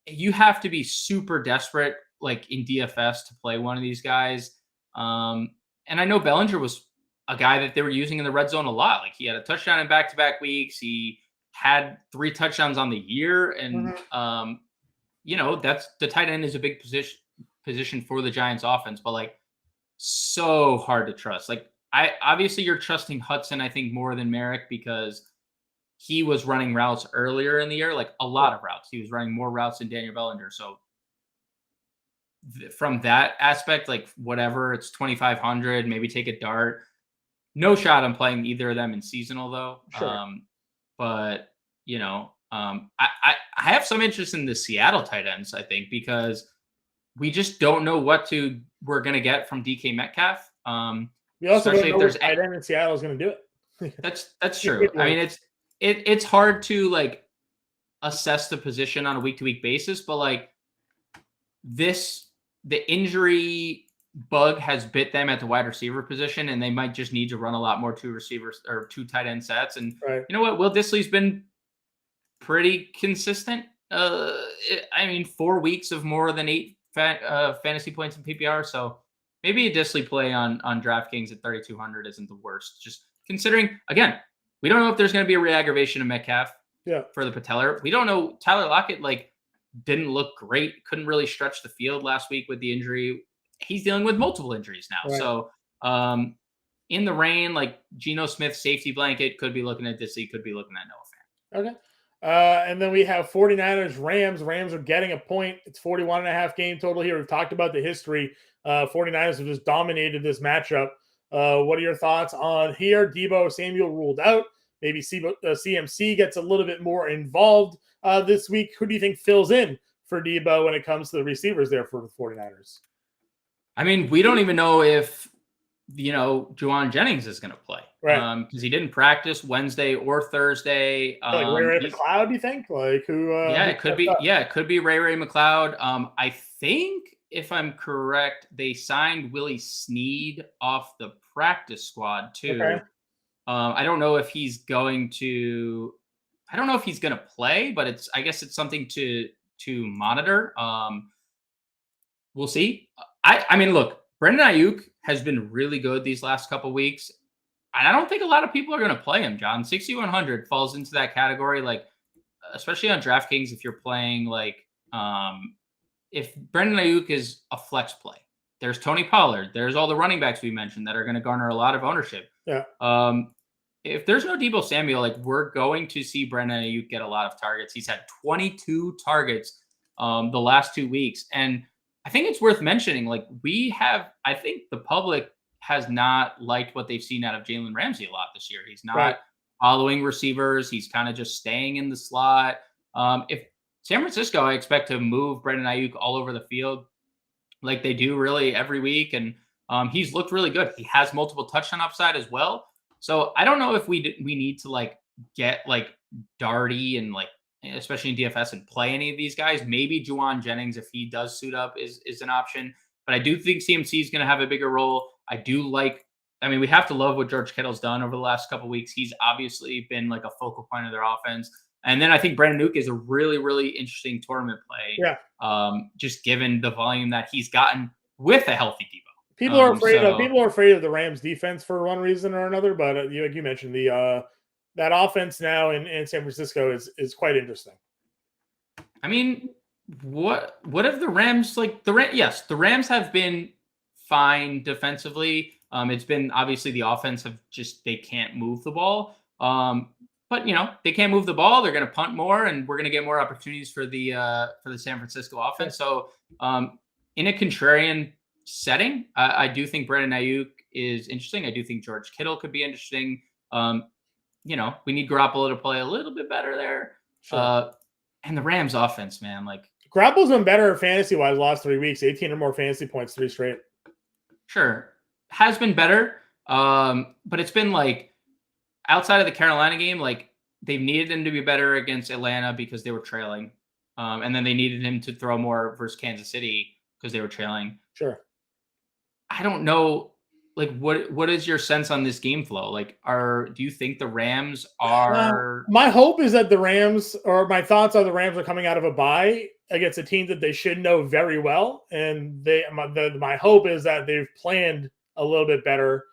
you have to be super desperate, like in DFS, to play one of these guys. And I know Bellinger was a guy that they were using in the red zone a lot. Like he had a touchdown in back-to-back weeks. He had 3 touchdowns on the year. And, that's the tight end is a big position for the Giants offense, but like so hard to trust. Like obviously you're trusting Hudson, I think, more than Merrick because he was running routes earlier in the year, like a lot of routes. He was running more routes than Daniel Bellinger. So from that aspect, like whatever, it's 2,500, maybe take a dart. No shot on playing either of them in seasonal though. Sure. But I have some interest in the Seattle tight ends, I think, because we just don't know what we're going to get from DK Metcalf. We also don't know what tight end in Seattle is going to do it. That's true. I mean, it's hard to like assess the position on a week-to-week basis, but like the injury bug has bit them at the wide receiver position, and they might just need to run a lot more 2 receivers or 2 tight end sets. And you know what? Will Dissly's been pretty consistent. I mean, 4 weeks of more than 8 fantasy points in PPR. So maybe a Dissly play on DraftKings at 3,200 isn't the worst. Just considering, again, we don't know if there's going to be a re-aggravation of Metcalf for the patellar. We don't know. Tyler Lockett didn't look great. Couldn't really stretch the field last week with the injury. He's dealing with multiple injuries now. Right. So in the rain, like Geno Smith safety blanket, could be looking at Dissly, could be looking at Noah Fant. Okay. And then we have 49ers, Rams. Rams are getting a point. It's 41.5 game total here. We've talked about the history. 49ers have just dominated this matchup. What are your thoughts on here? Deebo Samuel ruled out. Maybe CMC gets a little bit more involved this week. Who do you think fills in for Deebo when it comes to the receivers there for the 49ers? I mean, we don't even know if, Juwan Jennings is going to play. Right. Because he didn't practice Wednesday or Thursday. Like Ray McLeod, do you think? Like who? It could be. Yeah, it could be Ray McLeod. I think, if I'm correct, they signed Willie Snead off the practice squad too. Okay. I don't know if he's going to. I don't know if he's going to play, but I guess it's something to monitor. We'll see. I mean, look, Brandon Ayuk has been really good these last couple weeks. And I don't think a lot of people are going to play him, John. 6,100 falls into that category, like, especially on DraftKings if you're playing, like, if Brandon Ayuk is a flex play. There's Tony Pollard. There's all the running backs we mentioned that are going to garner a lot of ownership. Yeah. If there's no Deebo Samuel, like, we're going to see Brandon Ayuk get a lot of targets. He's had 22 targets the last 2 weeks. And I think it's worth mentioning, like, I think the public has not liked what they've seen out of Jalen Ramsey a lot this year. He's not following receivers. He's kind of just staying in the slot. San Francisco, I expect to move Brandon Ayuk all over the field like they do really every week. And he's looked really good. He has multiple touchdown upside as well. So I don't know if we need to like get like Darty and like, especially in DFS, and play any of these guys. Maybe Juwan Jennings, if he does suit up, is an option. But I do think CMC is going to have a bigger role. I mean, we have to love what George Kittle's done over the last couple of weeks. He's obviously been like a focal point of their offense. And then I think Brandon Ayuk is a really, really interesting tournament play. Yeah. Just given the volume that he's gotten with a healthy Debo. People are afraid of the Rams defense for one reason or another. But like you mentioned, that offense now in San Francisco is quite interesting. I mean, what have the Rams like? Yes, the Rams have been fine defensively. It's been obviously the offense they can't move the ball. But they can't move the ball. They're going to punt more, and we're going to get more opportunities for the San Francisco offense. So, in a contrarian setting, I do think Brandon Ayuk is interesting. I do think George Kittle could be interesting. We need Garoppolo to play a little bit better there. Sure. And the Rams offense, man, like Garoppolo's been better fantasy-wise the last 3 weeks, 18 or more fantasy points, 3 straight. Sure, has been better, but it's been like outside of the Carolina game, like they've needed him to be better against Atlanta because they were trailing, and then they needed him to throw more versus Kansas City because they were trailing. Sure. I don't know. Like, what is your sense on this game flow? Like, do you think the Rams are? My hope is that the Rams, or my thoughts are the Rams are coming out of a bye against a team that they should know very well, and my hope is that they've planned a little bit better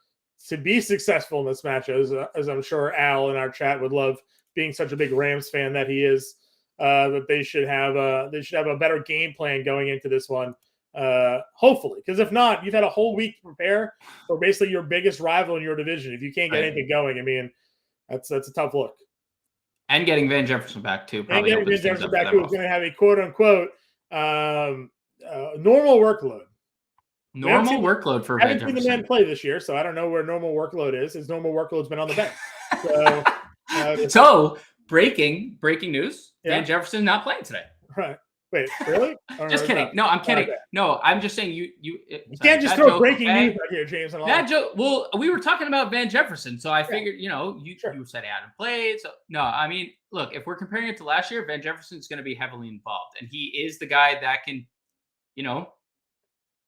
to be successful in this match, as I'm sure Al in our chat would love, being such a big Rams fan that he is. That they should have a better game plan going into this one. Hopefully, because if not, you've had a whole week to prepare for basically your biggest rival in your division. If you can't get anything going, I mean, that's a tough look. And getting Van Jefferson back too. Probably and getting Van Jefferson back too is going to have a quote unquote normal workload. Normal workload for Van Jefferson. I haven't seen the man play this year, so I don't know where normal workload is. His normal workload's been on the bench. So breaking news: Yeah. Van Jefferson not playing today. Right. Wait, really? Just kidding. No, I'm kidding. No, I'm just saying you can't just throw breaking news out here, James. That joke. Well, we were talking about Van Jefferson, so I figured, you said he hadn't played. So no, I mean, look, if we're comparing it to last year, Van Jefferson's going to be heavily involved, and he is the guy that can,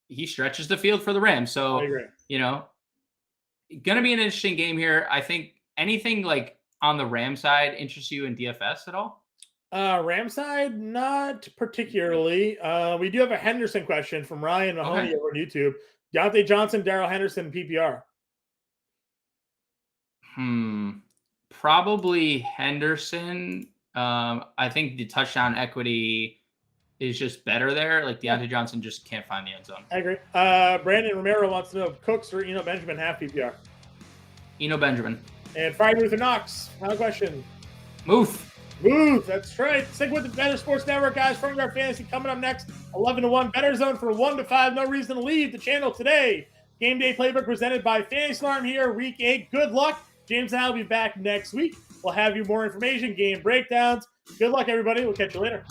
he stretches the field for the Rams. So I agree. Going to be an interesting game here. I think anything like on the Ram side interests you in DFS at all? Ram side, not particularly. We do have a Henderson question from Ryan Mahoney over on YouTube. Deontay Johnson, Darrell Henderson, PPR. Probably Henderson. I think the touchdown equity is just better there. Like Deontay Johnson just can't find the end zone. I agree. Brandon Romero wants to know if Cooks or Eno Benjamin half PPR. Eno Benjamin. And Friday Luther Knox. Final question. Move, that's right. Stick with the Bettor Sports Network, guys. Front Guard Fantasy coming up next. 11-1 Bettor Zone for 1-5. No reason to leave the channel today. Game Day Playbook presented by Fantasy Alarm here, Week 8. Good luck. James and I will be back next week. We'll have you more information, game breakdowns. Good luck, everybody. We'll catch you later.